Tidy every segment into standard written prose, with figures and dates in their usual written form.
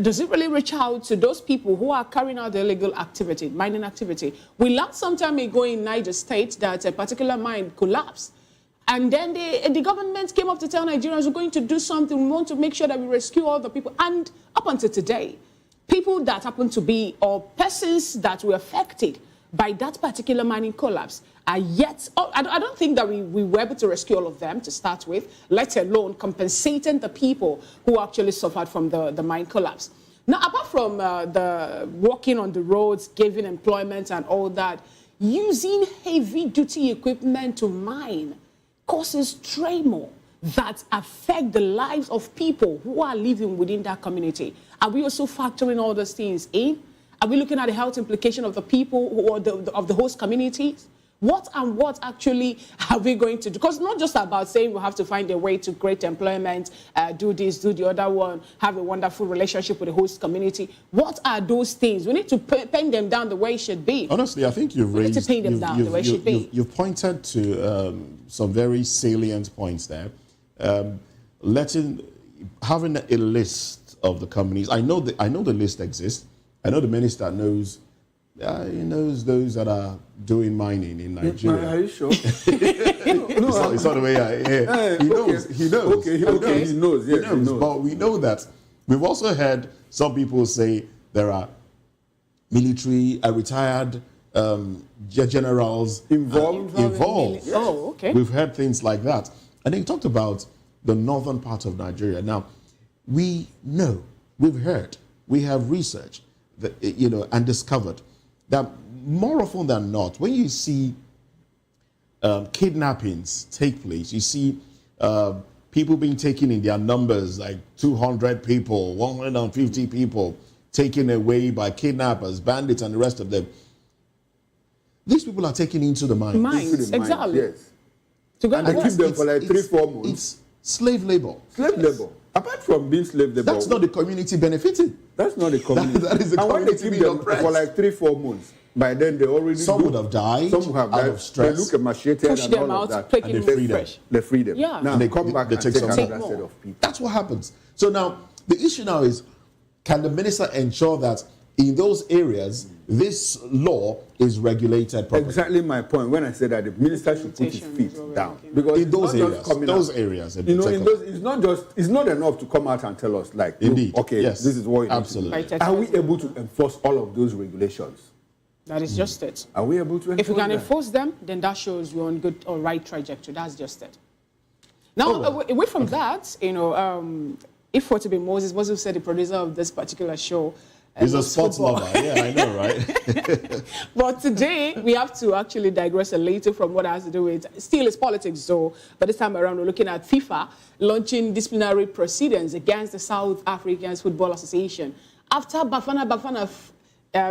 does it really reach out to those people who are carrying out the illegal activity, mining activity? We learned some time ago in Niger State that a particular mine collapsed. And then the government came up to tell Nigerians, we're going to do something. We want to make sure that we rescue all the people. And up until today, people that happen to be, or persons that were affected by that particular mining collapse are yet, I don't think that we were able to rescue all of them to start with, let alone compensating the people who actually suffered from the mine collapse. Now, apart from the walking on the roads, giving employment and all that, using heavy-duty equipment to mine causes tremor that affect the lives of people who are living within that community. Are we also factoring all those things in? Are we looking at the health implication of the people or of the host communities? What actually are we going to do? Because not just about saying we have to find a way to create employment, do this, do the other one, have a wonderful relationship with the host community. What are those things? We need to paint them down the way it should be. Honestly, I think you've raised... We need to paint them down the way it should be. You've pointed to some very salient points there. Having a list of the companies. I know the list exists. I know the minister knows. He knows those that are doing mining in Nigeria. Are you sure? It's not the way I hear. He knows. He knows. Okay, he knows. Yes, he knows. But we know that. We've also heard some people say there are military, retired generals involved. Oh, okay. We've heard things like that. And then he talked about the northern part of Nigeria. Now, we know, we've heard, we have researched, and discovered that more often than not, when you see kidnappings take place, you see people being taken in their numbers, like 200 people, 150 people, taken away by kidnappers, bandits, and the rest of them. These people are taken into the mines. Mines, exactly. Yes. To go and they keep them for like 3-4 months. It's slave labor. Slave labor. Apart from being slave labor. That's not the community benefiting. That's not the community. that is the and community when they keep them for like 3-4 months, by then they already would have died. Some would have died. Out of stress. They look emaciated push and them all out, of that. and they free them. fresh. They free them. Yeah. Now they come back and take another set of people. That's what happens. So now the issue now is, can the minister ensure that in those areas this law is regulated properly? Exactly my point when I said that the minister should put his feet down, because in those areas, it's not enough to come out and tell us like, indeed, okay, yes, this is what absolutely. Are we able to enforce all of those regulations? That is just it. Are we able to enforce If we can enforce them, then that shows you're on good or right trajectory. That's just it. Now, away from that, if we're to be Moses said the producer of this particular show, he's a sports lover. Yeah, I know, right? But today, we have to actually digress a little from what has to do with, still is politics, though. But this time around, we're looking at FIFA launching disciplinary proceedings against the South African Football Association after Bafana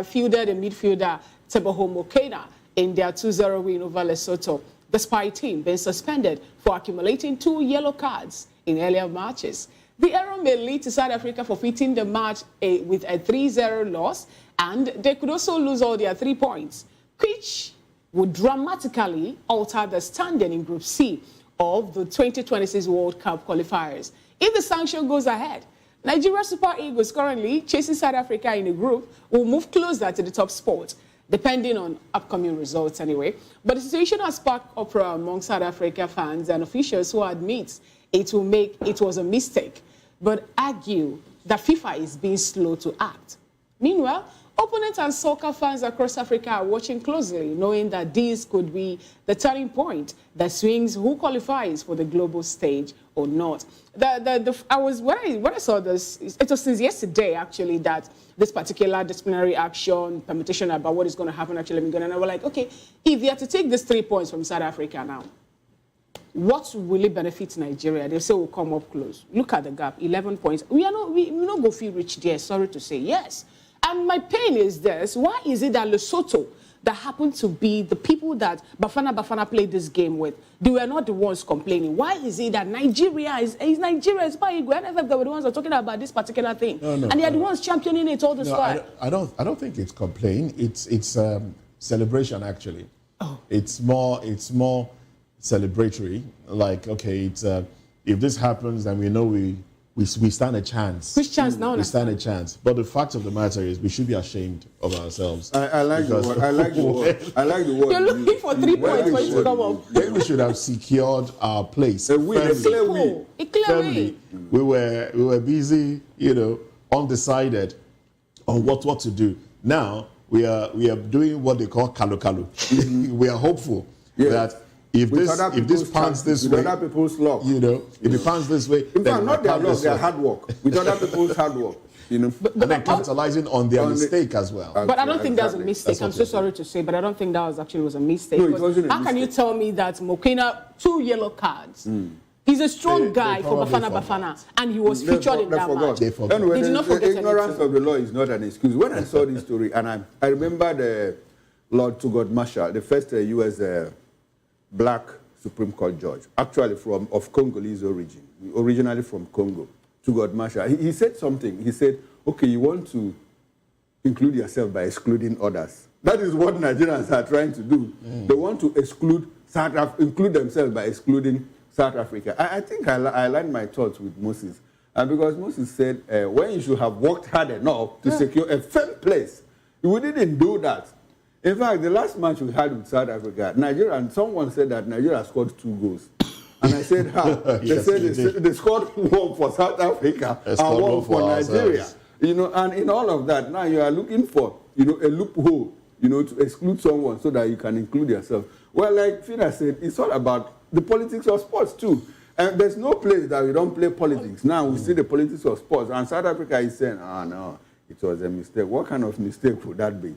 fielded a midfielder, Teboho Mokena, in their 2-0 win over Lesotho, despite him being suspended for accumulating 2 yellow cards in earlier matches. The error may lead to South Africa forfeiting the match with a 3-0 loss, and they could also lose all their 3 points, which would dramatically alter the standing in Group C of the 2026 World Cup qualifiers. If the sanction goes ahead, Nigeria Super Eagles, currently chasing South Africa in a group, will move closer to the top spot, depending on upcoming results anyway. But the situation has sparked uproar among South Africa fans and officials who admit it was a mistake, but argue that FIFA is being slow to act. Meanwhile, opponents and soccer fans across Africa are watching closely, knowing that this could be the turning point that swings who qualifies for the global stage or not. When I saw this, it was since yesterday actually that this particular disciplinary action, permutation about what is going to happen actually been going on. And I was like, okay, if you had to take these 3 points from South Africa now, what will it benefit Nigeria? They say we'll come up close. Look at the gap, 11 points. We not go feel rich there, sorry to say, yes. And my pain is this, why is it that Lesotho, that happened to be the people that Bafana played this game with, they were not the ones complaining? Why is it that Nigeria is by Igwe, NFF, they were the ones that are talking about this particular thing? And they are the ones championing it all the time. I don't think it's complaining. It's celebration, actually. Oh. It's more celebratory. Like, okay, it's if this happens, then we know we we stand a chance. Which chance now? We stand a chance. But the fact of the matter is, we should be ashamed of ourselves. I like the word. I like the word. I like the word. You're looking for 3 points for you to come up. When we should have secured our place. A win, a clear win. A clear win. We were busy, undecided on what to do. Now we are doing what they call kalu kalu. We are hopeful that if this pans this way, other people's luck, if it pans this way, in fact, not their luck, their hard work, with other people's hard work, But then capitalizing on their mistake as well. But I don't think that's a mistake. I'm so sorry to say, but I don't think that was a mistake. No, it wasn't a How can you tell me that Mokena 2 yellow cards? He's a strong guy for Bafana, and he was featured in that match. They forgot. Anyway, They did not forget ignorance anything. of the law is not an excuse. When I saw this story, and I remember the Lord Tugod Marshall, the first U.S. Black Supreme Court judge, actually of Congolese origin, originally from Congo, Tugod Marshall. He said something. He said, okay, you want to include yourself by excluding others. That is what Nigerians are trying to do. They want to include themselves by excluding South Africa. I think I aligned my thoughts with Moses. Because Moses said, when you should have worked hard enough to secure a firm place, we didn't do that. In fact, the last match we had with South Africa, Nigeria, and someone said that Nigeria scored 2 goals. And I said, how? Yes, they said they scored 1 for South Africa and 1 for Nigeria. And in all of that, now you are looking for, a loophole, to exclude someone so that you can include yourself. Well, like Fina said, it's all about the politics of sports too. And there's no place that we don't play politics. Now we see the politics of sports. And South Africa is saying, no, it was a mistake. What kind of mistake would that be?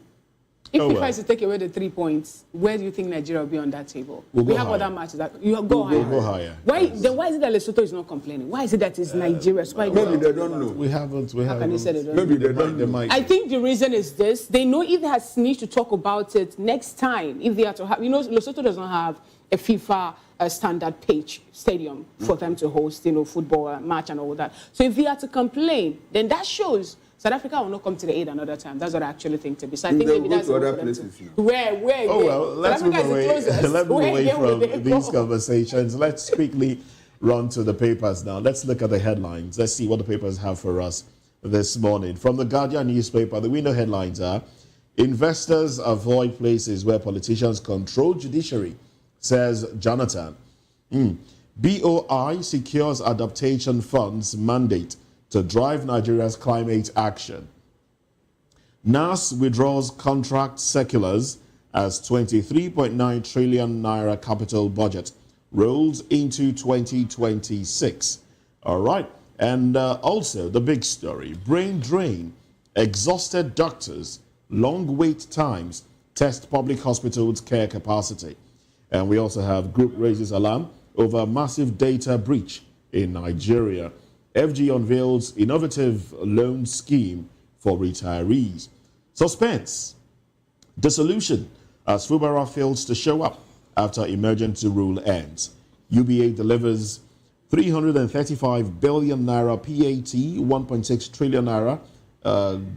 If FIFA is to take away the 3 points, where do you think Nigeria will be on that table? We have other matches that you go higher. Go higher. Why is it that Lesotho is not complaining? Why is it that it's Nigeria? Maybe they don't know. We haven't. How can you say they don't Maybe know? they don't know. I think the reason is this: they know if they need to talk about it next time, if they are to have, Lesotho does not have a FIFA standard pitch stadium for them to host, football match and all that. So if they are to complain, then that shows South Africa will not come to the aid another time. That's what I actually think to be. So I think maybe that's other places. Where? Let's move away. Let's move away from these conversations. Let's quickly run to the papers now. Let's look at the headlines. Let's see what the papers have for us this morning. From the Guardian newspaper, the window headlines are: investors avoid places where politicians control judiciary, says Jonathan. BOI secures adaptation funds mandate to drive Nigeria's climate action. NAS withdraws contract circulars as 23.9 trillion naira capital budget rolls into 2026. All right. And also the big story, brain drain, exhausted doctors, long wait times, test public hospitals' care capacity. And we also have group raises alarm over massive data breach in Nigeria. FG unveils innovative loan scheme for retirees. Suspense. Dissolution as Fubara fails to show up after emergency rule ends. UBA delivers 335 billion naira PAT, 1.6 trillion naira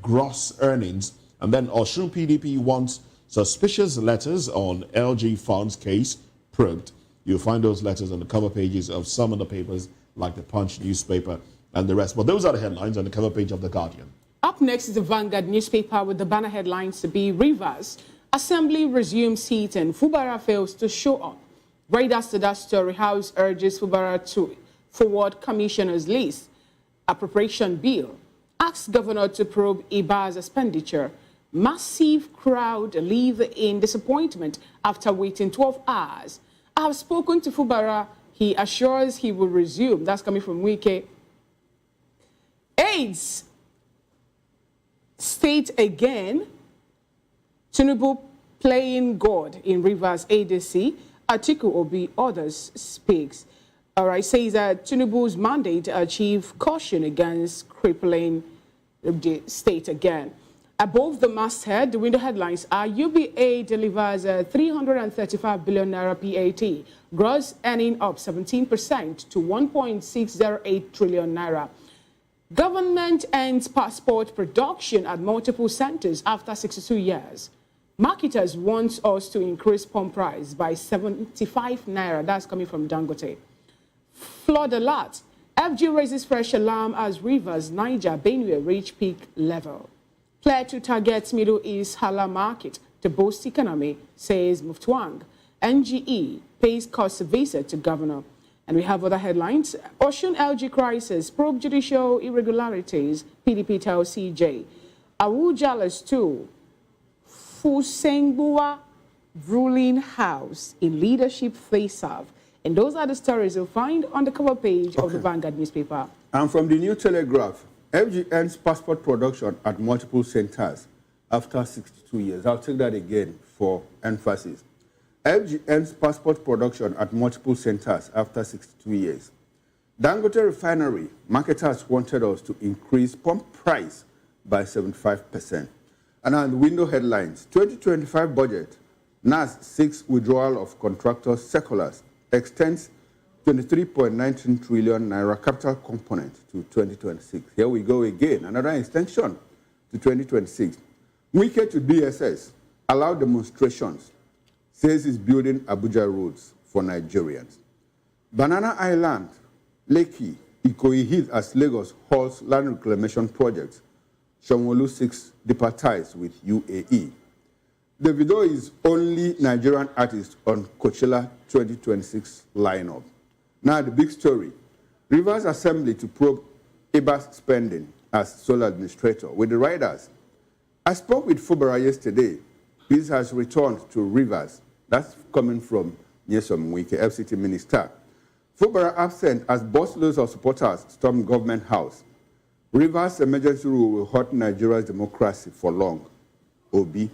gross earnings. And then Osun PDP wants suspicious letters on LG funds case probed. You'll find those letters on the cover pages of some of the papers like the Punch newspaper and the rest. But those are the headlines on the cover page of The Guardian. Up next is the Vanguard newspaper with the banner headlines to be Rivers. Assembly resumes seat and Fubara fails to show up. Right after that story, House urges Fubara to forward commissioner's list. Appropriation bill asks governor to probe Iba's expenditure. Massive crowd leave in disappointment after waiting 12 hours. I have spoken to Fubara. He assures he will resume. That's coming from Wike. AIDS. State again. Tinubu playing God in Rivers ADC. Atiku Obi, others speaks. All right, says that Tinubu's mandate to achieve caution against crippling the state again. Above the masthead, the window headlines are UBA delivers 335 billion naira PAT, gross earning up 17% to 1.608 trillion naira. Government ends passport production at multiple centers after 62 years. Marketers want us to increase pump price by 75 naira. That's coming from Dangote. Flood alert. FG raises fresh alarm as rivers Niger, Benue reach peak level. Plateau targets Middle East halal market to boost economy, says Muftuang. NGE pays cost visit to governor. And we have other headlines. Ocean LG crisis, probe judicial irregularities, PDP tells CJ. Awujala's too. Fusengbua ruling house in leadership face-off. And those are the stories you'll find on the cover page of the Vanguard newspaper. And from the New Telegraph, FG ends passport production at multiple centers after 62 years. I'll take that again for emphasis. FG ends passport production at multiple centers after 62 years. Dangote Refinery, marketers wanted us to increase pump price by 75%. And on the window headlines, 2025 budget, NAS seeks withdrawal of contractors' circulars, extends 23.19 trillion naira capital component to 2026. Here we go again, another extension to 2026. Wike to DSS, allow demonstrations, says he's building Abuja roads for Nigerians. Banana Island, Lekki, Ikoyi hit as Lagos halts land reclamation projects. Shomolu seeks deeper ties with UAE. Davido is only Nigerian artist on Coachella 2026 lineup. Now the big story. Rivers Assembly to probe EBA's spending as sole administrator with the riders. I spoke with Fubara yesterday. This has returned to Rivers. That's coming from Nyesom Wike, FCT minister. Fubara absent as busloads of supporters storm government house. Rivers emergency rule will hurt Nigeria's democracy for long. Obi.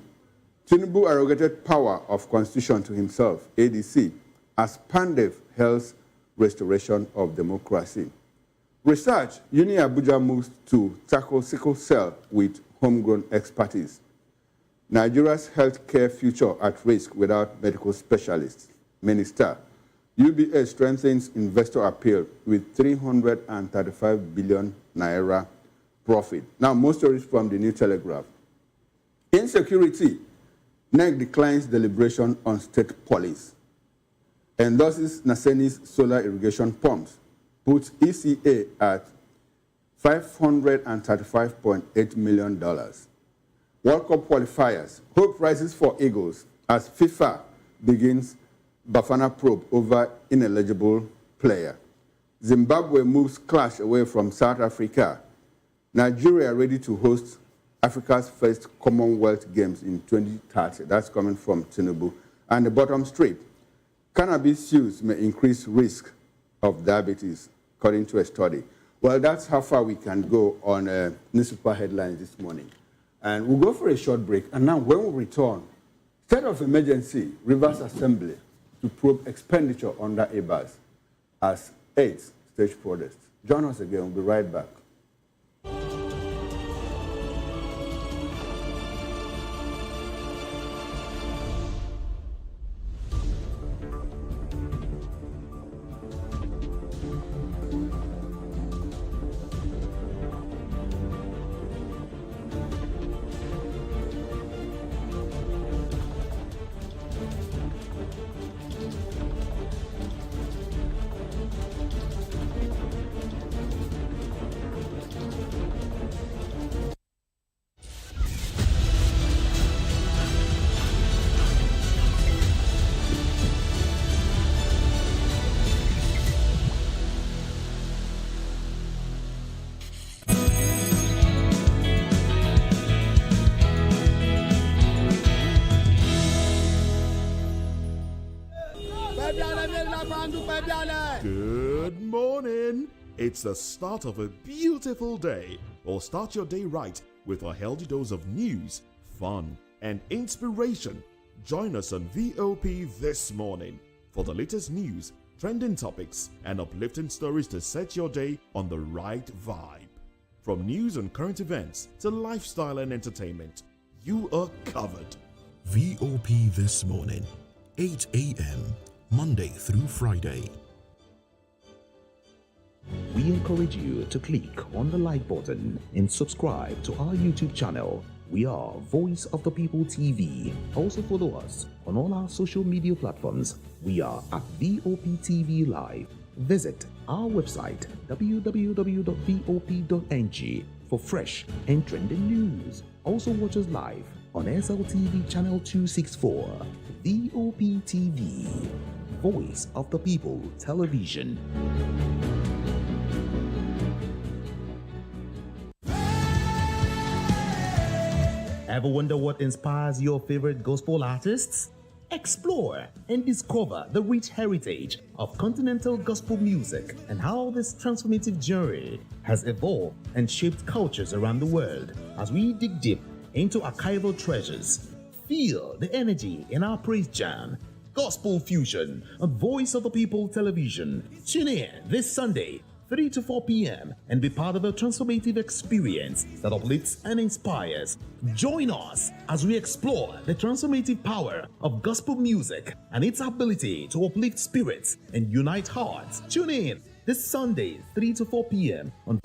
Tinubu arrogated power of constitution to himself, ADC, as Pandev hails restoration of democracy. Research, Uni Abuja moves to tackle sickle cell with homegrown expertise. Nigeria's healthcare future at risk without medical specialists. Minister, UBA strengthens investor appeal with 335 billion naira profit. Now, most stories from the New Telegraph. Insecurity, NEC declines deliberation on state police. Endorses Naseni's solar irrigation pumps. Puts ECA at $535.8 million. World Cup qualifiers. Hope rises for Eagles as FIFA begins Bafana probe over ineligible player. Zimbabwe moves clash away from South Africa. Nigeria ready to host Africa's first Commonwealth Games in 2030. That's coming from Tinubu. And the bottom strip. Cannabis use may increase risk of diabetes, according to a study. Well, that's how far we can go on newspaper headlines this morning. And we'll go for a short break. And now, when we return, state of emergency, Rivers Assembly to probe expenditure under EBAS as 8th stage protest. Join us again. We'll be right back. Good morning. It's the start of a beautiful day. Or start your day right with a healthy dose of news, fun, and inspiration. Join us on VOP this morning for the latest news, trending topics, and uplifting stories to set your day on the right vibe. From news and current events to lifestyle and entertainment, you are covered. VOP This Morning, 8 a.m., Monday through Friday. We encourage you to click on the like button and subscribe to our YouTube channel. We are Voice of the People TV. Also follow us on all our social media platforms. We are at VOP TV Live. Visit our website www.vop.ng for fresh and trending news. Also watch us live on SLTV channel 264, VOP TV, Voice of the People Television. Ever wonder what inspires your favorite gospel artists? Explore and discover the rich heritage of continental gospel music and how this transformative journey has evolved and shaped cultures around the world as we dig deep into archival treasures. Feel the energy in our praise jam, Gospel Fusion, on Voice of the People Television. Tune in this Sunday, 3 to 4 p.m. and be part of a transformative experience that uplifts and inspires. Join us as we explore the transformative power of gospel music and its ability to uplift spirits and unite hearts. Tune in this Sunday, 3 to 4 p.m. on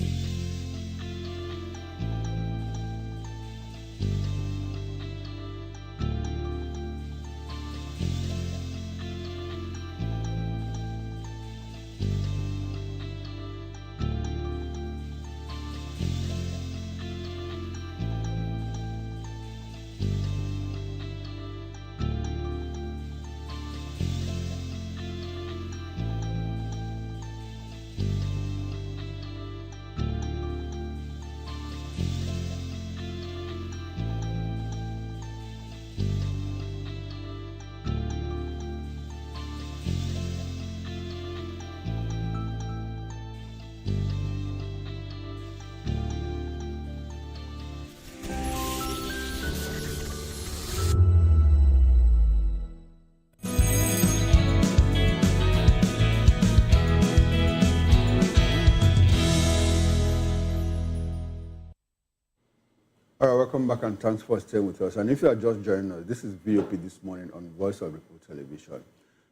All right, welcome back and thanks for staying with us. And if you are just joining us, this is VOP This Morning on Voice of the People Television.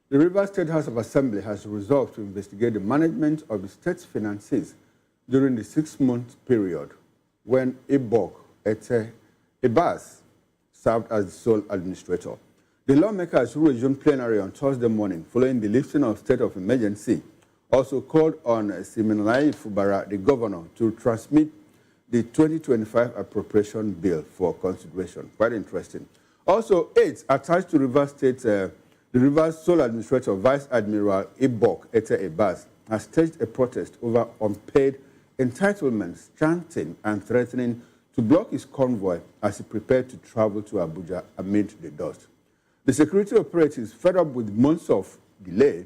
The Rivers State House of Assembly has resolved to investigate the management of the state's finances during the 6-month period when Ebok Ete Ebas served as the sole administrator. The lawmakers who resumed plenary on Thursday morning following the lifting of state of emergency also called on Siminalayi Fubara, the governor, to transmit the 2025 appropriation bill for consideration. Quite interesting. Also, aides attached to Rivers State, the Rivers sole administrator, Vice Admiral Ebok Ete Ebas, has staged a protest over unpaid entitlements, chanting and threatening to block his convoy as he prepared to travel to Abuja amid the dust. The security operatives, fed up with months of delay,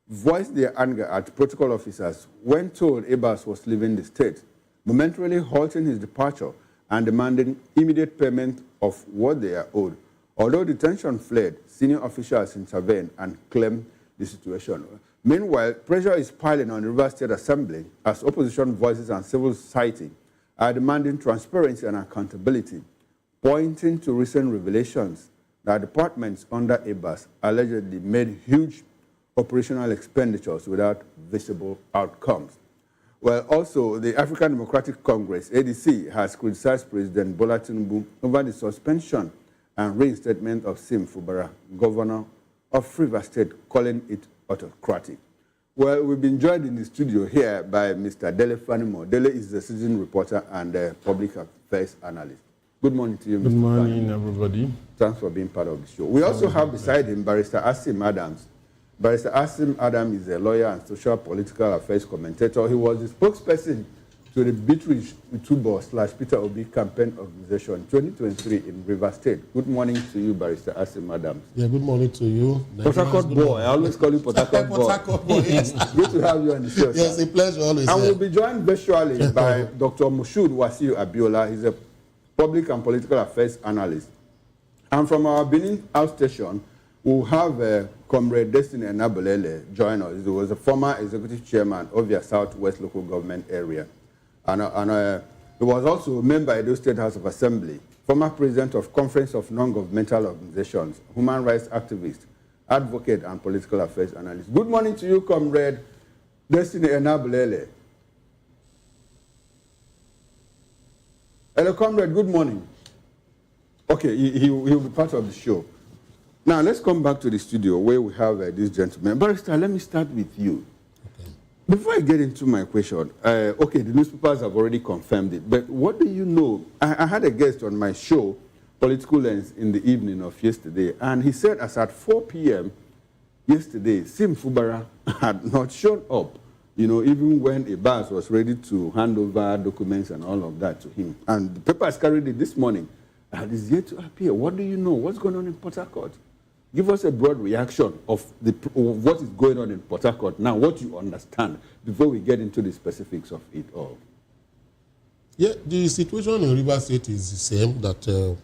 voiced their anger at protocol officers when told Ebas was leaving the state, momentarily halting his departure and demanding immediate payment of what they are owed. Although the tension fled, senior officials intervened and claimed the situation. Meanwhile, pressure is piling on the Rivers State Assembly as opposition voices and civil society are demanding transparency and accountability, pointing to recent revelations that departments under Ebas allegedly made huge operational expenditures without visible outcomes. Well, also, the African Democratic Congress, ADC, has criticized President Bola Tinubu over the suspension and reinstatement of Sim Fubara, governor of Rivers State, calling it autocratic. Well, we've been joined in the studio here by Mr. Dele Fanimo. Dele is a citizen reporter and a public affairs analyst. Good morning to you, Mr. Good morning, Fanimo. everybody. Thanks for being part of the show. We also have beside him Barrister Asim Adams. Barrister Asim Adams is a lawyer and social political affairs commentator. He was the spokesperson to the Beatrice Utubo/Peter Obi campaign organization 2023 in Rivers State. Good morning to you, Barrister Asim Adams. Yeah, good morning to you. Port Harcourt boy. I always call you Port Harcourt boy. Port Harcourt boy, yes. Good to have you on the show. Yes, sir. a pleasure always. And we'll be joined virtually by Dr. Moshood Wasiu Abiola. He's a public and political affairs analyst. And from our Benin outstation, we'll have Comrade Destiny Enabolele join us. He was a former executive chairman of the Southwest Local Government Area. And he was also a member of the State House of Assembly, former president of Conference of Non-Governmental Organizations, human rights activist, advocate, and political affairs analyst. Good morning to you, Comrade Destiny Enabolele. Hello, Comrade, good morning. Okay, he'll be part of the show. Now, let's come back to the studio where we have this gentleman. Barrister, let me start with you. Before I get into my question, okay, the newspapers have already confirmed it, but what do you know? I had a guest on my show, Political Lens, in the evening of yesterday, and he said as at 4 p.m. yesterday, Sim Fubara had not shown up, even when Abbas was ready to hand over documents and all of that to him. And the papers carried it this morning, and it's yet to appear. What do you know? What's going on in Port Harcourt? Give us a broad reaction of what is going on in Port Harcourt now, what you understand, before we get into the specifics of it all. Yeah, the situation in Rivers State is the same, that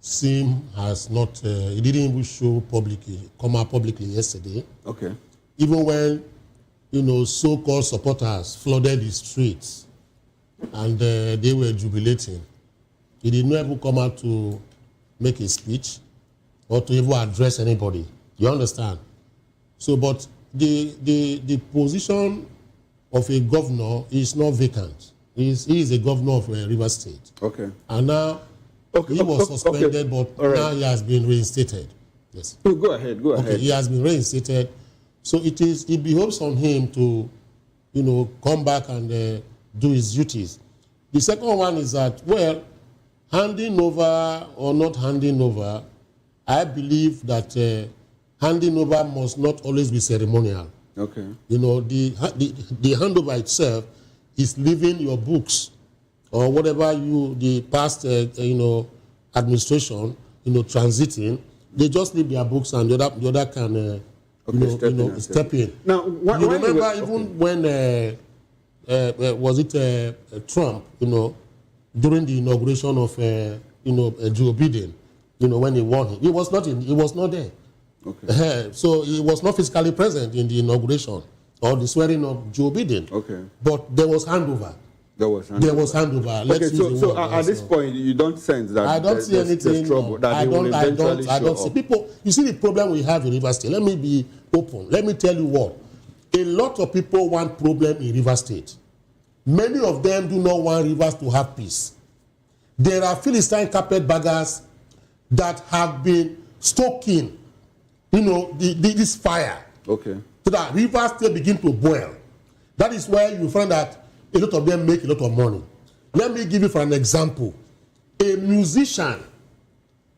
Sim has not, he didn't even show publicly, come out publicly yesterday. Okay. Even when, so-called supporters flooded the streets and they were jubilating, he did not even come out to make a speech or to even address anybody. You understand? So, but the position of a governor is not vacant. He is a governor of Rivers State. Okay. And now he was suspended, but now he has been reinstated. Yes. Oh, go ahead. Okay, he has been reinstated. So it behoves on him to, come back and do his duties. The second one is that, well, handing over or not handing over, I believe that handing over must not always be ceremonial. Okay. The handover itself is leaving your books or whatever the past administration transiting. They just leave their books and the other can step in. Now, you remember even when was it Trump? During the inauguration of Joe Biden. When he won him. He was not there. Okay. So he was not physically present in the inauguration or the swearing of Joe Biden. Okay. But there was handover. There was handover. Okay, so at this point, you don't sense that I don't see anything. Trouble, that I don't see people. You see the problem we have in Rivers State. Let me be open. Let me tell you what. A lot of people want problem in Rivers State. Many of them do not want Rivers to have peace. There are Philistine carpetbaggers that have been stoking, this fire. Okay. So that Rivers State begin to boil. That is where you find that a lot of them make a lot of money. Let me give you for an example. A musician,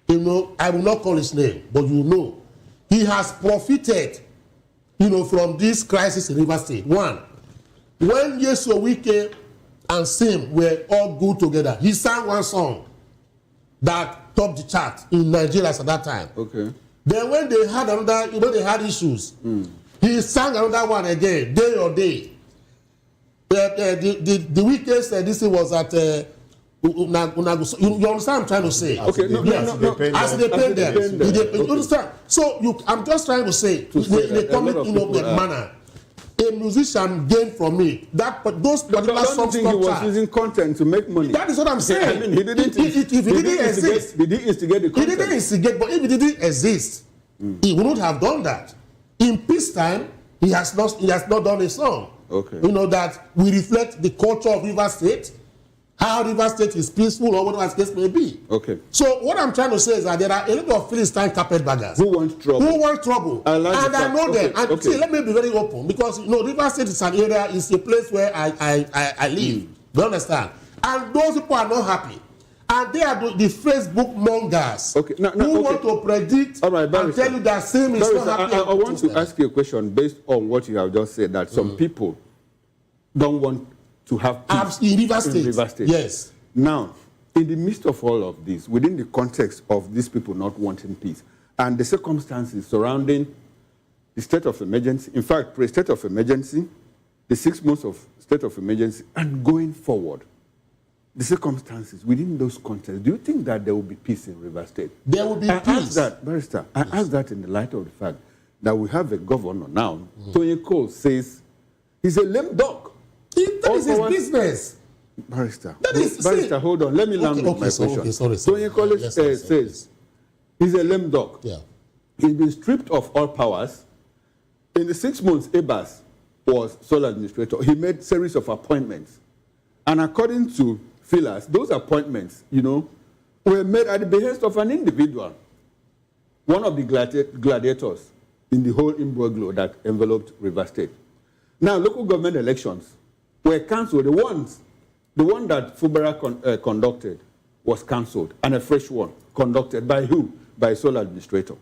I will not call his name, but he has profited, from this crisis in Rivers State. One, when Yeso Wike and Sim were all good together, he sang one song that topped the chart in Nigeria at that time. Okay. Then when they had another, they had issues, he sang another one again, Day or Day. The weakest this was at you understand what I'm trying to say? Okay, no. As they paid them. You understand? So I'm just trying to say, they come in manner. A musician gained from it. But those particular songs he was using content to make money. That is what I'm saying. I mean, he didn't. If he didn't exist, did he instigate the content? He didn't instigate, but if he didn't exist, he wouldn't have done that. In peacetime, he has not done a song. Okay. That we reflect the culture of Rivers State, how Rivers State is peaceful or whatever the case may be. Okay. So what I'm trying to say is that there are a lot of Philistine carpetbaggers who want trouble. And I know them. And see, let me be very open, because Rivers State is an area, it's a place where I live. You understand? And those people are not happy. And they are the Facebook mongers who want to predict and tell you that Sim is not happy. I want to ask you a question based on what you have just said, that some people don't want to have peace in Rivers State. Yes. Now, in the midst of all of this, within the context of these people not wanting peace, and the circumstances surrounding the state of emergency, in fact, pre-state of emergency, the 6 months of state of emergency, and going forward, the circumstances within those contexts, do you think that there will be peace in Rivers State? There will be peace. I ask that in the light of the fact that we have a governor now, Tony Cole says he's a lame dog. That is his business. Barrister, hold on. Let me land with my question. Tony Cole says he's a lame dog. Yeah. He's been stripped of all powers. In the 6 months, Abbas was sole administrator. He made series of appointments. And according to Philas, those appointments, were made at the behest of an individual, one of the gladiators in the whole imbroglio that enveloped Rivers State. Now, local government elections were cancelled. The one that Fubara conducted was cancelled, and a fresh one conducted by who? By a sole administrator.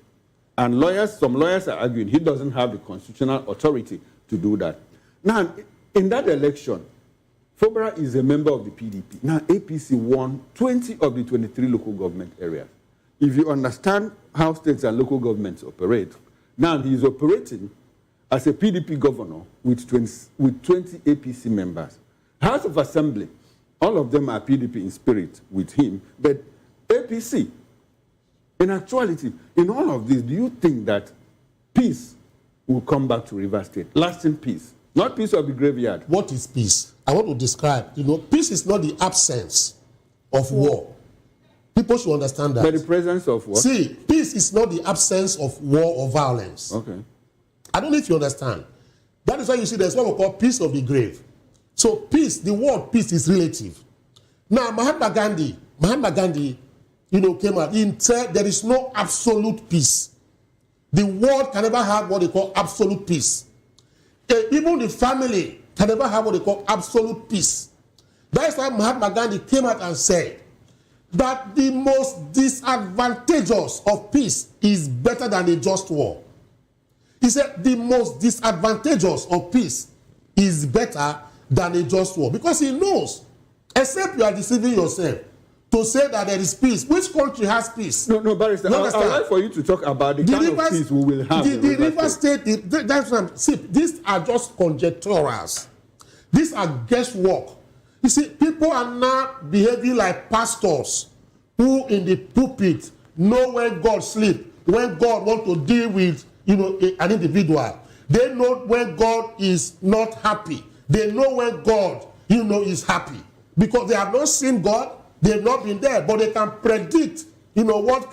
And some lawyers are arguing he doesn't have the constitutional authority to do that. Now, in that election, Fubara is a member of the PDP. Now, APC won 20 of the 23 local government areas. If you understand how states and local governments operate, now he is operating as a PDP governor with 20 APC members. House of Assembly, all of them are PDP in spirit with him, but APC. In actuality, in all of this, do you think that peace will come back to Rivers State? Lasting peace, not peace of the graveyard. What is peace? I want to describe, peace is not the absence of war. People should understand that. But the presence of what? See, peace is not the absence of war or violence. Okay. I don't know if you understand. That is why you see there's what we call peace of the grave. So peace, the word peace is relative. Now, Mahatma Gandhi, came out and said there is no absolute peace. The world can never have what they call absolute peace. Even the family can never have what they call absolute peace. That is why Mahatma Gandhi came out and said that the most disadvantageous of peace is better than a just war. He said the most disadvantageous of peace is better than a just war. Because he knows, except you are deceiving yourself, to say that there is peace. Which country has peace? No, Barrister, I'd like for you to talk about the kind of peace we will have. The River State, that's what I'm saying. These are just conjecturals. These are guesswork. You see, people are now behaving like pastors who in the pulpit know when God sleeps, when God wants to deal with an individual. They know when God is not happy. They know when God is happy. Because they have not seen God, they have not been there, but they can predict what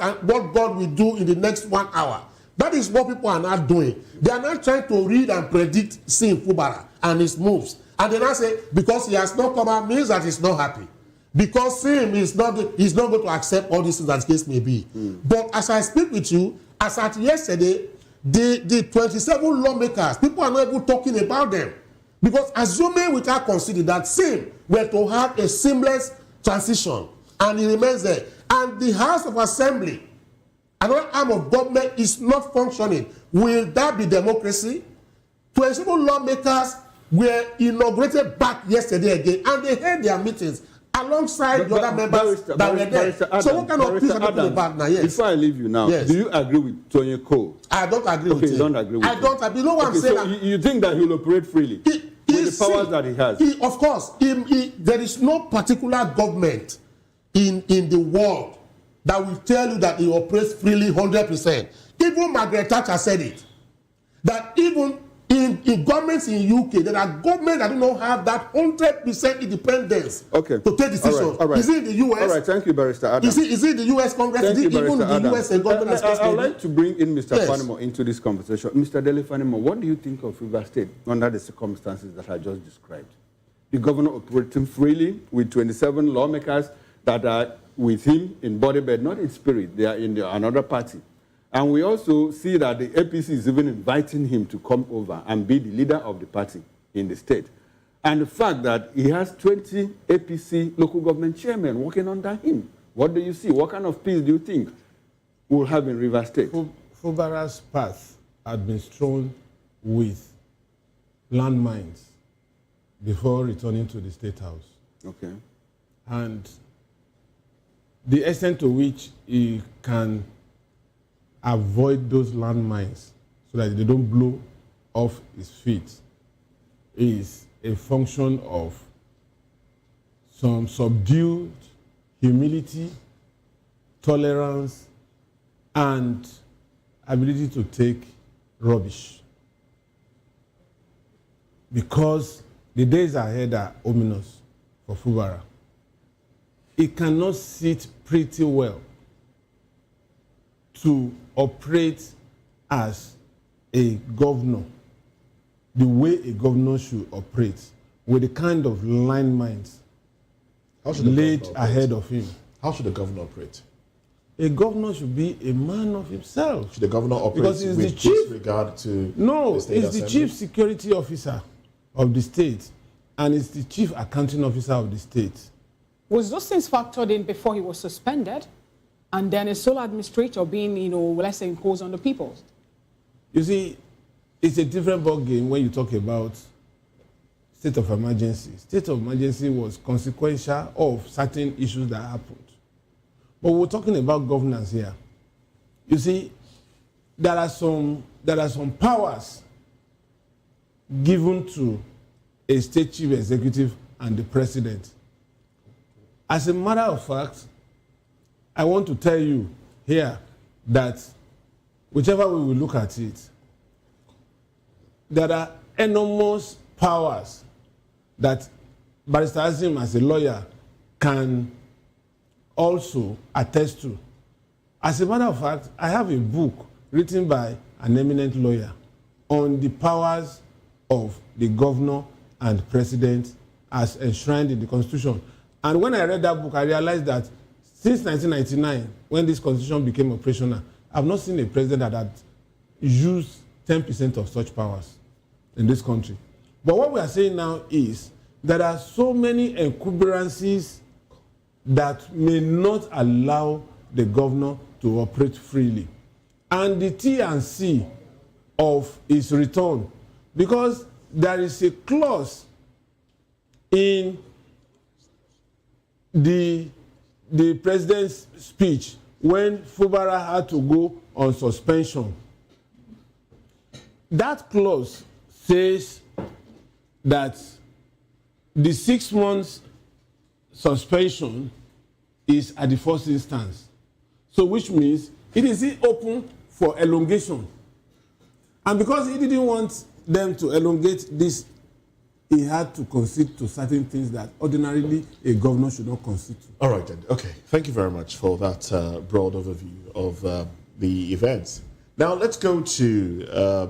God will do in the next 1 hour. That is what people are not doing. They are not trying to read and predict Sim Fubara and his moves. And then I say, because he has not come out means that he's not happy. Because Sim is not going to accept all these things as the case may be. But as I speak with you, as at yesterday, the 27 lawmakers, people are not even talking about them. Because assuming without considering that Sim were to have a seamless transition, and he remains there, and the House of Assembly, another arm of government, is not functioning, will that be democracy? 27 lawmakers were inaugurated back yesterday again, and they held their meetings alongside the other members that were there. So what kind of peace are we talking about now? Yes. Before I leave you now, do you agree with Tony Cole? I don't agree with him. You don't agree with him? I don't agree. You know what I'm saying? So you think that he'll operate freely with the powers that he has? Of course. There is no particular government in the world that will tell you that he operates freely 100%. Even Margaret Thatcher said it. That even in governments in UK, there are governments that do not have that 100% independence to take decisions. All right. Is it in the US? All right, thank you, Barrister Adam. Is it the US Congress? Is it even the US government? I would like to bring in Mr. Fanimo into this conversation. Mr. Dele Fanimo, what do you think of River State under the circumstances that I just described? The governor operating freely with 27 lawmakers that are with him in body bed, not in spirit. They are in another party. And we also see that the APC is even inviting him to come over and be the leader of the party in the state. And the fact that he has 20 APC local government chairmen working under him. What do you see? What kind of peace do you think we'll have in River State? Fubara's path had been strewn with landmines before returning to the State House. Okay. And the extent to which he can avoid those landmines so that they don't blow off his feet is a function of some subdued humility, tolerance, and ability to take rubbish. Because the days ahead are ominous for Fubara. He cannot sit pretty well to operate as a governor the way a governor should operate with the kind of landmines laid ahead of him. How should the governor operate? A governor should be a man of himself. Should the governor operate with disregard to No, the State he's the Assembly? chief security officer. of the state and is the chief accounting officer of the state. Was those things factored in before he was suspended? And then a sole administrator being, let's say, imposed on the people? You see, it's a different ballgame when you talk about state of emergency. State of emergency was consequential of certain issues that happened. But we're talking about governance here. You see, there are some powers given to a state chief executive and the president. As a matter of fact, I want to tell you here that whichever way we look at it, there are enormous powers that Barrister Azim as a lawyer can also attest to. As a matter of fact, I have a book written by an eminent lawyer on the powers of the governor and president as enshrined in the Constitution. And when I read that book, I realized that since 1999, when this Constitution became operational, I've not seen a president that had used 10% of such powers in this country. But what we are saying now is there are so many encumbrances that may not allow the governor to operate freely. And the T&C of his return, because there is a clause in the president's speech when Fubara had to go on suspension. That clause says that the 6 months suspension is at the first instance. So which means it is open for elongation. And because he didn't want them to elongate this, he had to concede to certain things that ordinarily a governor should not concede to. All right, then. Okay. Thank you very much for that broad overview of the events. Now, let's go to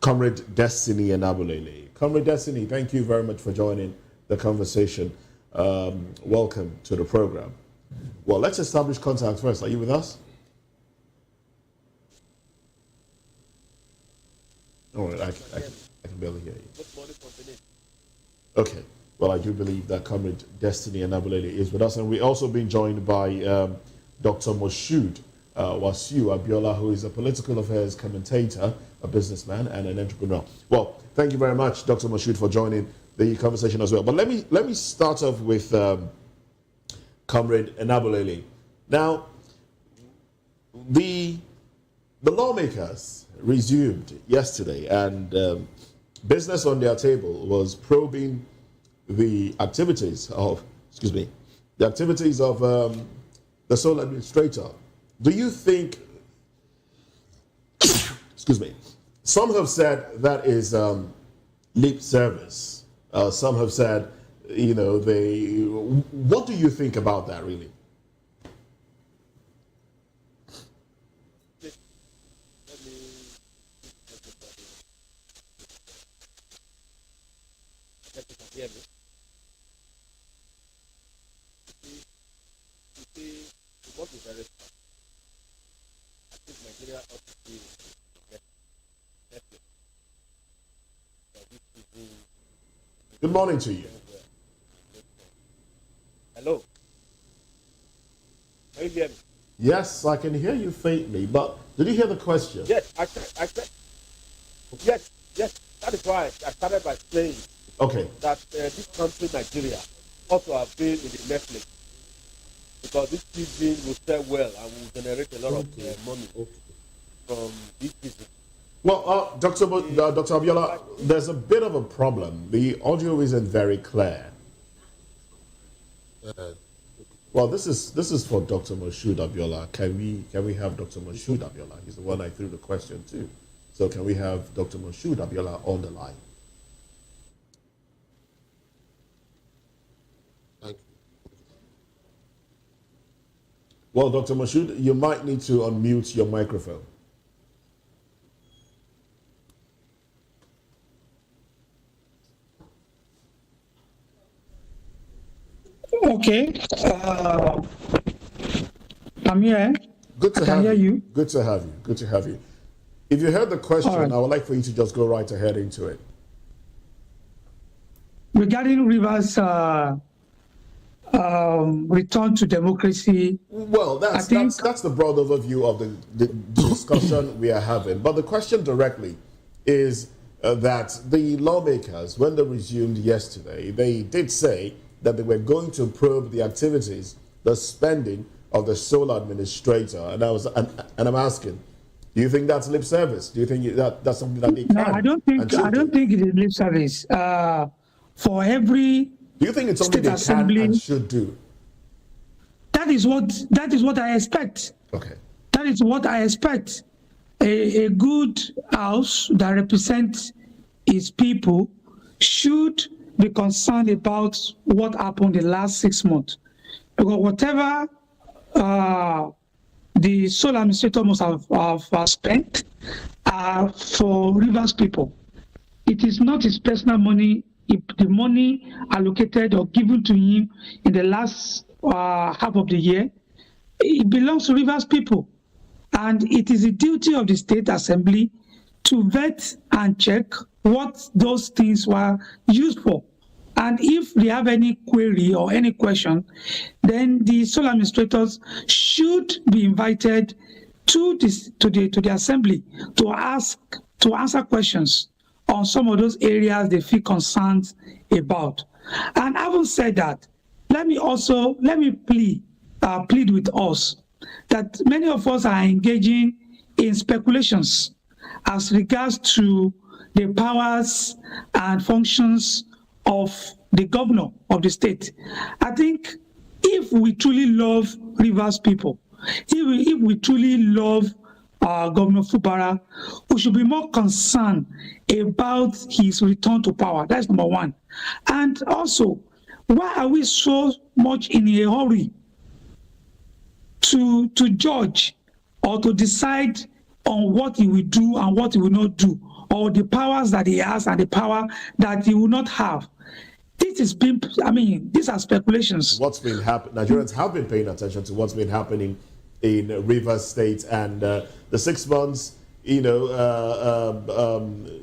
Comrade Destiny Enabulele. Comrade Destiny, thank you very much for joining the conversation. Welcome to the program. Well, let's establish contact first. Are you with us? All right, I can barely hear you. Okay. Well, I do believe that Comrade Destiny Enabulele is with us, and we're also being joined by Dr. Moshood Wasiu Abiola, who is a political affairs commentator, a businessman, and an entrepreneur. Well, thank you very much, Dr. Moshood, for joining the conversation as well. But let me start off with Comrade Enabulele. Now, the lawmakers resumed yesterday, and business on their table was probing the activities of, the sole administrator. Do you think, some have said that is lip service. Some have said, what do you think about that, really? Good morning to you. Hello. Can you hear me? Yes, I can hear you faintly, but did you hear the question? Yes, I said. Yes. That is why I started by saying that this country, Nigeria, ought to have been in the Netflix, because this season will sell well and will generate a lot of money from this business. Well, Dr. Abiola, there's a bit of a problem. The audio isn't very clear. Well, this is for Dr. Moshood Abiola. Can we have Dr. Moshood Abiola? He's the one I threw the question to. So can we have Dr. Moshood Abiola on the line? Thank you. Well, Dr. Moshood, you might need to unmute your microphone. Okay. I'm here. Good to I can hear you. Good to have you. Good to have you. If you heard the question, All right. I would like for you to just go right ahead into it. regarding Rivers' return to democracy. Well, that's the broad overview of the discussion we are having. But the question directly is that the lawmakers, when they resumed yesterday, they did say that they were going to probe the activities, the spending of the sole administrator. And I'm asking, do you think that's lip service? Do you think that's something that they can? No, I don't think it is lip service. For every do you think it's something they can and should do? That is what I expect. Okay. That is what I expect. A good house that represents its people should be concerned about what happened the last 6 months. Because whatever the sole administrator must have spent for Rivers people, it is not his personal money. If the money allocated or given to him in the last half of the year, it belongs to Rivers people. And it is the duty of the State Assembly to vet and check what those things were used for. And if they have any query or any question, then the sole administrators should be invited to the Assembly to answer questions on some of those areas they feel concerned about. And having said that, let me plead with us that many of us are engaging in speculations as regards to the powers and functions of the governor of the state. I think if we truly love Rivers people, if we truly love Governor Fubara, we should be more concerned about his return to power. That's number one. And also, why are we so much in a hurry to judge or to decide on what he will do and what he will not do, or the powers that he has and the power that he will not have? These are speculations. What's been happening? Nigerians have been paying attention to what's been happening in Rivers State, and the 6 months,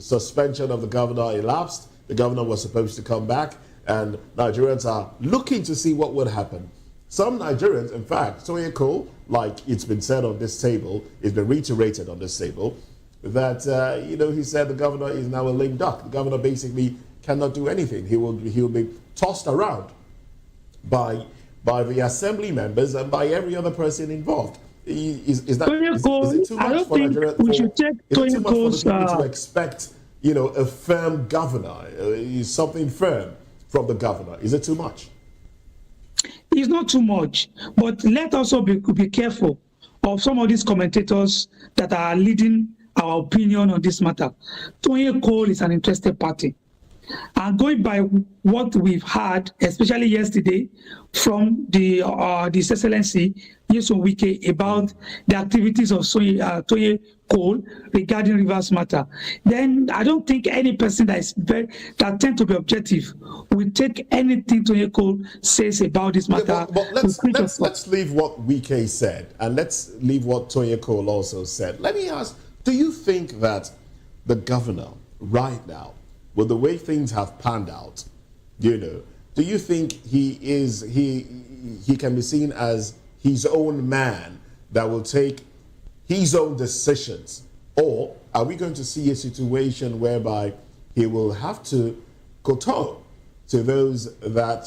suspension of the governor elapsed. The governor was supposed to come back, and Nigerians are looking to see what would happen. Some Nigerians, in fact, Toye Cole, like it's been said on this table, it's been reiterated on this table, that he said the governor is now a lame duck. The governor basically cannot do anything. He will be tossed around by the assembly members and by every other person involved. Is it too much for Nigeria? Is it too much for the people to expect, a firm governor, something firm from the governor? Is it too much? It's not too much, but let also be careful of some of these commentators that are leading our opinion on this matter. Toye Cole is an interested party. And going by what we've heard, especially yesterday, from the His Excellency Nyesom Wike about the activities of Toye Cole regarding Rivers matter, then I don't think any person that tend to be objective will take anything Toye Cole says about this matter. But let's leave what Wike said, and let's leave what Toye Cole also said. Let me ask, do you think that the governor right now, with the way things have panned out, do you think he can be seen as his own man that will take his own decisions? Or are we going to see a situation whereby he will have to kowtow to those that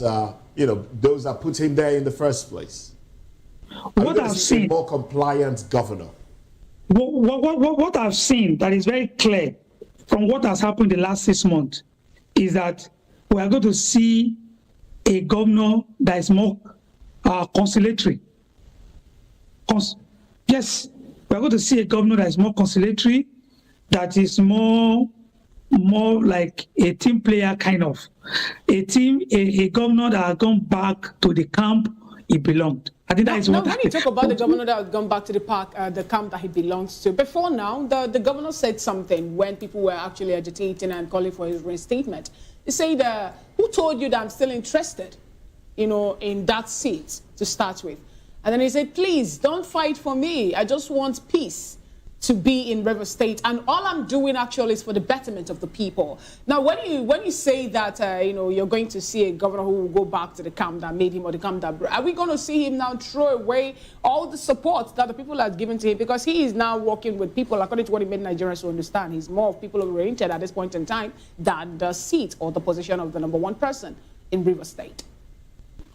those that put him there in the first place? What I've seen, a more compliant governor. What I've seen that is very clear from what has happened the last 6 months is that we are going to see a governor that is more conciliatory. Yes, we are going to see a governor that is more conciliatory, that is more like a team player kind of. A governor that has gone back to the camp he belonged. I think that is what. When you talk about the governor that has gone back to the camp that he belongs to, before now, the governor said something when people were actually agitating and calling for his reinstatement. He said, "Who told you that I'm still interested, in that seat to start with?" And then he said, "Please don't fight for me. I just want peace to be in River State, and all I'm doing actually is for the betterment of the people. Now, when you say that you're going to see a governor who will go back to the camp that made him or the camp that, are we going to see him now throw away all the support that the people have given to him, because he is now working with people according to what he made Nigerians to understand? He's more of people oriented at this point in time than the seat or the position of the #1 person in River State.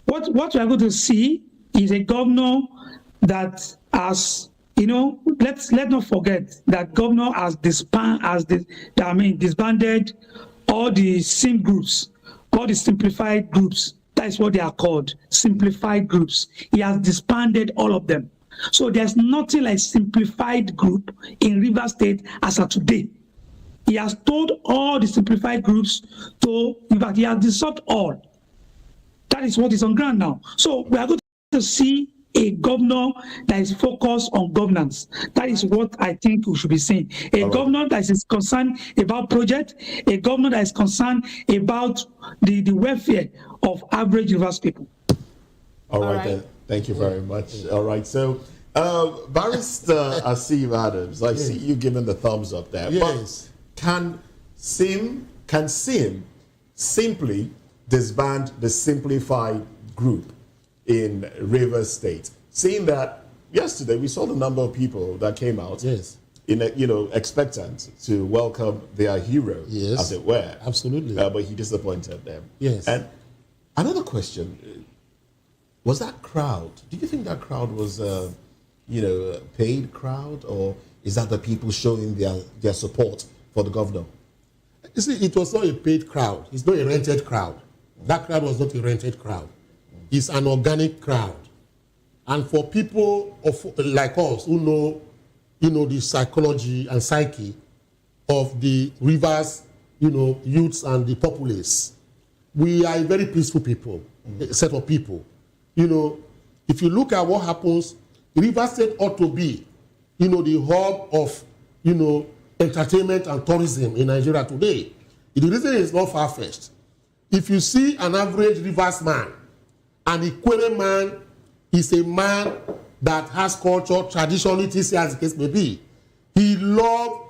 What we are going to see is a governor that has, let's not forget that governor has disbanded all the SIM groups, all the simplified groups. That is what they are called, simplified groups. He has disbanded all of them. So there's nothing like simplified group in River State as of today. He has told all the simplified groups in fact, he has dissolved all. That is what is on ground now. So we are going to see a governor that is focused on governance. That is what I think we should be seeing. A governor that is concerned about project, a governor that is concerned about the welfare of average Rivers people. All right. Then. Thank you very much. All right. So, Barrister Asim Adams, I see you giving the thumbs up there. Yes. But can SIM simply disband the simplified group in Rivers State? Seeing that yesterday we saw the number of people that came out, expectant to welcome their hero, as it were. Absolutely. But he disappointed them. Yes. And another question: was that crowd? Do you think that crowd was, a paid crowd, or is that the people showing their support for the governor? You see, it was not a paid crowd. It's not a rented crowd. That crowd was not a rented crowd. It's an organic crowd. And for people like us who know, the psychology and psyche of the Rivers, youths and the populace, we are a very peaceful people, a set of people. If you look at what happens, Rivers State ought to be, the hub of, entertainment and tourism in Nigeria today. The reason is not far-fetched. If you see an average Rivers man, an Ikwere man is a man that has culture, traditionality, as the case may be. He loves,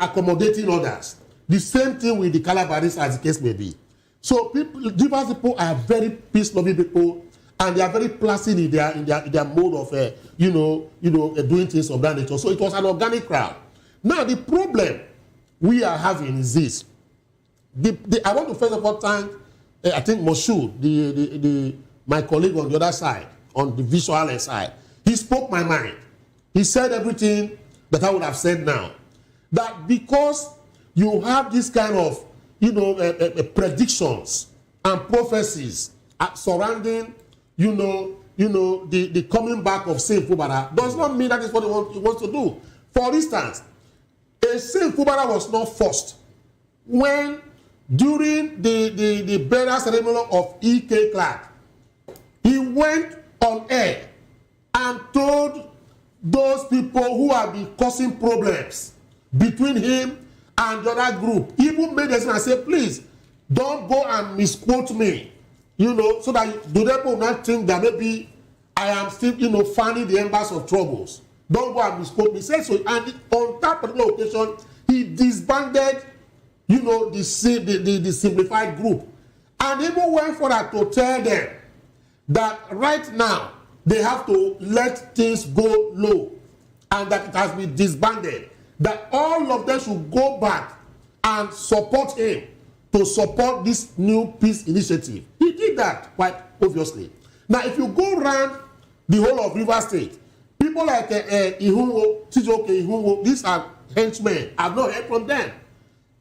accommodating others. The same thing with the Calabaris, as the case may be. So Rivers people are very peace-loving people, and they are very placid in their mode of, doing things of that nature. So it was an organic crowd. Now the problem we are having is this. I want to first of all thank, I think Moshood, my colleague on the other side, on the visual side. He spoke my mind. He said everything that I would have said now. That because you have this kind of, predictions and prophecies surrounding, the coming back of Saint Fubara, does not mean that is what he wants to do. For instance, Saint Fubara was not forced when during the burial ceremony of E.K. Clark, he went on air and told those people who have been causing problems between him and the other group, even made them and say, please, don't go and misquote me, so that the people will not think that maybe I am still, fanning the embers of troubles. Don't go and misquote me. Say so, and on that particular occasion, he disbanded, the simplified group, and even went further to tell them that right now they have to let things go low, and that it has been disbanded, that all of them should go back and support him to support this new peace initiative. He did that quite obviously. Now, if you go around the whole of River State, people like Ihunwo, Tijoke Ihunwo, these are henchmen. I've not heard from them.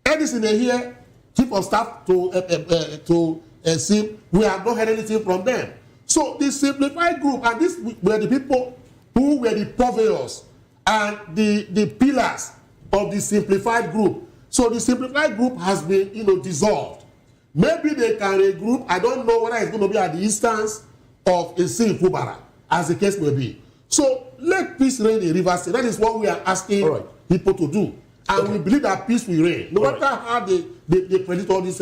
Edison here, chief of staff to SIM, we have not heard anything from them. So the simplified group, and these were the people who were the purveyors and the pillars of the simplified group. So the simplified group has been, dissolved. Maybe they can regroup. I don't know whether it's going to be at the instance of a Saint Fubara, as the case may be. So let peace reign in Rivers State. That is what we are asking people to do. And we believe that peace will reign. No matter how they predict all this,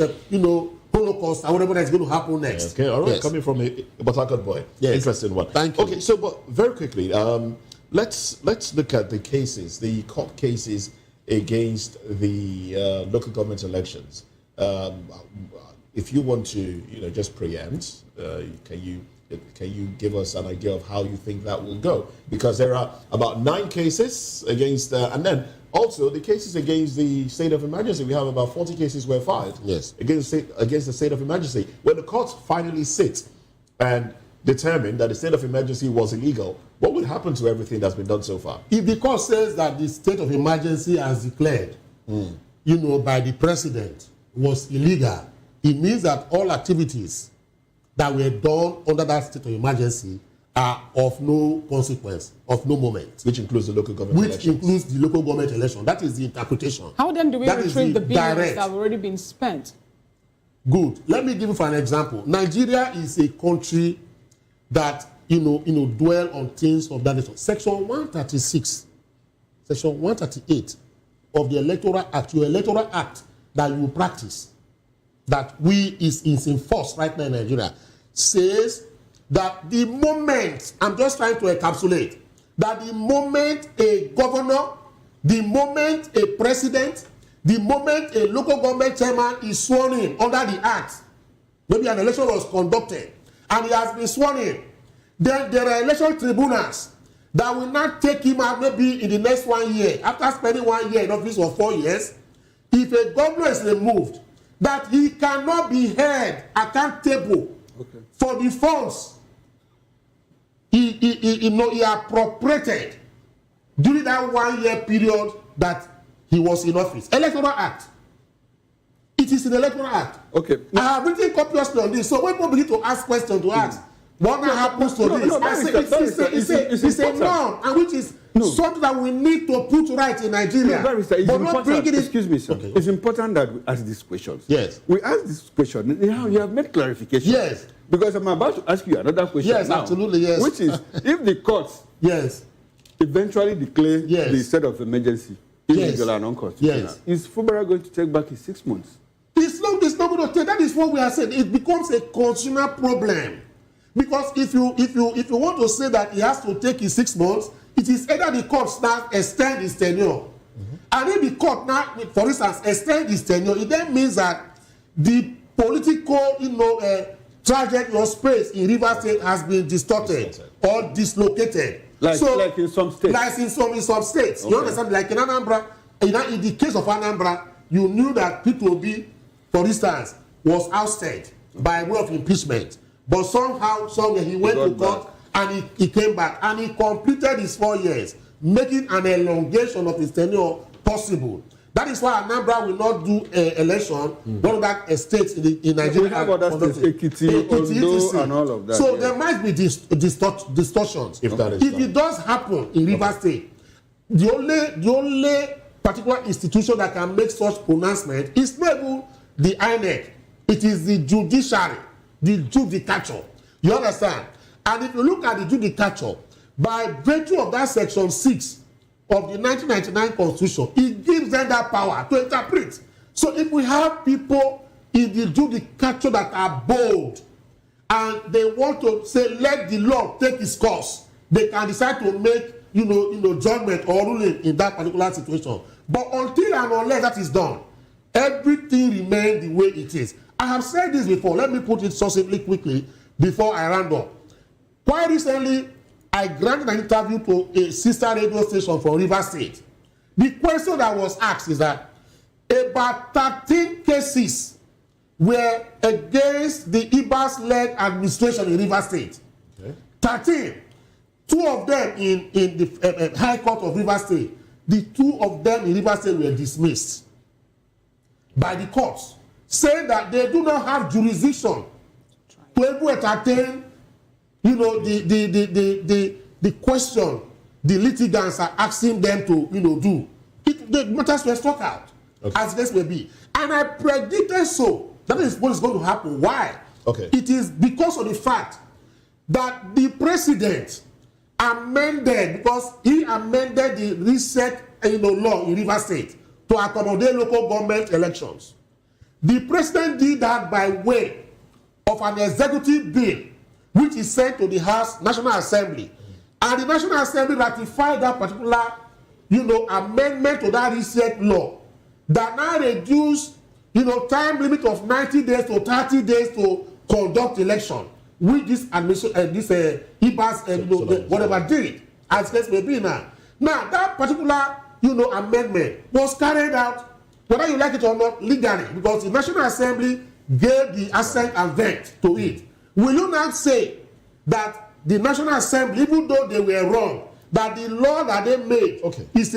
Holocaust or whatever that's going to happen next. Okay, all right. Yes. Coming from a Port Harcourt boy. Yes. Interesting one. Thank you. Okay, so but very quickly, let's look at the cases, the court cases against the local government elections. If you want to, just preempt, can you give us an idea of how you think that will go? Because there are about 9 cases against, and then also the cases against the state of emergency. We have about 40 cases were filed against the state of emergency. When the courts finally sit and determine that the state of emergency was illegal, what would happen to everything that's been done so far? If the court says that the state of emergency as declared, by the president was illegal, it means that all activities that were done under that state of emergency are of no consequence, of no moment. Which includes the local government elections. Which includes the local government election. That is the interpretation. How then do we retrieve the billions direct. that have already been spent? Good. Let me give you for an example. Nigeria is a country that dwell on things of that nature. Section 136, Section 138 of the Electoral Act, your Electoral Act that you practice, that is in force right now in Nigeria, says that the moment, I'm just trying to encapsulate, that the moment a governor, the moment a president, the moment a local government chairman is sworn in under the Act, maybe an election was conducted, and he has been sworn in, then there are election tribunals that will not take him out maybe in the next 1 year, after spending 1 year in office or 4 years. If a governor is removed, that he cannot be held accountable for the funds he appropriated during that 1 year period that he was in office. Electoral Act. It is an Electoral Act. Okay. I have written copiously on this, so when people begin to ask questions to ask, what happens to this? It's a norm, and which is something that we need to put right in Nigeria. But not bringing it. Excuse me, sir. Okay. It's important that we ask these questions. Yes. We ask this question. You have made clarification. Yes. Because I'm about to ask you another question. Yes, now, absolutely. Yes. Which is, if the courts eventually declare the state of emergency illegal and unconstitutional, is Fubara going to take back his 6 months? It's not going to take. That is what we are saying. It becomes a consumer problem. Because if you want to say that he has to take his 6 months, it is either the court now extend his tenure, and if the court now, for instance, extend his tenure, it then means that the political, trajectory or space in Rivers State has been distorted or dislocated. Like in some states. Like in some states. Okay. You understand? Like in Anambra, in the case of Anambra, you knew that P2B, for instance, was ousted by way of impeachment. But somehow, he went to court and he came back and he completed his 4 years, making an elongation of his tenure possible. That is why Anambra will not do an election, one of that states in Nigeria. We have other states, Ekiti, Ondo, and all of that. So there might be distortions. If it does happen in Rivers State, the only particular institution that can make such pronouncement is not even the INEC. It is the judiciary, the judicature. You understand? And if you look at the judicature, by virtue of that section 6 of the 1999 Constitution, it gives them that power to interpret. So if we have people in the judicature that are bold and they want to say, let the law take its course, they can decide to make judgment or ruling in that particular situation. But until and unless that is done, everything remains the way it is. I have said this before. Let me put it succinctly, quickly, before I round up. Quite recently, I granted an interview to a sister radio station from Rivers State. The question that was asked is that about 13 cases were against the IBAS-led administration in Rivers State. Okay. 13. 2 of them in the High Court of Rivers State. The 2 of them in Rivers State were dismissed by the courts, saying that they do not have jurisdiction to even entertain, the question the litigants are asking them to, do. The matters were struck out, as this may be. And I predicted so. That is what is going to happen. Why? Okay. It is because of the fact that the president amended, because he amended the reset law in Rivers State to accommodate local government elections. The president did that by way of an executive bill, which is sent to the House National Assembly. and the National Assembly ratified that particular, amendment to that reset law that now reduce, time limit of 90 days to 30 days to conduct election, which this administration, IBAS, whatever did, as case may be now. Now, that particular, amendment was carried out, whether you like it or not, legally, because the National Assembly gave the assent and vet to it. Will you not say that the National Assembly, even though they were wrong, that the law that they made is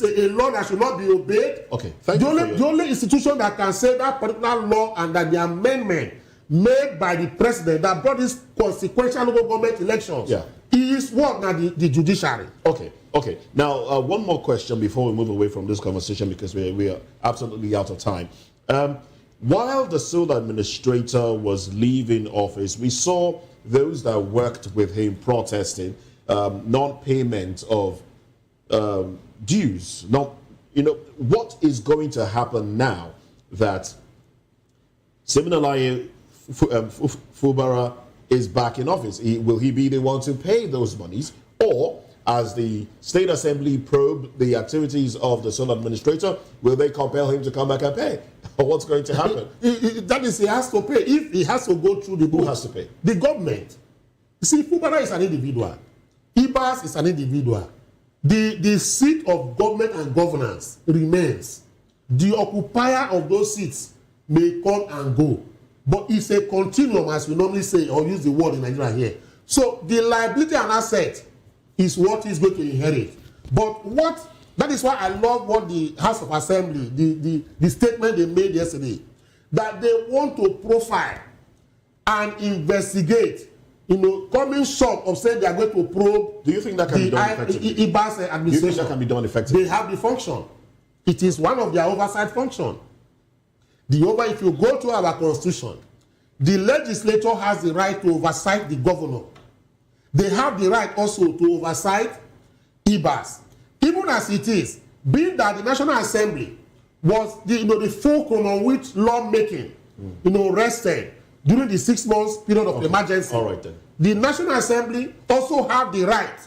a law that should not be obeyed? Okay. The only institution that can say that particular law and that the amendment made by the president that brought this consequential local government elections is what? Now the judiciary. Okay. Now, one more question before we move away from this conversation, because we are absolutely out of time. While the sole administrator was leaving office, we saw those that worked with him protesting non-payment of dues. What is going to happen now that Siminalayi Fubara is back in office? Will he be the one to pay those monies? Or, as the State Assembly probe the activities of the sole administrator, will they compel him to come back and pay? Or what's going to happen? That is, he has to pay. If he has to go through the book, who has to pay? The government. You see, Fubara is an individual. IBAS is an individual. The seat of government and governance remains. The occupier of those seats may come and go. But it's a continuum, as we normally say, or use the word in Nigeria here. So the liability and asset is what he's going to inherit. But that is why I love what the House of Assembly, the statement they made yesterday, that they want to profile and investigate, coming short of saying they are going to probe. Do you think that can be done effectively? IBAS administration. Do you think that can be done effectively? They have the function. It is one of their oversight function. If you go to our constitution, the legislature has the right to oversight the governor. They have the right also to oversight IBAS. Even as it is, being that the National Assembly was the fulcrum on which lawmaking, rested during the 6 months period of emergency. All right then. The National Assembly also have the right,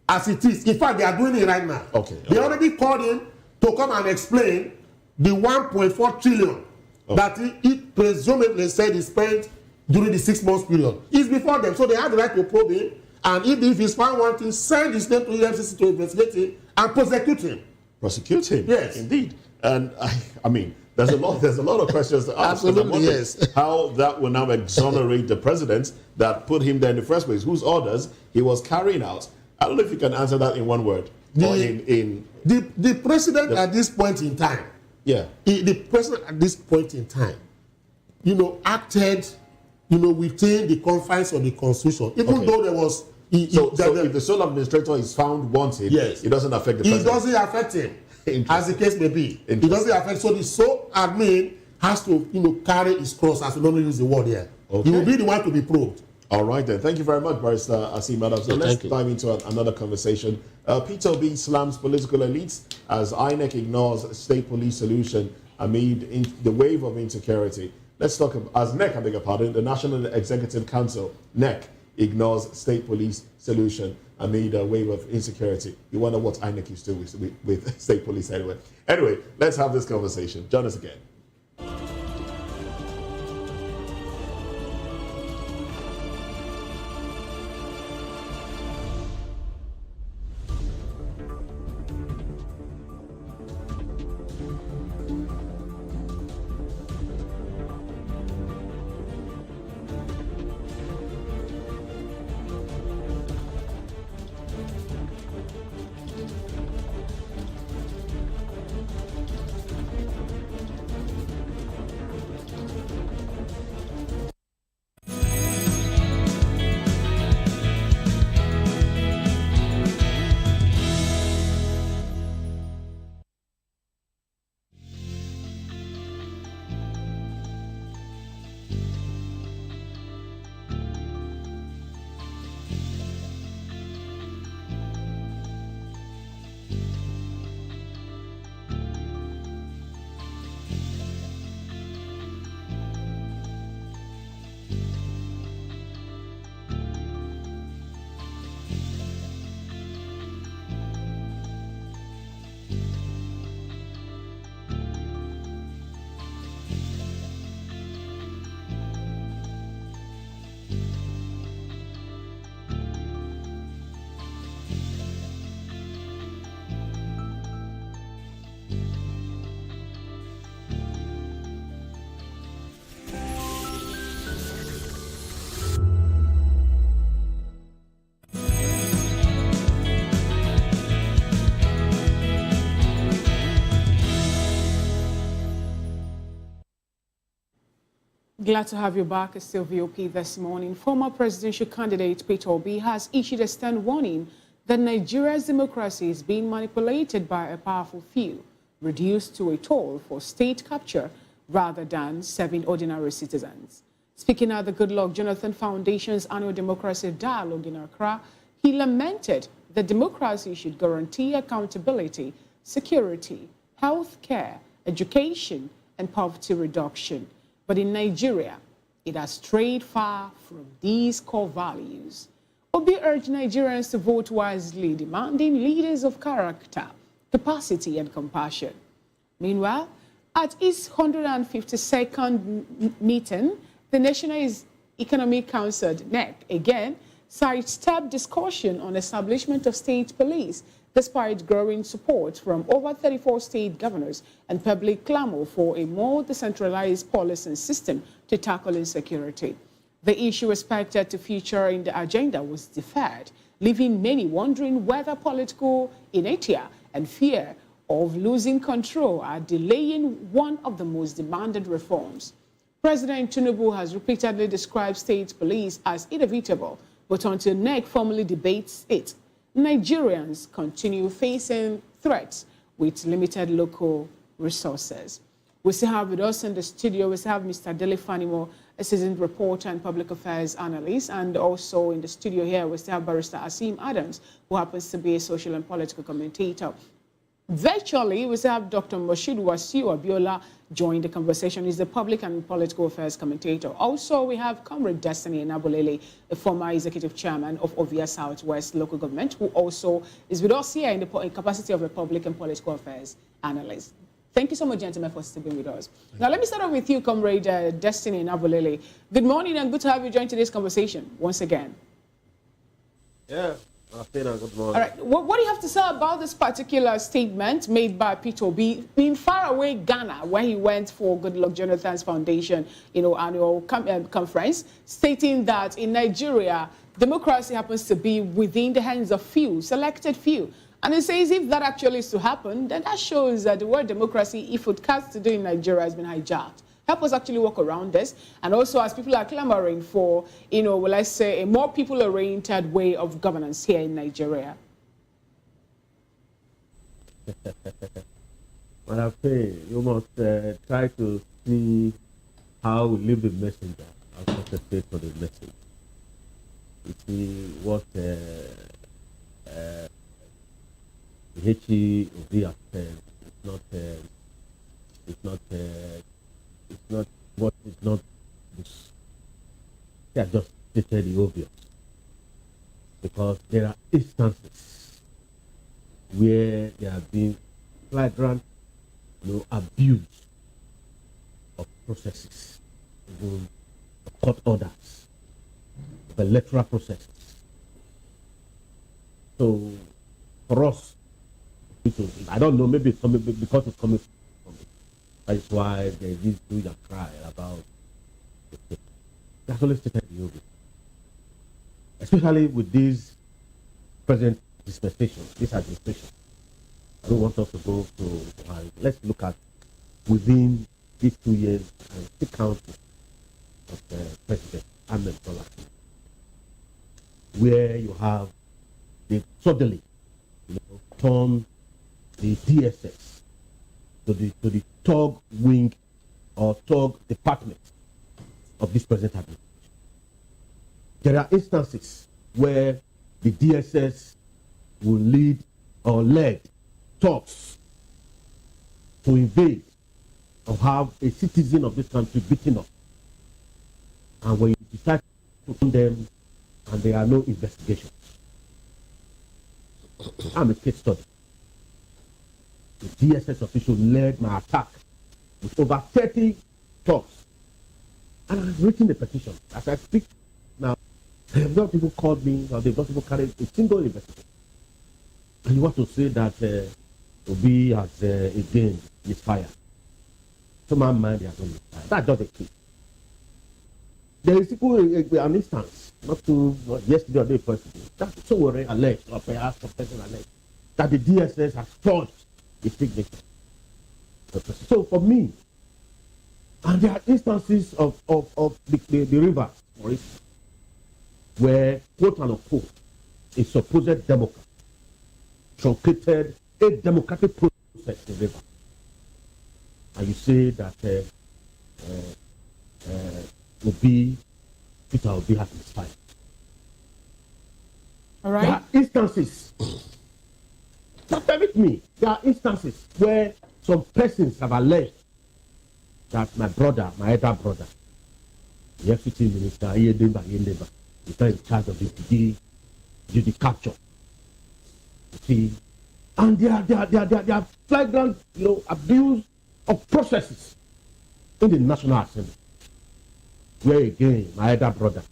as it is. In fact, they are doing it right now. They already called in to come and explain the 1.4 trillion that it presumably said is spent during the 6 months period. It's before them, so they have the right to probe him. And if he's found wanting, send his name to EFCC to investigate him and prosecute him. Prosecute him? Yes, indeed. And I mean, there's a lot of questions to ask. Absolutely, yes. How that will now exonerate the president that put him there in the first place, whose orders he was carrying out. I don't know if you can answer that in one word. The president at this point in time. Yeah. The president at this point in time, acted, within the confines of the constitution, even though there was. So if the sole administrator is found wanted, it doesn't affect the president. It doesn't affect him, as the case may be. It doesn't affect. So the sole admin has to, carry his cross, as we normally use the word here. He will be the one to be probed. All right then. Thank you very much, Barrister Asim Adams. So let's dive into another conversation. Peter Obi slams political elites as INEC ignores state police solution amid the wave of insecurity. Let's talk as NEC, I beg your pardon, the National Executive Council, NEC, ignores state police solution amid a wave of insecurity. You wonder what INEC is doing with state police anyway. Anyway, let's have this conversation. Join us again. Glad to have you back, still VOP this morning. Former presidential candidate Peter Obi has issued a stern warning that Nigeria's democracy is being manipulated by a powerful few, reduced to a toll for state capture rather than serving ordinary citizens. Speaking at the Goodluck Jonathan Foundation's annual Democracy Dialogue in Accra, he lamented that democracy should guarantee accountability, security, health care, education, and poverty reduction. But in Nigeria, it has strayed far from these core values. Obi urged Nigerians to vote wisely, demanding leaders of character, capacity, and compassion. Meanwhile, at its 152nd meeting, the National Economic Council, NEC, again sidestepped discussion on establishment of state police, despite growing support from over 34 state governors and public clamor for a more decentralized policing system to tackle insecurity. The issue expected to feature in the agenda was deferred, leaving many wondering whether political inertia and fear of losing control are delaying one of the most demanded reforms. President Tinubu has repeatedly described state police as inevitable, but until NEC formally debates it, Nigerians continue facing threats with limited local resources. We still have with us in the studio, we still have Mr. Dele Fanimo, a seasoned reporter and public affairs analyst, and also in the studio here, we still have Barrister Asim Adams, who happens to be a social and political commentator. Virtually, we still have Dr. Moshood Wasiu Abiola join the conversation. He's the public and political affairs commentator. Also, we have Comrade Destiny Enabulele, a former executive chairman of Ovia Southwest local government, who also is with us here in the capacity of a public and political affairs analyst. Thank you so much, gentlemen, for sticking with us. Now, let me start off with you, Comrade Destiny Enabulele. Good morning and good to have you join today's conversation once again. Yeah. Good morning. All right. What do you have to say about this particular statement made by Peter Obi in faraway Ghana, where he went for Goodluck Jonathan's Foundation, annual conference, stating that in Nigeria, democracy happens to be within the hands of few, selected few. And he says if that actually is to happen, then that shows that the word democracy, if it has to do in Nigeria, has been hijacked. Help us actually work around this. And also, as people are clamoring for, will I say, a more people-oriented way of governance here in Nigeria. Madam Faye, you must try to see how we leave the messenger and concentrate on the message. You see what H.E. Obi has said. It's not what is not this. They are just stated the obvious. Because there are instances where there have been flagrant abuse of processes, of court orders, of electoral processes. So for us, I don't know, maybe it's coming because it's coming from it. That is why there is this huge cry about it. That's only stated the obvious. Especially with this present dispensation, this administration. I don't want us to go to, let's look at within these 2 years and the council of President Ahmed Bola, where you have they suddenly turn the DSS to the thug wing or thug department of this present administration. There are instances where the DSS will lead or led thugs to invade or have a citizen of this country beaten up. And when you decide to put them and there are no investigations. I'm a case study. The DSS official led my attack with over 30 thugs. And I've written a petition. As I speak now, they've not even called me or they've not even carried a single investigation. And you want to say that Obi has again misfired. To my mind, he has not misfired. That's just the case. There is an instance, not yesterday or the day first, that's so alleged, or perhaps a person alleged, that the DSS has forged the signature. So for me, And there are instances of the river, for instance, where, quote unquote, a supposed Democrat truncated a democratic process in the river. And you say that Peter Obi has misfired. All right. There are instances, not with me, there are instances where some persons have alleged that my elder brother, the FCT minister, Yendeba, is not in charge of the capture. You see, and there are flagrant, abuse of processes in the National Assembly, where again my elder brother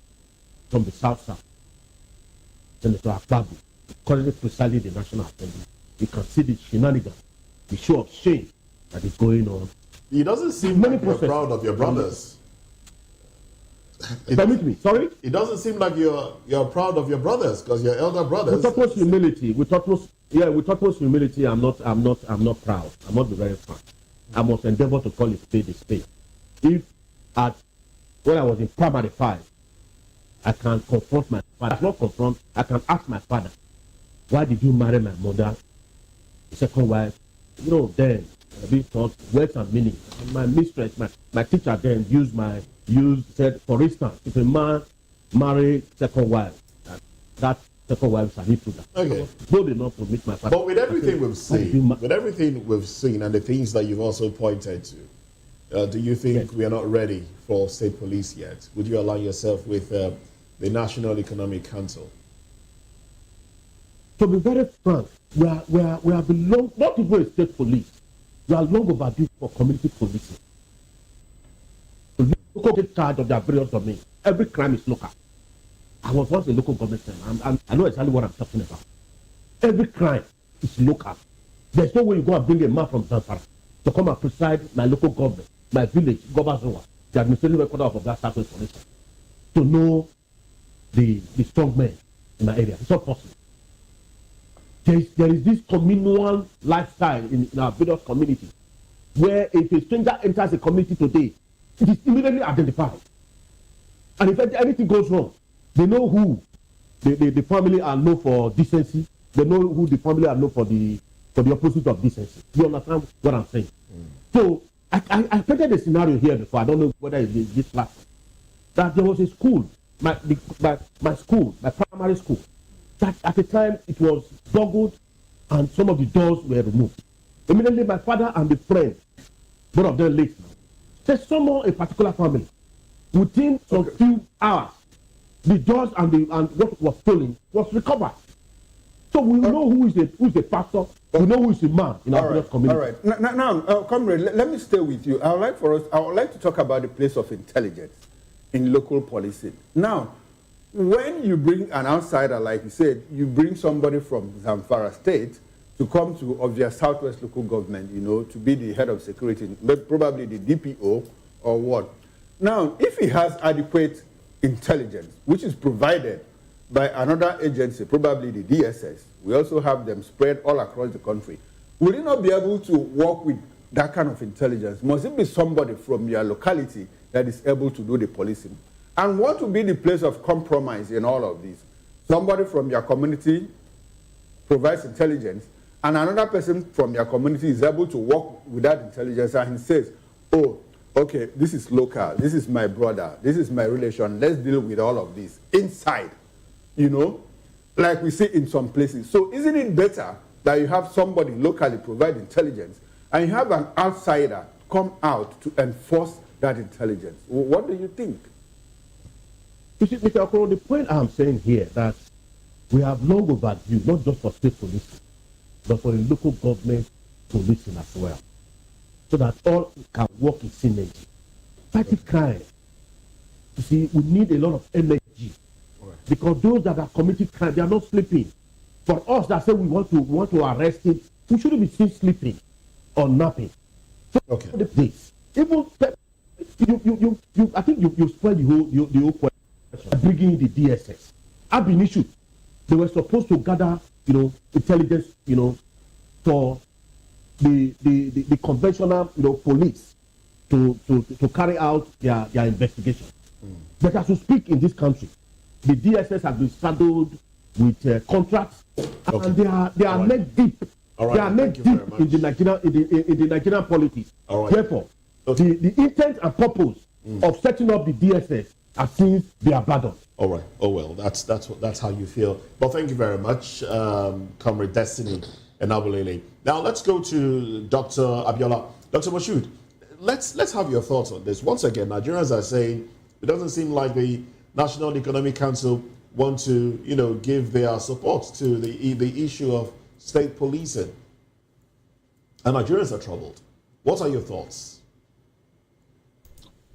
from the South, Senator Akpabio, currently presiding the National Assembly, you can see the shenanigans, the show of shame that is going on. It doesn't seem like you're proud of your brothers. Permit me, sorry? It doesn't seem like you're proud of your brothers, because your elder brothers. With utmost humility, with utmost humility, I'm not proud. I must be very frank. I must endeavor to call a spade a spade. If when I was in primary 5, I can confront my father. Not confront, I can ask my father, why did you marry my mother, the second wife? Then we taught words and meaning. And my mistress, my teacher then said, for instance, if a man marry second wife, that second wife shall he prove that. Okay. Bold enough to meet my father. But with everything we've seen, and the things that you've also pointed to, do you think we are not ready for state police yet? Would you align yourself with the National Economic Council? To be very frank, we have been long, not even a state police. We are long overdue for community policing. Local take charge of their various domains. Every crime is local. I was once a local government, and I know exactly what I'm talking about. Every crime is local. There's no way you go and bring a man from Zamfara to come and preside my local government, my village, Gobazoa, the administrative headquarters of that Southwest, for instance, to know the strong men in my area. It's not possible. There is this communal lifestyle in our various communities where if a stranger enters a community today, it is immediately identified. And if anything goes wrong, they know who the family are known for decency. They know who the family are known for the opposite of decency. You understand what I'm saying? So I painted a scenario here before. I don't know whether it's this platform. That there was a school, my primary school, that at the time it was boggled and some of the doors were removed. Immediately my father and the friend, both of them late now, said somehow a particular family, within some few hours, the doors and what was stolen was recovered. So we know who is the pastor, we know who is the man in our community. All right. Now, comrade, let me stay with you. I would like to talk about the place of intelligence in local policing. Now, when you bring an outsider, like you said, you bring somebody from Zamfara State to come to their Southwest local government, to be the head of security, probably the DPO or what. Now, if he has adequate intelligence, which is provided by another agency, probably the DSS, we also have them spread all across the country, will he not be able to work with that kind of intelligence? Must it be somebody from your locality that is able to do the policing? And what will be the place of compromise in all of this? Somebody from your community provides intelligence, and another person from your community is able to work with that intelligence, and he says, oh, okay, this is local, this is my brother, this is my relation, let's deal with all of this inside, like we see in some places. So isn't it better that you have somebody locally provide intelligence, and you have an outsider come out to enforce that intelligence? What do you think? You see, Mr. Okoro, the point I'm saying here that we have long overdue, not just for state policing, but for the local government policing as well, so that all can work in synergy. Fighting crime, you see, we need a lot of energy, because those that are committing crime, they are not sleeping. For us that say we want to arrest it, we shouldn't be seen sleeping or napping. So this, even I think you spoiled the whole question. Bringing in the DSS. I've been issued. They were supposed to gather, intelligence, for the conventional, police. to carry out their investigation. But as we speak in this country, the DSS have been saddled with contracts, and they are neck deep. They are neck deep in the Nigerian politics. Therefore, the intent and purpose of setting up the DSS have since been abandoned. All right. Oh well, that's how you feel. But thank you very much, Comrade Destiny and Abulele. Now let's go to Dr. Abiola. Dr. Moshood, let's have your thoughts on this. Once again, Nigerians are saying it doesn't seem like the National Economic Council want to, give their support to the issue of state policing. And Nigerians are troubled. What are your thoughts?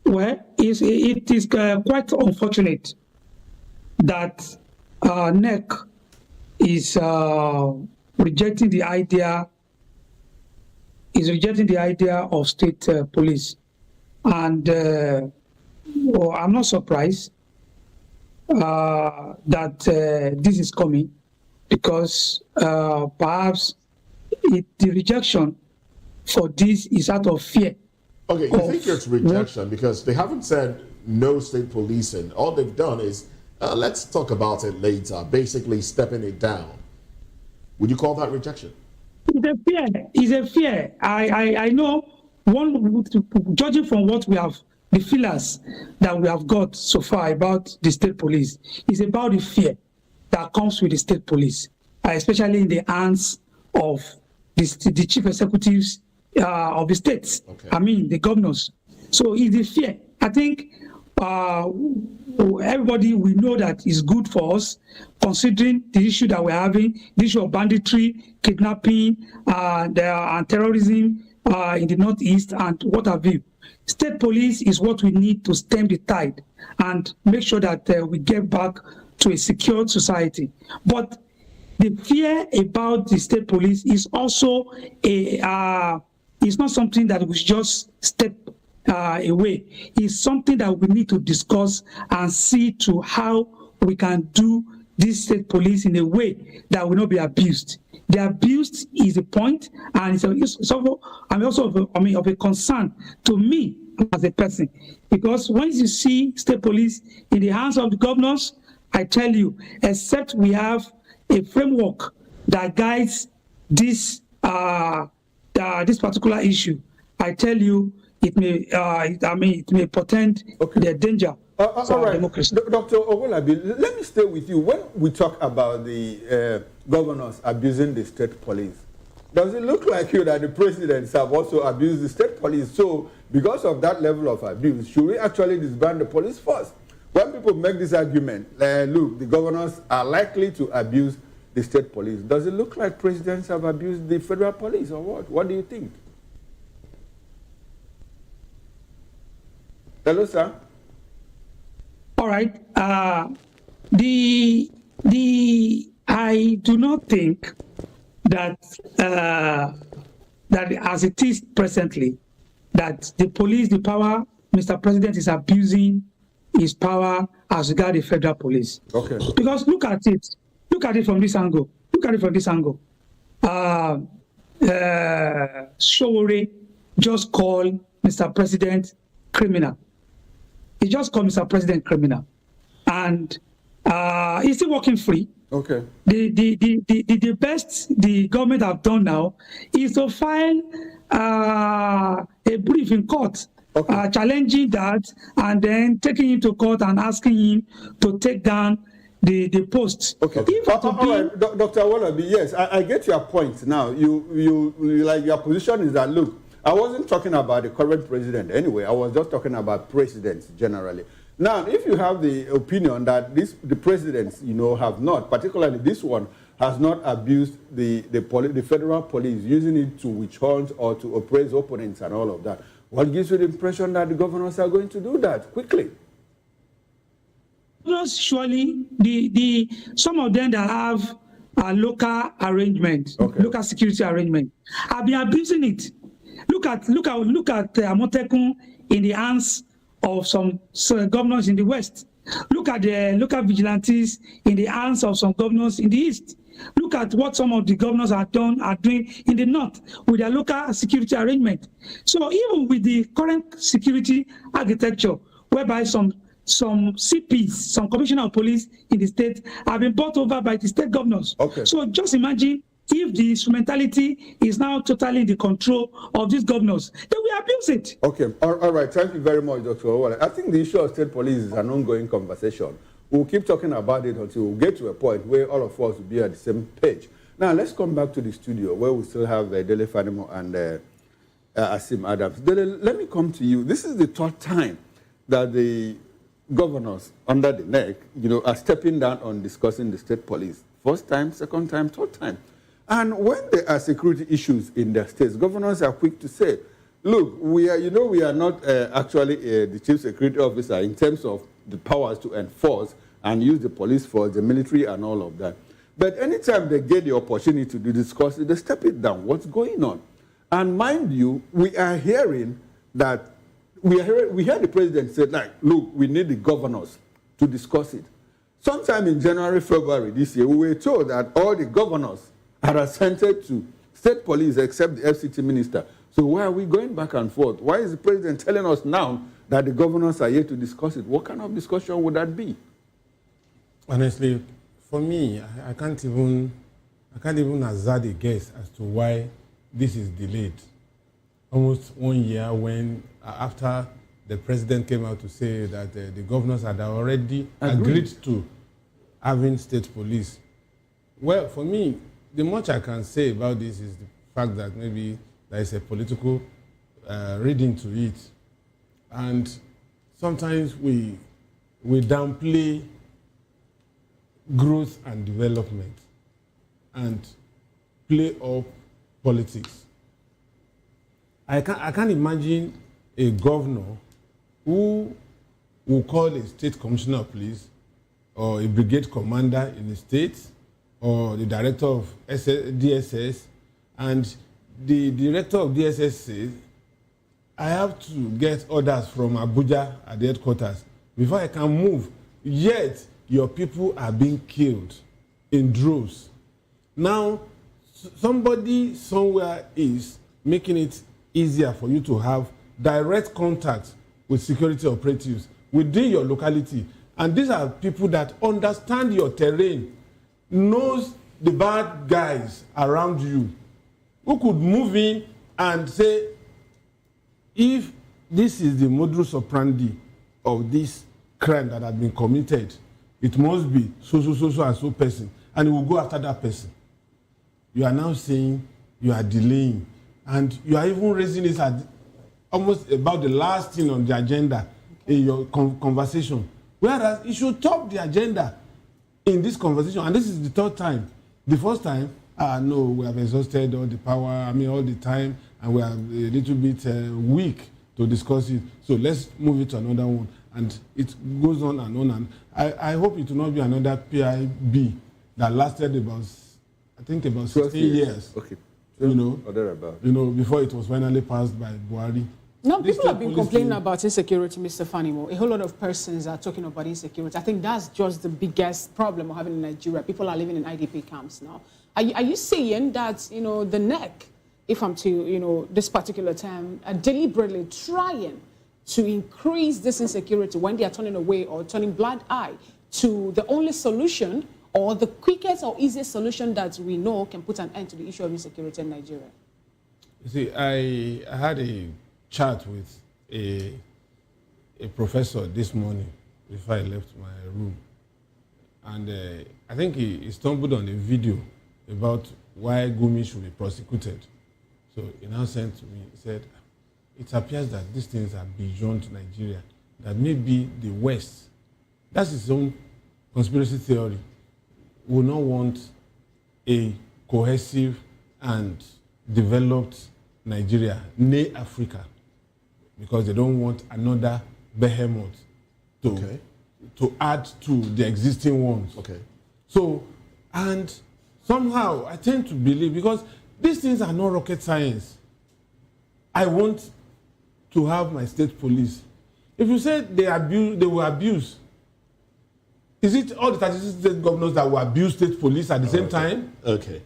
Well, it is quite unfortunate that NEC is rejecting the idea of state police, and I'm not surprised that this is coming, because perhaps the rejection for this is out of fear. Okay, you think it's rejection because they haven't said no state policing. All they've done is let's talk about it later, basically stepping it down. Would you call that rejection? It's a fear. It's a fear. I know, judging from what we have, the feelers that we have got so far about the state police, is about the fear that comes with the state police, especially in the hands of the chief executives of the states. Okay. I mean, the governors. So it's the fear. I think everybody will know that is good for us, considering the issue that we're having, the issue of banditry, kidnapping, and terrorism in the Northeast, and what have you. State police is what we need to stem the tide and make sure that we get back to a secure society. But the fear about the state police is also it's not something that we just step away. It's something that we need to discuss and see to how we can do this state police in a way that will not be abused. The abuse is a point, and it's also of a concern to me as a person, because once you see state police in the hands of the governors, I tell you, except we have a framework that guides this this particular issue, I tell you, it may portend the danger for our democracy. Dr. Owolabi, let me stay with you. When we talk about the governors abusing the state police, does it look like you that the presidents have also abused the state police? So, because of that level of abuse, should we actually disband the police force? When people make this argument, look, the governors are likely to abuse the state police, does it look like presidents have abused the federal police or what? What do you think? Hello, sir. All right. I do not think that that as it is presently, that the police, the power, Mr. President is abusing his power as regards the federal police. Okay. Because look at it from this angle. Showore just called Mr. President criminal. He just called Mr. President criminal, and he's still working free. Okay. The best the government have done now is to file a brief in court, challenging that, and then taking him to court and asking him to take down the post. Okay. All right, Dr. Owolabi, yes, I get your point. Now, you like your position is that, look, I wasn't talking about the current president anyway. I was just talking about presidents generally. Now, if you have the opinion that the presidents, have not, particularly this one, has not abused the federal police, using it to witch hunt or to oppress opponents and all of that, what gives you the impression that the governors are going to do that quickly? Surely, some of them that have a local arrangement, local security arrangement, have been abusing it. Look at Amotekun in the hands of some governors in the West. Look at the local vigilantes in the hands of some governors in the east. Look at what some of the governors are doing in the north with their local security arrangement. So even with the current security architecture, whereby some CPs, some commissioner of police in the state have been bought over by the state governors. Okay. So just imagine if the instrumentality is now totally in the control of these governors, then we abuse it. Okay, all right. Thank you very much, Dr. Owale. I think the issue of state police is an ongoing conversation. We'll keep talking about it until we get to a point where all of us will be at the same page. Now, let's come back to the studio where we still have Dele Fanimo and Asim Adams. Dele, let me come to you. This is the third time that the governors under the neck, are stepping down on discussing the state police. First time, second time, third time. And when there are security issues in their states, governors are quick to say, look, we are not actually the chief security officer in terms of the powers to enforce and use the police force, the military, and all of that. But anytime they get the opportunity to discuss it, they step it down. What's going on? And mind you, we are hearing that, we heard the president say, look, we need the governors to discuss it. Sometime in January, February this year, we were told that all the governors are assented to state police except the FCT minister. So why are we going back and forth? Why is the president telling us now that the governors are here to discuss it? What kind of discussion would that be? Honestly, for me, I can't even hazard a guess as to why this is delayed. Almost 1 year when, after the president came out to say that the governors had already agreed to having state police. Well, for me, the much I can say about this is the fact that maybe there is a political reading to it. And sometimes we downplay growth and development and play up politics. I can't imagine a governor who will call a state commissioner of police or a brigade commander in the state or the director of DSS, and the director of DSS says, I have to get orders from Abuja at the headquarters before I can move. Yet, your people are being killed in droves. Now, somebody somewhere is making it easier for you to have direct contact with security operatives within your locality. And these are people that understand your terrain, knows the bad guys around you, who could move in and say, if this is the modus operandi of this crime that has been committed, it must be so and so person, and it will go after that person. You are now saying you are delaying, and you are even raising this at almost about the last thing on the agenda in your conversation. Whereas it should top the agenda in this conversation, and this is the third time. The first time, no, we have exhausted all the power, all the time, and we are a little bit weak to discuss it. So let's move it to another one. And it goes on and on. And I hope it will not be another PIB that lasted about 16 years. Okay. Before it was finally passed by Buhari. No, people have been complaining about insecurity, Mr. Fanimo. A whole lot of persons are talking about insecurity. I think that's just the biggest problem we're having in Nigeria. People are living in IDP camps now. Are you saying that, the NEC, if I'm to, this particular term, are deliberately trying to increase this insecurity when they are turning away or turning blind eye to the only solution or the quickest or easiest solution that we know can put an end to the issue of insecurity in Nigeria? You see, I had a chat with a professor this morning before I left my room. And I think he stumbled on a video about why Gumi should be prosecuted. So he now sent to me, he said, it appears that these things are beyond Nigeria, that maybe the West, that's his own conspiracy theory, will not want a cohesive and developed Nigeria, near Africa, because they don't want another behemoth to add to the existing ones. Okay. So, and somehow I tend to believe, because these things are not rocket science. I want to have my state police. If you say they will abuse, Is it all the 36 state governors that will abuse state police at the same time? Okay.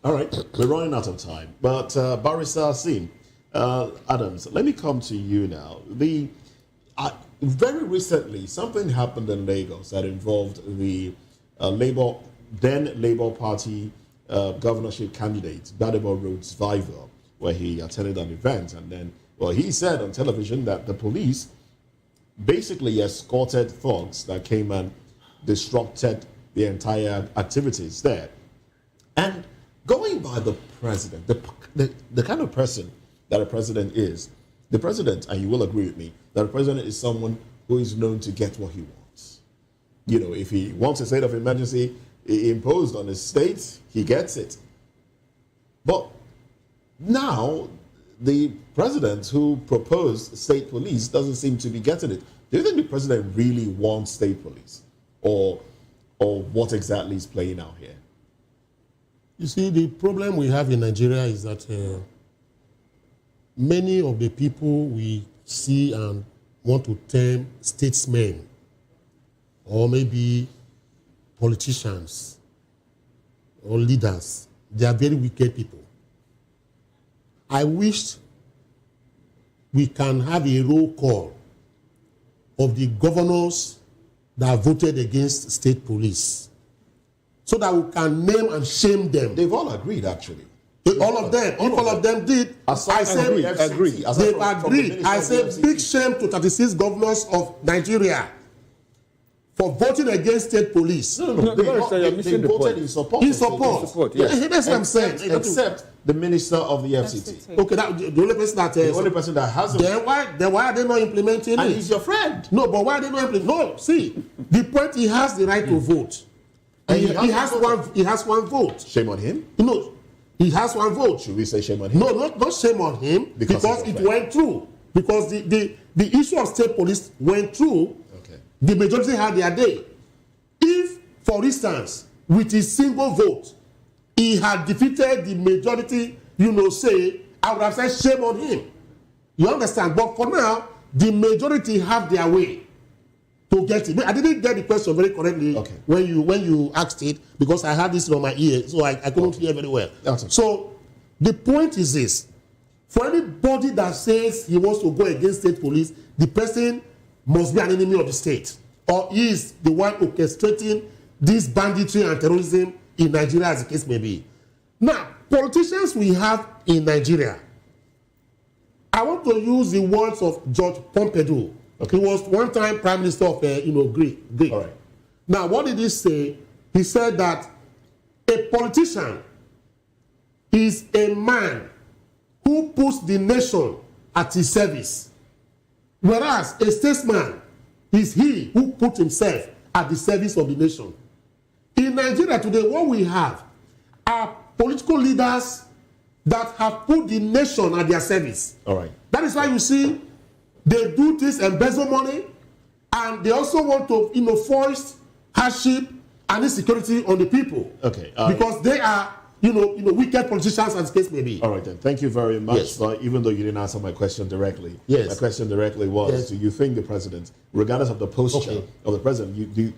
All right. We're running out of time. But Barrister Sim Adams, let me come to you now. Very recently, something happened in Lagos that involved the then Labour Party governorship candidate, Gbadebo Rhodes Vival, where he attended an event. And then, well, he said on television that the police basically escorted thugs that came and disrupted the entire activities there. And going by the president, the kind of person that a president is, the president, and you will agree with me, that a president is someone who is known to get what he wants. You know, if he wants a state of emergency imposed on his state, he gets it. But now, the president who proposed state police doesn't seem to be getting it. Do you think the president really wants state police? Or what exactly is playing out here? You see, the problem we have in Nigeria is that many of the people we see and want to term statesmen or maybe politicians or leaders, they are very wicked people. I wish we can have a roll call of the governors that voted against state police so that we can name and shame them. They've all agreed, actually. All of them. If all of them did, I say agree. They've agreed. I say big shame to 36 governors of Nigeria for voting against state police. No. They voted in support. In support. Yes. That's what I'm saying. Except the minister of the FCT. Okay, the only person that hasn't. Then why are they not implementing it? And he's your friend. No, but why are they not implementing? No, see, the point, he has the right to vote. He has one vote. Shame on him? No, he has one vote. Should we say shame on him? No, not shame on him, because it went through. Because the issue of state police went through. Okay. The majority had their day. If, for instance, with his single vote, he had defeated the majority, say, I would have said shame on him. You understand? But for now, the majority have their way to get it. I didn't get the question very correctly when you asked it, because I had this on my ear, so I couldn't hear very well. So the point is this: for anybody that says he wants to go against state police, the person must be an enemy of the state, or he is the one orchestrating this banditry and terrorism in Nigeria, as the case may be. Now, politicians we have in Nigeria, I want to use the words of George Pompidou. He was one time Prime Minister of Greece. All right. Now, what did he say? He said that a politician is a man who puts the nation at his service, whereas a statesman is he who puts himself at the service of the nation. In Nigeria today, what we have are political leaders that have put the nation at their service. All right. That is why you see they do this, embezzle money, and they also want to foist hardship and insecurity on the people. Okay. Because they are wicked politicians, as the case may be. All right then. Thank you very much. Yes. But even though you didn't answer my question directly, yes. My question directly was: do you think the president, regardless of the posture of the president, do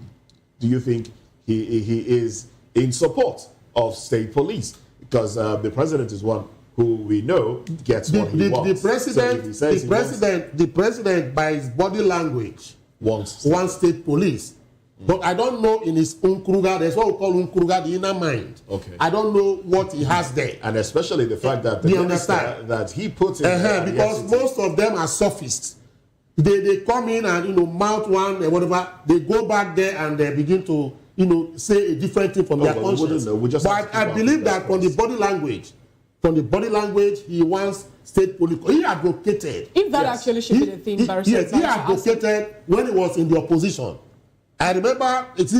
you think he is in support of state police? Because the president is one who we know gets what he wants. The president, by his body language, wants state police. But I don't know in his unkruga, there's what we call unkruga, the inner mind. Okay. I don't know what he has there. And especially the fact that the minister that he puts in there, because most of them are sophists. They come in and mount one or whatever. They go back there and they begin to say a different thing from their conscience. But I believe that from the body language, he wants state police. He advocated. If that actually should be the thing, yes, he advocated when he was in the opposition. I remember, this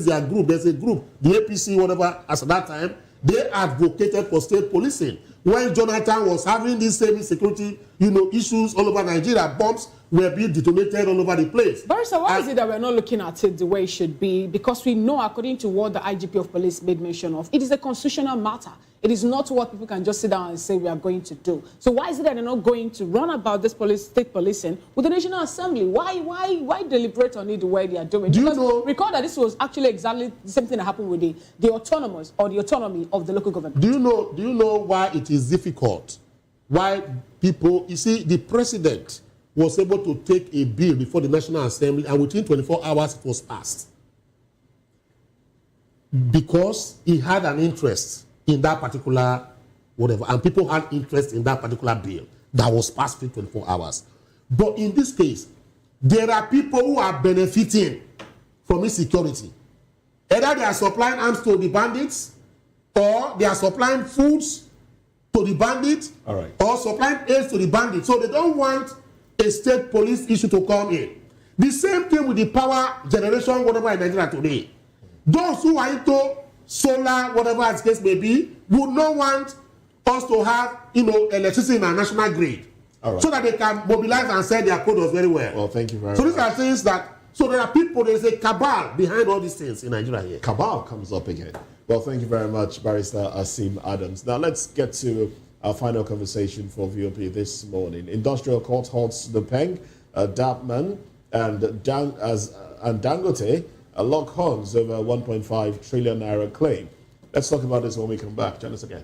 their group? There's a group, the APC, whatever, as at that time, they advocated for state policing. When Jonathan was having these same insecurity, issues all over Nigeria, bombs were being detonated all over the place. Barrister, why is it that we're not looking at it the way it should be? Because we know, according to what the IGP of police made mention of, it is a constitutional matter. It is not what people can just sit down and say we are going to do. So why is it that they're not going to run about this state policing with the National Assembly? Why deliberate on it the way they are doing? Do you know? Recall that this was actually exactly the same thing that happened with the autonomous or the autonomy of the local government. Do you know why it is difficult? Why people, you see, the president was able to take a bill before the National Assembly and within 24 hours it was passed. Because he had an interest in that particular whatever, and people had interest in that particular bill that was passed within 24 hours. But in this case, there are people who are benefiting from insecurity. Either they are supplying arms to the bandits, or they are supplying foods to the bandits, or supplying aids to the bandits. So they don't want a state police issue to come in. The same thing with the power generation, whatever in Nigeria today. Those who are into solar, whatever as case may be, would not want us to have, electricity in our national grid. So that they can mobilize and sell their products very well. Well, thank you very much. So these are things that, so there are people, there's a cabal behind all these things in Nigeria here. Cabal comes up again. Well, thank you very much, Barrister Asim Adams. Now let's get to our final conversation for VOP this morning. Industrial Court holds the Peng, Dapman, and Dangote lock horns over 1.5 trillion naira claim. Let's talk about this when we come back. Join us again.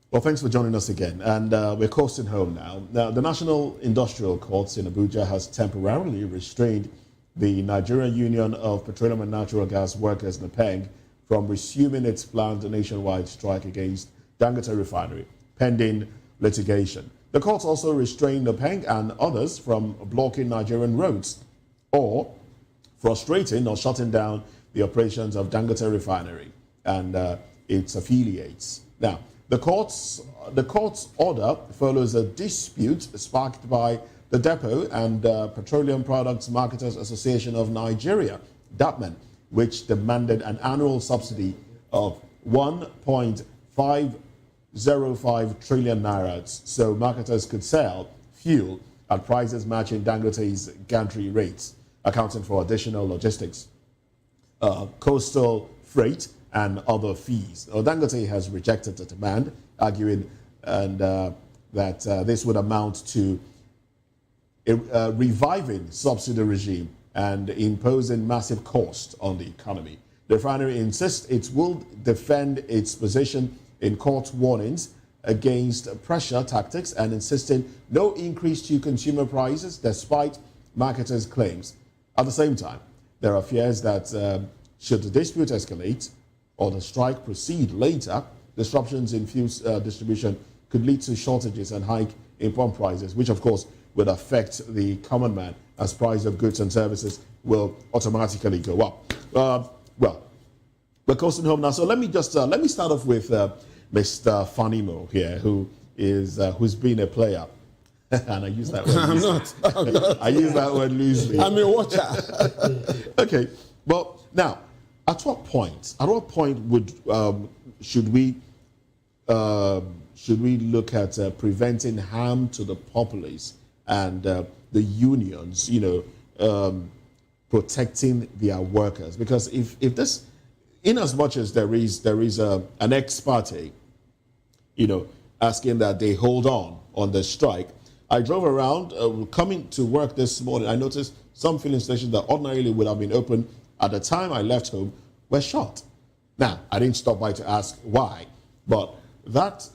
Well, thanks for joining us again. And we're coasting home now. Now, the National Industrial Courts in Abuja has temporarily restrained the Nigerian Union of Petroleum and Natural Gas Workers, NAPEG, from resuming its planned nationwide strike against Dangote Refinery, pending litigation. The courts also restrained NAPEG and others from blocking Nigerian roads or frustrating or shutting down the operations of Dangote Refinery and its affiliates. Now, the court's order follows a dispute sparked by the Depot and Petroleum Products Marketers Association of Nigeria, DAPMAN, which demanded an annual subsidy of 1.505 trillion naira so marketers could sell fuel at prices matching Dangote's gantry rates, accounting for additional logistics, coastal freight, and other fees. Dangote has rejected the demand, arguing that this would amount to a reviving subsidy regime and imposing massive cost on the economy. The refinery insists it will defend its position in court warnings against pressure tactics and insisting no increase to consumer prices despite marketers' claims. At the same time, there are fears that should the dispute escalate or the strike proceed later, disruptions in fuel distribution could lead to shortages and hike in pump prices, which of course would affect the common man as price of goods and services will automatically go up. Well, we're coasting home now, so let me start off with Mr. Fanimo here, who's been a player. And I use that word loosely. I'm not. I use that word loosely. I'm a watcher. Okay, well, now, at what point would should we look at preventing harm to the populace and the unions, protecting their workers? Because if this, in as much as there is an ex parte, asking that they hold on the strike, I drove around coming to work this morning. I noticed some filling stations that ordinarily would have been open at the time I left home were shut. Now, I didn't stop by to ask why, But that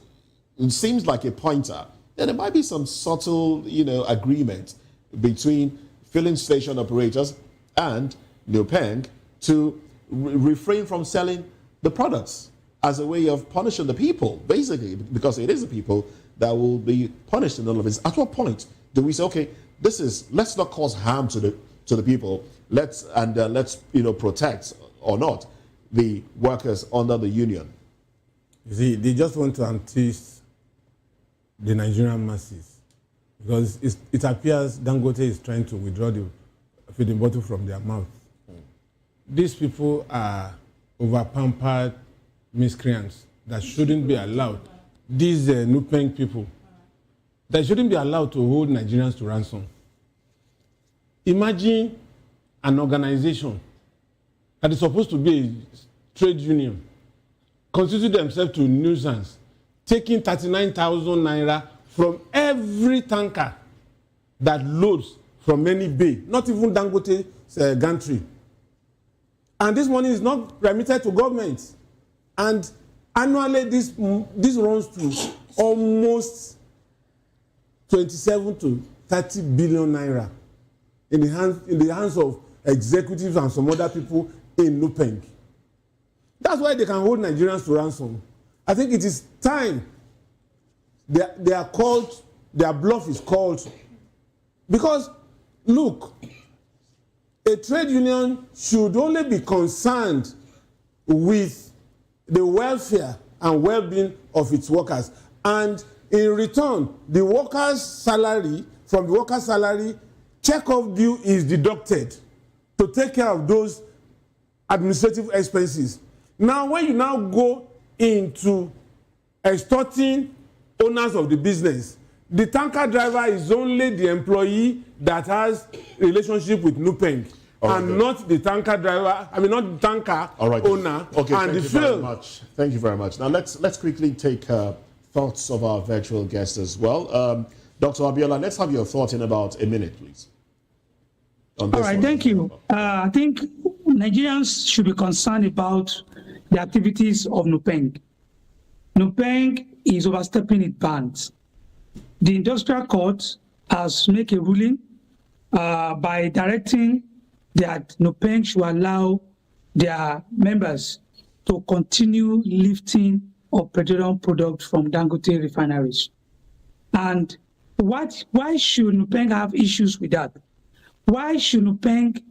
seems like a pointer. And there might be some subtle, agreement between filling station operators and Nupeng to refrain from selling the products as a way of punishing the people, basically, because it is the people that will be punished in all of this. At what point do we say, okay, let's not cause harm to the people, let's protect or not the workers under the union? You see, they just want to untease the Nigerian masses, because it appears Dangote is trying to withdraw the feeding bottle from their mouth. These people are over-pampered miscreants that shouldn't be allowed. These Nupeng people, that shouldn't be allowed to hold Nigerians to ransom. Imagine an organization that is supposed to be a trade union constitute themselves to nuisance, taking 39,000 naira from every tanker that loads from any bay, not even Dangote's gantry. And this money is not remitted to government. And annually, this runs to almost 27 to 30 billion naira in the hands of executives and some other people in Nupeng. That's why they can hold Nigerians to ransom. I think it is time they are called, their bluff is called. Because, look, a trade union should only be concerned with the welfare and well-being of its workers. And in return, the worker's salary, from the worker's salary, check-off due is deducted to take care of those administrative expenses. Now, when you now go into extorting owners of the business, the tanker driver is only the employee that has a relationship with Nupeng, and not the tanker driver, not the tanker owner. Okay, and thank you very much. Thank you very much. Now, let's quickly take thoughts of our virtual guests as well. Dr. Abiola, let's have your thought in about a minute, please. All right, thank you. I think Nigerians should be concerned about the activities of Nupeng. Nupeng is overstepping its bounds. The industrial court has made a ruling by directing that Nupeng should allow their members to continue lifting of petroleum products from Dangote refineries. And why should Nupeng have issues with that? Why should Nupeng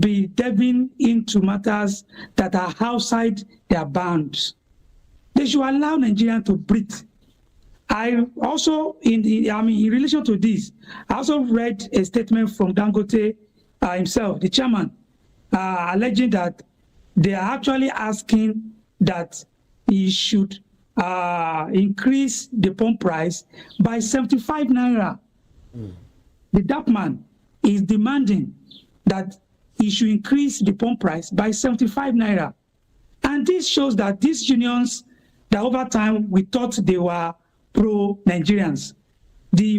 be delving into matters that are outside their bounds? They should allow Nigerians to breathe. I also, in relation to this, I also read a statement from Dangote himself, the chairman, alleging that they are actually asking that he should increase the pump price by 75 naira. The DAP man is demanding that he should increase the pump price by 75 naira. And this shows that these unions, that over time we thought they were pro-Nigerians. The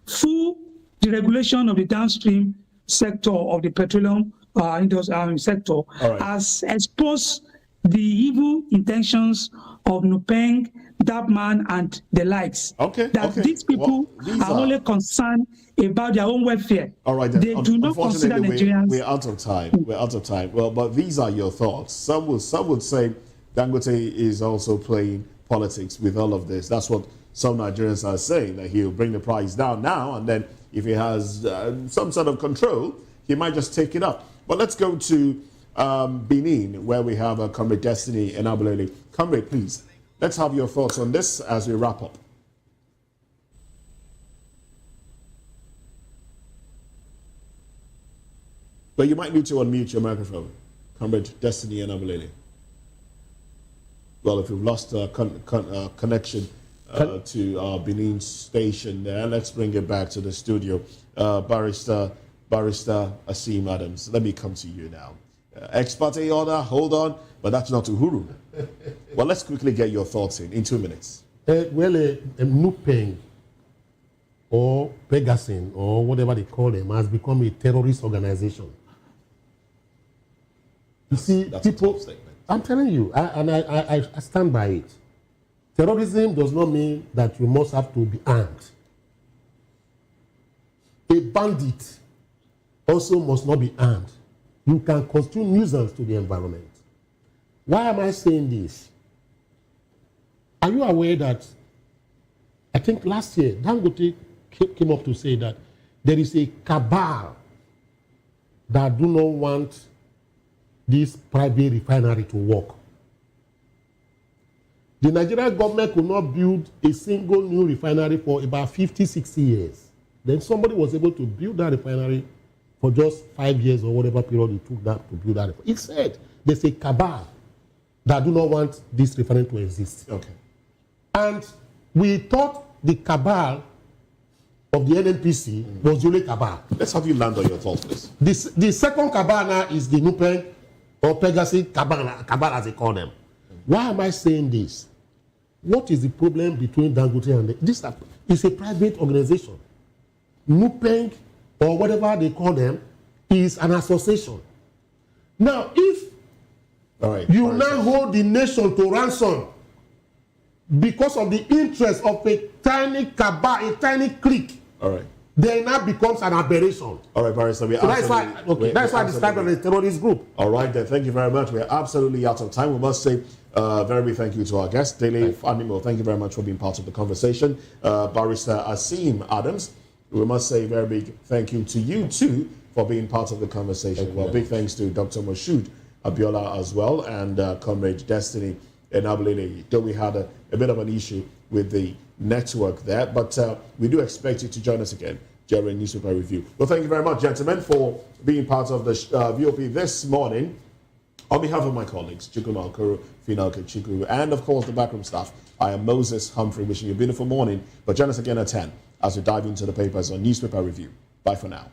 full deregulation of the downstream sector of the petroleum sector has exposed the evil intentions of Nupeng, Dabman, and the likes. These people are only concerned about their own welfare. All right, then. They do not consider Nigerians. We're out of time. We're out of time. Well, but these are your thoughts. Some would say Dangote is also playing politics with all of this. That's what some Nigerians are saying, that he'll bring the price down now, and then if he has some sort of control, he might just take it up. But let's go to Benin, where we have Comrade Destiny and Abolele. Comrade, please, let's have your thoughts on this as we wrap up. But you might need to unmute your microphone, Comrade Destiny and Abolele. Well, if we've lost connection to our Benin station there, let's bring it back to the studio. Barrister Asim Adams, let me come to you now. Ex parte order, hold on, but that's not Uhuru. Well, let's quickly get your thoughts in 2 minutes. Nupeng or Pegasin or whatever they call them has become a terrorist organization. You see, that's a tough statement. I'm telling you, I stand by it. Terrorism does not mean that you must have to be armed. A bandit also must not be armed. You can constitute nuisance to the environment. Why am I saying this? Are you aware that I think last year Dangote came up to say that there is a cabal that do not want this private refinery to work. The Nigerian government could not build a single new refinery for about 50, 60 years. Then somebody was able to build that refinery for just 5 years or whatever period it took that to build that refinery. It said there's a cabal that do not want this refinery to exist. Okay. And we thought the cabal of the NNPC was the only cabal. Let's have you land on your thoughts, please. The second cabal now is the Nupeng or Pegasus cabal as they call them. Why am I saying this? What is the problem between Dangote and this? Is a private organization. Nupeng or whatever they call them is an association. Now, if you now hold the nation to ransom because of the interest of a tiny cabal, a tiny clique, then that becomes an aberration. All right, Barrister, that's why I described it as a terrorist group. All right, then. Thank you very much. We're absolutely out of time. We must say very big thank you to our guest, Dele Fanimo. Thank you very much for being part of the conversation. Barrister Asim Adams, we must say very big thank you to you, too, for being part of the conversation. Well, big thanks to Dr. Moshood Abiola as well, and Comrade Destiny Enablele. Though we had a bit of an issue with the network there, but we do expect you to join us again during Newspaper Review. Well, thank you very much, gentlemen, for being part of the VOP this morning. On behalf of my colleagues, Chukuma Okoro, Finalke Chiku, and of course the backroom staff, I am Moses Humphrey, wishing you a beautiful morning. But join us again at 10 as we dive into the papers on Newspaper Review. Bye for now.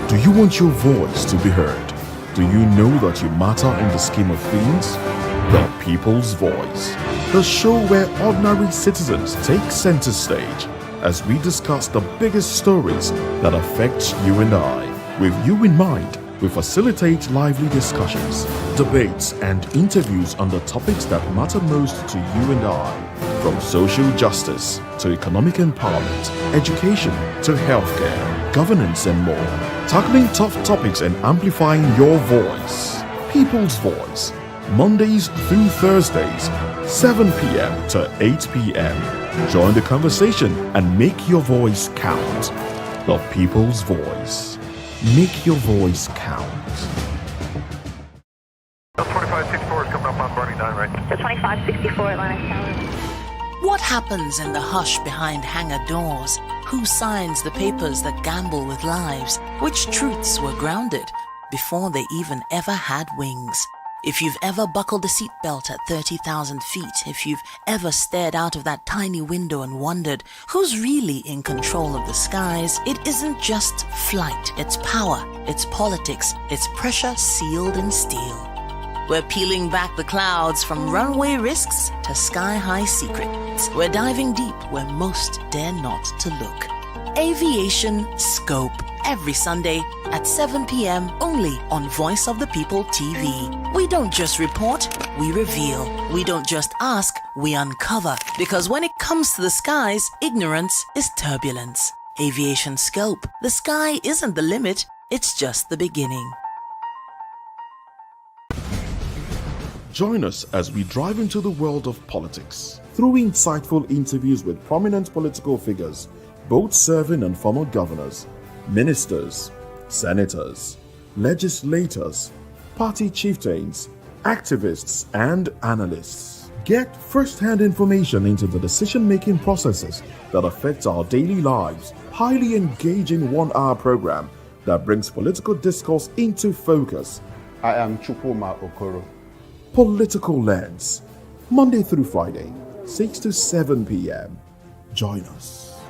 Do you want your voice to be heard? Do you know that you matter in the scheme of things? The People's Voice, the show where ordinary citizens take center stage as we discuss the biggest stories that affect you and I. With you in mind, we facilitate lively discussions, debates, and interviews on the topics that matter most to you and I. From social justice to economic empowerment, education to healthcare, governance, and more. Tackling tough topics and amplifying your voice. People's Voice. Mondays through Thursdays, 7 p.m. to 8 p.m. Join the conversation and make your voice count. The People's Voice. Make your voice count. 2564 is coming up on Barney 9, right? The 2564 Atlantic Tower. What happens in the hush behind hangar doors? Who signs the papers that gamble with lives? Which truths were grounded before they even ever had wings? If you've ever buckled a seatbelt at 30,000 feet, if you've ever stared out of that tiny window and wondered who's really in control of the skies, it isn't just flight, it's power, it's politics, it's pressure sealed in steel. We're peeling back the clouds from runway risks to sky-high secrets. We're diving deep where most dare not to look. Aviation Scope, every Sunday at 7 p.m. only on Voice of the People TV. We don't just report, we reveal. We don't just ask, we uncover. Because when it comes to the skies, ignorance is turbulence. Aviation Scope, the sky isn't the limit, it's just the beginning. Join us as we drive into the world of politics through insightful interviews with prominent political figures, both serving and former governors, ministers, senators, legislators, party chieftains, activists, and analysts. Get first-hand information into the decision-making processes that affect our daily lives. Highly engaging one-hour program that brings political discourse into focus. I am Chukuma Okoro. Political Lens, Monday through Friday, 6 to 7 p.m. Join us.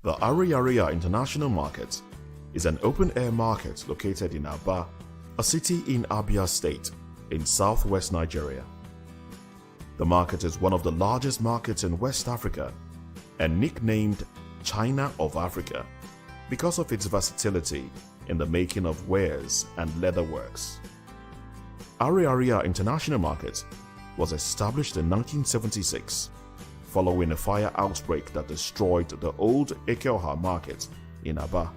The Ariaria International Market is an open-air market located in Aba, a city in Abia State in southwest Nigeria. The market is one of the largest markets in West Africa and nicknamed China of Africa because of its versatility in the making of wares and leatherworks. Ariaria International Market was established in 1976 following a fire outbreak that destroyed the old Ekeoha market in Aba.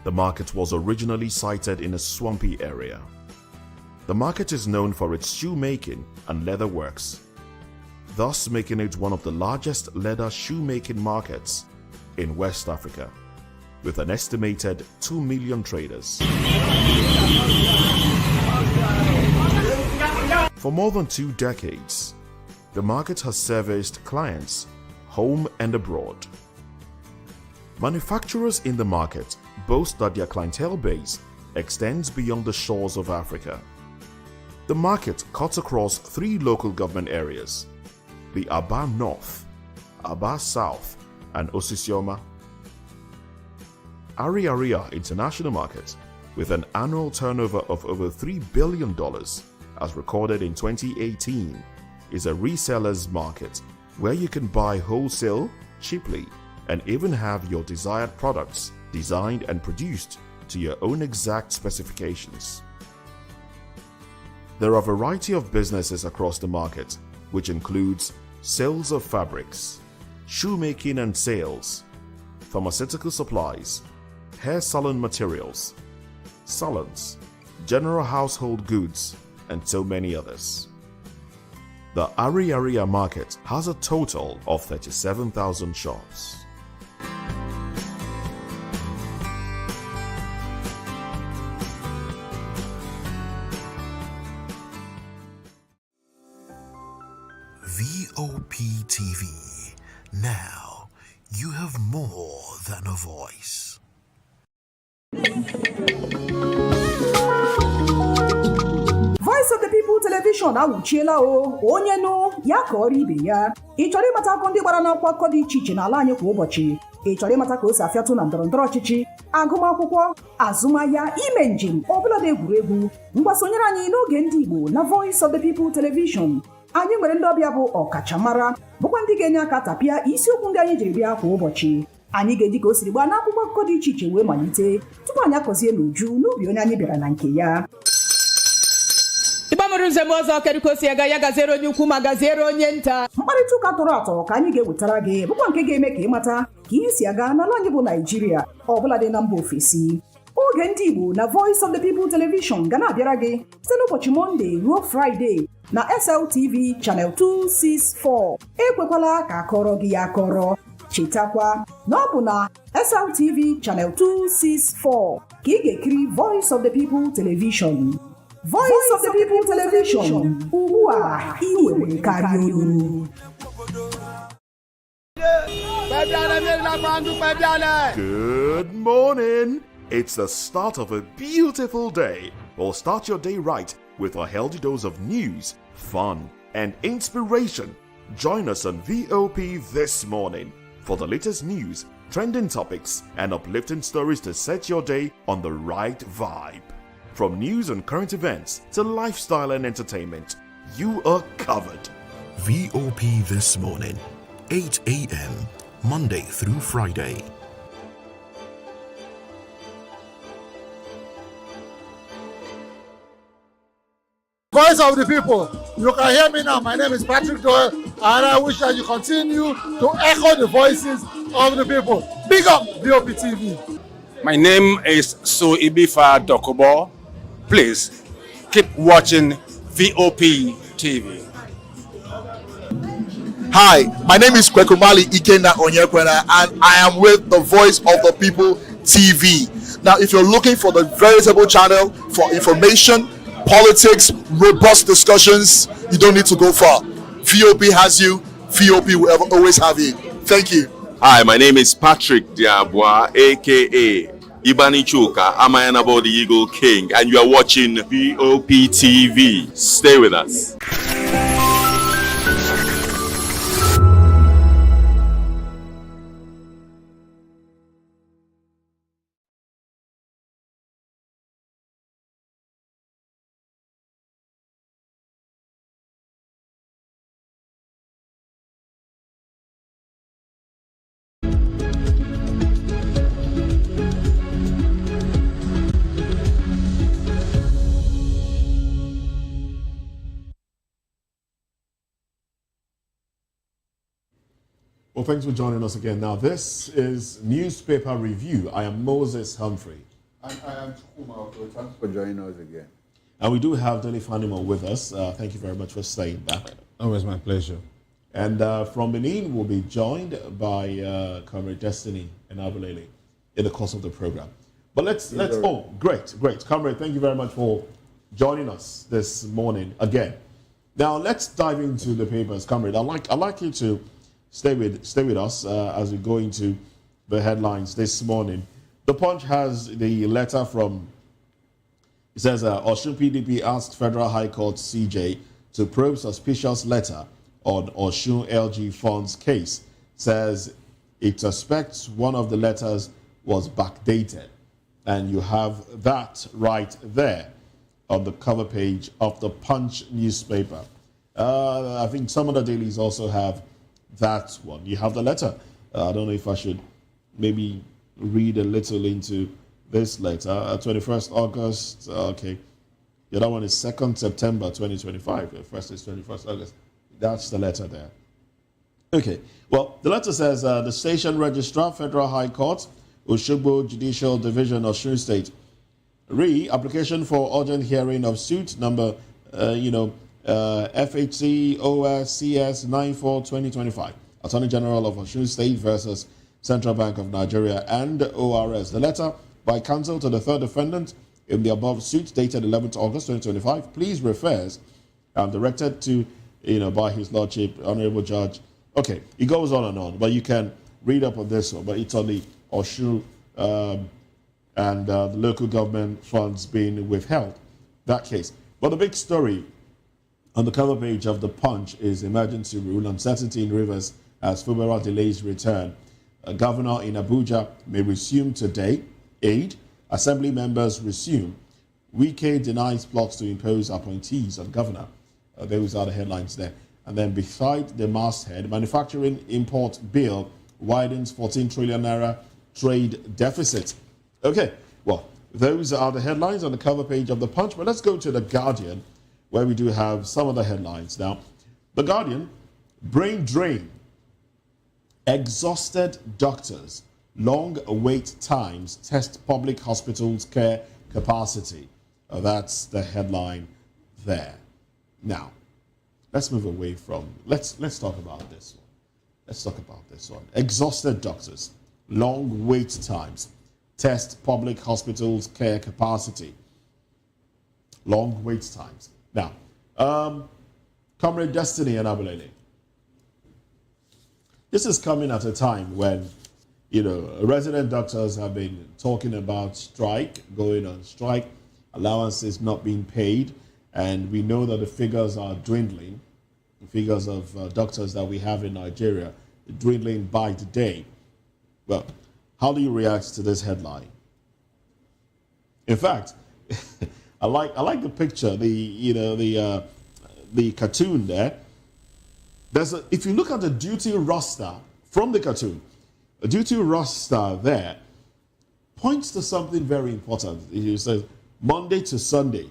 The market was originally sited in a swampy area. The market is known for its shoemaking and leatherworks, thus making it one of the largest leather shoemaking markets in West Africa, with an estimated 2 million traders. For more than 2 decades, the market has serviced clients home and abroad. Manufacturers in the market boast that their clientele base extends beyond the shores of Africa. The market cuts across 3 local government areas: the Aba North, Aba South, and Osisioma. Ariaria International Market, with an annual turnover of over $3 billion as recorded in 2018, is a reseller's market where you can buy wholesale cheaply and even have your desired products designed and produced to your own exact specifications. There are a variety of businesses across the market, which includes sales of fabrics, shoemaking and sales, pharmaceutical supplies, hair salon materials, salons, general household goods, and so many others. The Ariaria market has a total of 37,000 shops. VOP TV. Now you have more than a voice. Voice of the People Television awuchiela o onye nụ ya ka ọrụ ibe ya. Ị chọrọ ịmata akụkọ ndị gbara n'akwụkwọ akụkọ dị iche iche n'ala anyị kwa ụbọchị. Ị chọrọ ịmata ka o si afịatụ na ndọrọndọrọ ọchịchị, agụmakwụkwọ, azụmahịa, ime njem, ọbụladị egwuregwu. Mgbasonyere anyị n'oge ndị Igbo na Voice of the People Television. Anyị nwere ndị ọbịa bụ ọkachamara bụkwa ndị ga-enye aka tapịa isiokwu ndị anyị jiri bịa kwa ụbọchị. Anyị ga-eji ka o siri gbaa n'akwụkwọ akụkọ dị iche iche wee malite tupu anyị akọzie n'uju n'ubi onye anyị bịara na nke ya. Ibamuru nzem ọzọ kerikosi ya gaziere onye ukwu ma gaziere onye nta. Mkparịta ụka tọrọ atọ ka anyị ga-ewetara gị bụkwa nke ga-eme ka ịmata ka ihe si aga n'ala anyị bụ Naịjirịa ọbụladị na mba ofesi. Oge ndị Igbo na Voice of the People Television ga na-abịara gị site n'ụbọchị Mọnde ruo Fraịde na SLTV Channel 264. Ekwekwala ka akọrọ gị ya akọrọ. Chetakwa na ọ bụ na SLTV Channel 264 ka ị ga-ekiri Voice of the People Television. Voice of the People Television. Ugbu a ị nwere karịa olu. Good morning. It's the start of a beautiful day. We'll start your day right with a healthy dose of news, fun, and inspiration. Join us on VOP this morning for the latest news, trending topics, and uplifting stories to set your day on the right vibe. From news and current events to lifestyle and entertainment, you are covered. VOP This Morning, 8 a.m., Monday through Friday. Voice of the People. You can hear me now. My name is Patrick Doyle, and I wish that you continue to echo the voices of the people. Big up VOP TV. My name is Suibifa Dokubo. Please keep watching VOP TV. Hi, my name is Kwekumali Ikenda Onyekwena, and I am with the Voice of the People TV. Now, if you're looking for the veritable channel for information, politics, robust discussions, you don't need to go far. VOP has you. VOP will always have you. Thank you. Hi, my name is Patrick Diabwa, aka Ibani Chuka, Amayanabo the Eagle King, and you are watching VOP TV. Stay with us. Well, thanks for joining us again. Now, this is Newspaper Review. I am Moses Humphrey. And I am Chukuma. Thanks for joining us again. And we do have Dele Fanimo with us. Thank you very much for staying back. Always my pleasure. And from Benin, we'll be joined by Comrade Destiny and Abulele in the course of the program. But let's great. Comrade, thank you very much for joining us this morning again. Now, let's dive into the papers. Comrade, I'd like you to stay with us as we go into the headlines this morning. The Punch has the letter from, it says, Osun PDP asked Federal High Court CJ to probe suspicious letter on Osun LG Funds case. Says it suspects one of the letters was backdated. And you have that right there on the cover page of the Punch newspaper. I think some of the dailies also have that one. You have the letter. I don't know if I should maybe read a little into this letter. 21st August, okay. The other one is 2nd September 2025. The first is 21st August. That's the letter there. Okay. Well, the letter says the Station Registrar, Federal High Court, Oshogbo Judicial Division of Osun State, application for urgent hearing of suit number, FHC OSCS 94-2025, Attorney General of Osun State versus Central Bank of Nigeria and ORS. The letter by counsel to the third defendant in the above suit dated 11th August 2025, please refers directed to, by His Lordship, Honorable Judge. Okay, it goes on and on, but you can read up on this one, but it's on the Osun and the local government funds being withheld, that case. But the big story on the cover page of the Punch is emergency rule, uncertainty in rivers as Fubara delays return. A governor in Abuja may resume today. Aid. Assembly members resume. Wike denies plots to impose appointees on governor. Those are the headlines there. And then beside the masthead, manufacturing import bill widens 14 trillion naira trade deficit. Okay, well, those are the headlines on the cover page of the Punch. But let's go to the Guardian, where we do have some of the headlines. Now, the Guardian, brain drain, exhausted doctors, long wait times, test public hospitals' care capacity. That's the headline there. Now, let's move away from, let's talk about this one. Let's talk about this one. Exhausted doctors, long wait times, test public hospitals' care capacity. Long wait times. Now, Comrade Destiny and Abulele, this is coming at a time when, resident doctors have been talking about strike, going on strike, allowances not being paid, and we know that the figures are dwindling. The figures of doctors that we have in Nigeria dwindling by the day. Well, how do you react to this headline? In fact, I like the picture, the cartoon there. If you look at the duty roster from the cartoon, the duty roster there points to something very important. It says Monday to Sunday,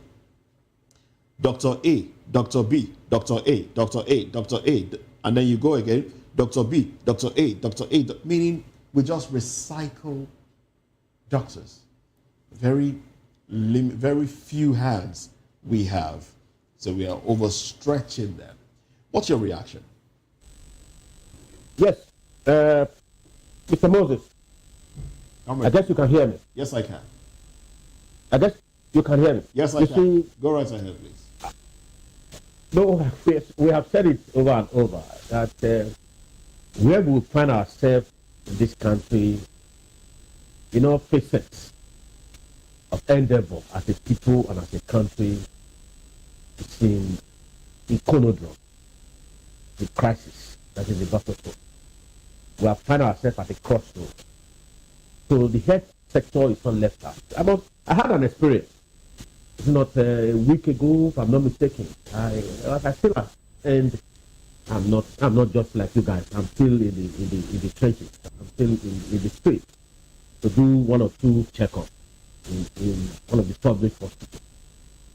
Dr. A, Dr. B, Dr. A, Dr. A, Dr. A, and then you go again, Dr. B, Dr. A, Dr. A, meaning we just recycle doctors. Very few hands we have, so we are overstretching them. What's your reaction? Yes, Mr. Moses, I guess you can hear me. Yes, I can. I guess you can hear me. Yes, I can. Go right ahead, please. No, we have said it over and over that where we find ourselves in this country, facets of endeavor as a people and as a country, it's in conundrum, the crisis that is the battlefield. We have found ourselves at a crossroads. So the health sector is not left out. I had an experience. It's not a week ago, if I'm not mistaken. I still have, and I'm not just like you guys. I'm still in the trenches. I'm still in the street to do one or two checkups in one of the public hospitals.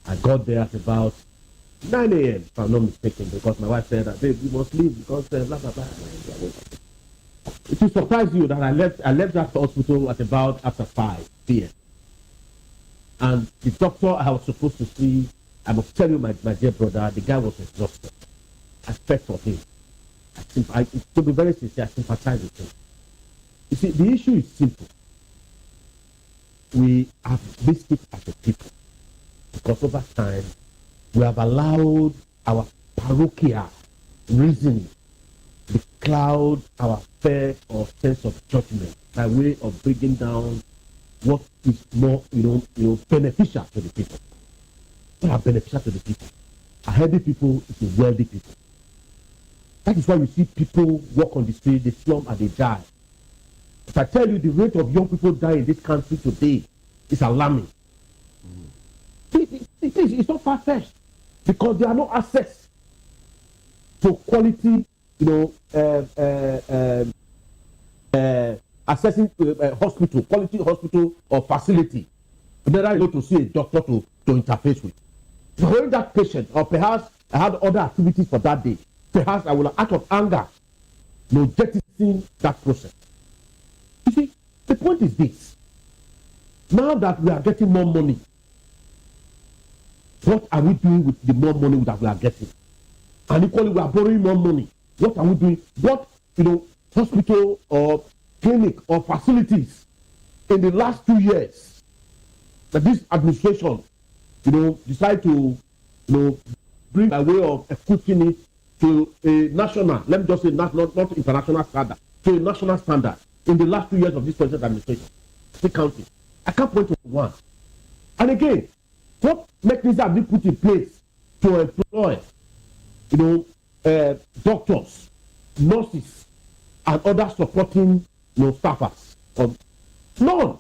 I got there at about 9 a.m. if I'm not mistaken, because my wife said that, babe, you must leave because blah blah blah. It will surprise you that I left that hospital at about after 5 p.m. And the doctor I was supposed to see, I must tell you, my dear brother, the guy was exhausted. I felt for him. To be very sincere, I sympathize with him. You see, the issue is simple. We have missed it as a people because over time we have allowed our parochial reasoning to cloud our fair or sense of judgment by way of bringing down what is more, beneficial to the people. What are beneficial to the people? A healthy people is a wealthy people. That is why you see people walk on the street, they slum and they die. If I tell you the rate of young people dying in this country today is alarming. It's not far-fetched because there are no access to quality, accessing hospital, quality hospital or facility. Then I go to see a doctor to interface with. So when that patient, or perhaps I had other activities for that day, perhaps I will, out of anger, jettison that process. You see, the point is this. Now that we are getting more money, what are we doing with the more money that we are getting? And equally, we are borrowing more money. What are we doing? What, hospital or clinic or facilities in the last 2 years that this administration, decide to, bring by way of equipping it to a national, let me just say not international standard, to a national standard in the last 2 years of this present administration. Still counting. I can't point to one. And again, what mechanisms have been put in place to employ, doctors, nurses, and other supporting, staffers? None.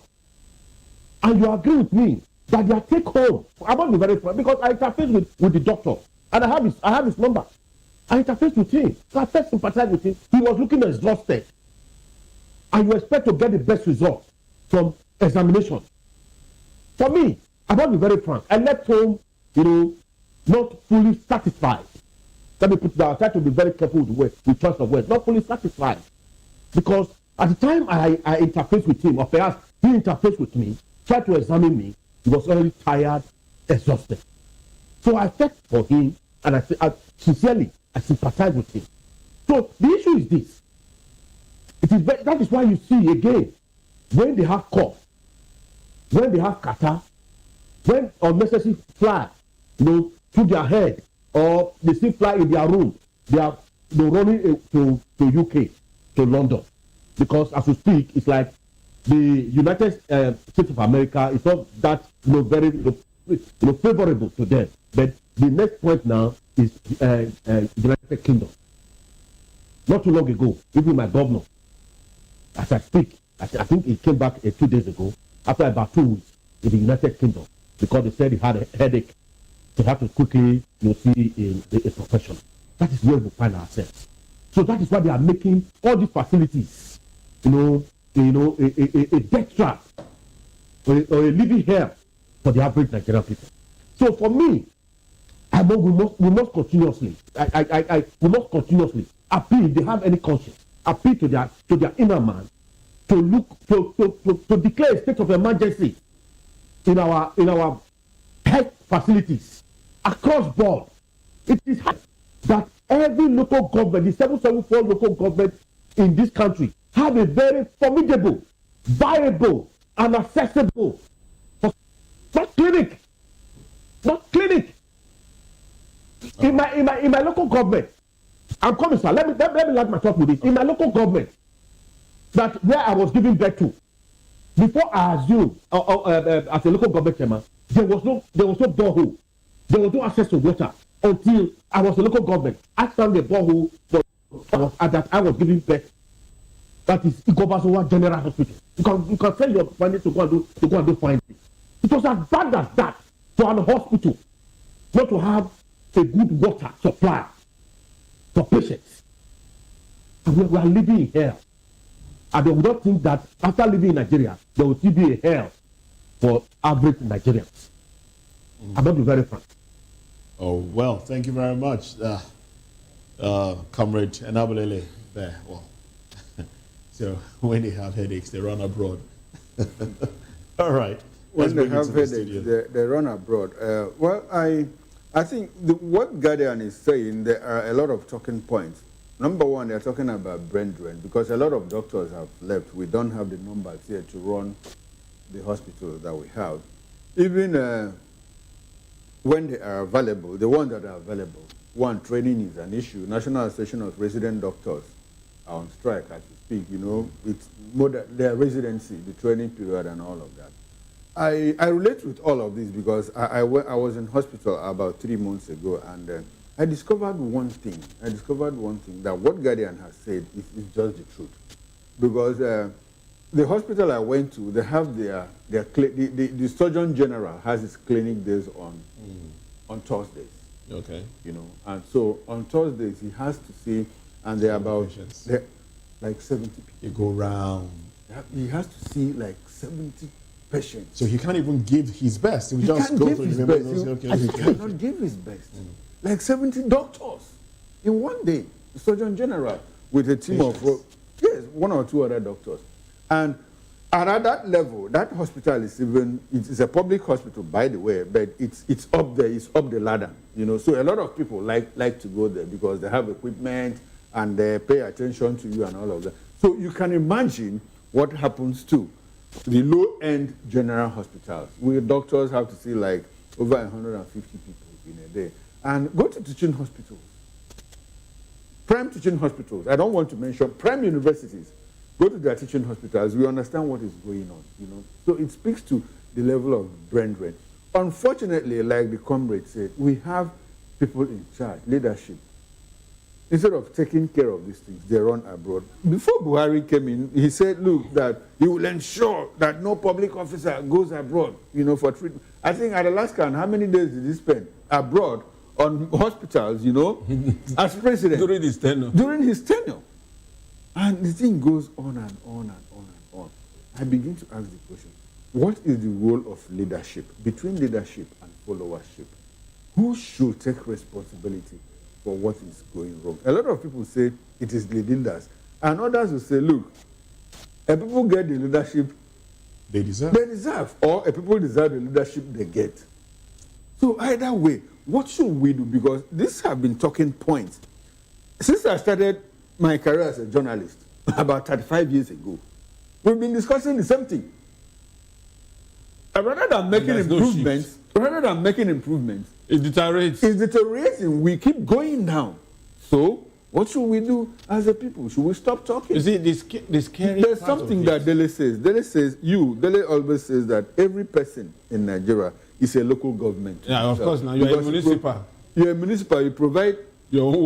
And you agree with me that their take home, I want to be very frank, because I interface with the doctor, and I have his number. I interfaced with him. So I first sympathized with him. He was looking exhausted. And you expect to get the best result from examination. For me, I want to be very frank. I left home, not fully satisfied. Let me put it down. I try to be very careful with choice of words. Not fully satisfied. Because at the time I interfaced with him, or perhaps he interfaced with me, tried to examine me, he was already tired, exhausted. So I felt for him, and I sincerely, I sympathize with him. So the issue is this. That is why you see again, when they have cough, when they have catarrh, when unnecessary fly, through their head, or they see fly in their room, they are running to UK, to London, because as we speak, it's like the United States of America is not that very favorable to them. But the next point now is United Kingdom. Not too long ago, even my governor, as I speak, I think he came back 2 days ago, after about 2 weeks in the United Kingdom, because they said he had a headache. They have to quickly see a professional. That is where we find ourselves. So that is why they are making all these facilities, a death trap or a living hell for the average Nigerian people. So for me, we must continuously appeal, if they have any conscience, appeal to their inner man to declare a state of emergency in our health facilities across board. It is that every local government, the 774 local government in this country, have a very formidable, viable, and accessible not clinic. In my local government, I'm coming, sir. Let me land my talk with this. In my local government, that where I was giving birth to, before I assumed as a local government chairman, there was no borehole, there was no access to water until I was a local government. I found a borehole that I was giving birth. That is Ikobasowa General Hospital. You can send your money to go and do findings. It was as bad as that for an hospital not to have a good water supply for patients. And we are living in hell. And they would not think that after living in Nigeria, there will still be a hell for average Nigerians. I'm not be very frank. Oh, well, thank you very much, Comrade Enabulele there. Well, So when they have headaches, they run abroad. All right. When they have headaches, they run abroad. Well, I think what Guardian is saying, there are a lot of talking points. Number one, they're talking about brain drain because a lot of doctors have left. We don't have the numbers here to run the hospitals that we have. Even when they are available, the ones that are available, one, training is an issue. National Association of Resident Doctors are on strike as we speak. You know, it's more their residency, the training period and all of that. I relate with all of this because I was in hospital about 3 months ago and I discovered one thing. That what Guardian has said is just the truth. Because the hospital I went to, they have the Surgeon General has his clinic days on Thursdays. Okay. You know, and so on Thursdays he has to see, and they're about like 70 people. You go round. He has to see like 70 patients. So he can't even give his best. He cannot give his best. Like 70 doctors in one day. The Surgeon General with a team of one or two other doctors. And at that level, that hospital is it's a public hospital, by the way, but it's up there, it's up the ladder. You know, so a lot of people like to go there because they have equipment and they pay attention to you and all of that. So you can imagine what happens to the low-end general hospitals, where doctors have to see like over 150 people in a day. And go to teaching hospitals, prime teaching hospitals. I don't want to mention prime universities. Go to their teaching hospitals. We understand what is going on, you know. So it speaks to the level of brain drain. Unfortunately, like the comrade said, we have people in charge, leadership. Instead of taking care of these things, they run abroad. Before Buhari came in, he said, look, that he will ensure that no public officer goes abroad, you know, for treatment. I think at Alaska, how many days did he spend abroad on hospitals, you know, as president? During his tenure. During his tenure. And the thing goes on and on and on and on. I begin to ask the question, what is the role of leadership, between leadership and followership? Who should take responsibility for what is going wrong? A lot of people say it is the leaders. And others will say, look, if people get the leadership they deserve. Or if people deserve the leadership they get. So either way, what should we do? Because these have been talking points. Since I started my career as a journalist about 35 years ago, we've been discussing the same thing. And rather than making improvements, it deteriorates. It's deteriorating. We keep going down. So what should we do as a people? Should we stop talking? You see, the scary There's something that Dele says. Dele always says that every person in Nigeria is a local government. Yeah, of course. Now you're a municipal. You're a municipal. You provide your own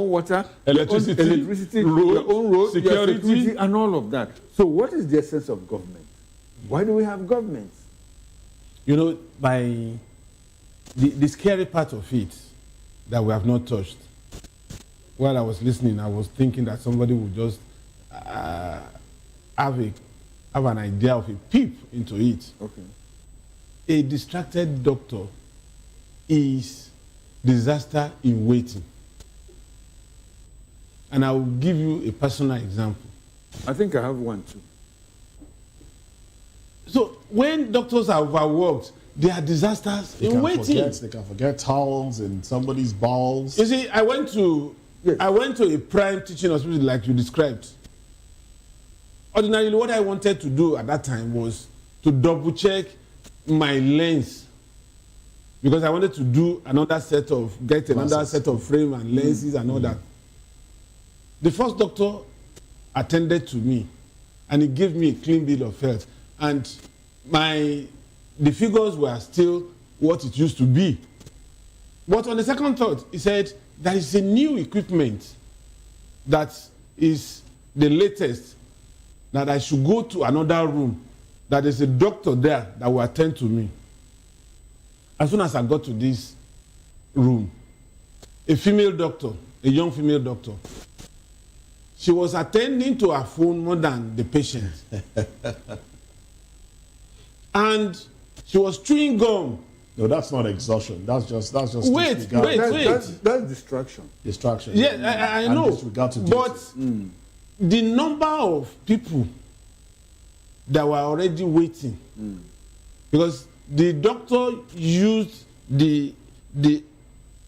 water, electricity, your own road, security, and all of that. So what is the essence of government? Why do we have governments? You know, by the scary part of it that we have not touched. While I was listening, I was thinking that somebody would just have an idea of a peep into it. Okay. A distracted doctor is disaster in waiting. And I will give you a personal example. I think I have one too. So when doctors are overworked, they are disasters in waiting. They can forget towels in somebody's bowels. You see, I went to a prime teaching hospital like you described. Ordinarily, what I wanted to do at that time was to double check my lens, because I wanted to do another set of frame and lenses and all that. The first doctor attended to me and he gave me a clean bill of health, and the figures were still what it used to be. But on the second thought, he said there is a new equipment that is the latest, that I should go to another room, that there's a doctor there that will attend to me. As soon as I got to this room, a young female doctor, she was attending to her phone more than the patient. And she was chewing gum. No, that's not exhaustion. That's just wait. That's distraction. Distraction. Yeah, I know. Disregard to but the number of people that were already waiting, because the doctor used the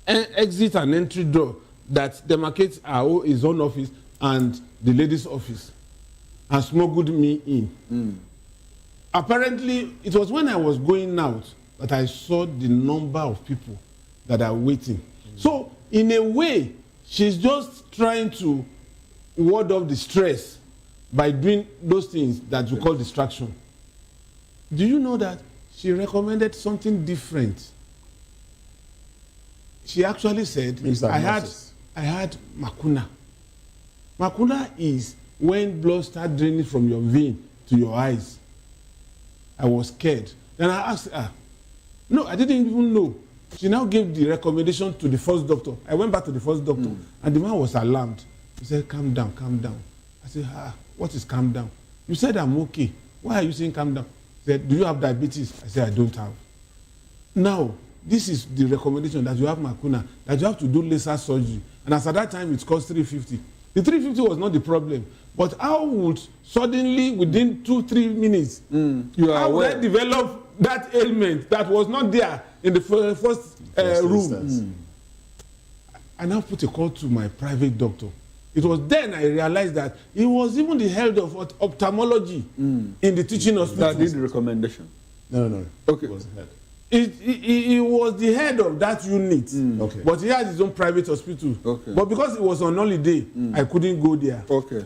exit and entry door that demarcates his own office and the lady's office, and smuggled me in. Apparently, it was when I was going out that I saw the number of people that are waiting. So, in a way, she's just trying to ward off the stress by doing those things that you call distraction. Do you know that she recommended something different? She actually said, I had Makuna. Makuna is when blood starts draining from your vein to your eyes. I was scared. Then I asked her. No, I didn't even know. She now gave the recommendation to the first doctor. I went back to the first doctor, and the man was alarmed. He said, calm down, calm down. I said, what is calm down? You said I'm okay. Why are you saying calm down? He said, do you have diabetes? I said, I don't have. Now, this is the recommendation that you have Makuna, that you have to do laser surgery. And as at that time, it cost 350. The 350 was not the problem. But how would suddenly, within 2-3 minutes, how would I develop that ailment that was not there in the first room? I now put a call to my private doctor. It was then I realized that he was even the head of ophthalmology in the teaching hospital. That did the recommendation? No. Okay. He was the head. He was the head of that unit, Okay. but he had his own private hospital. Okay. But because it was on holiday, I couldn't go there. Okay.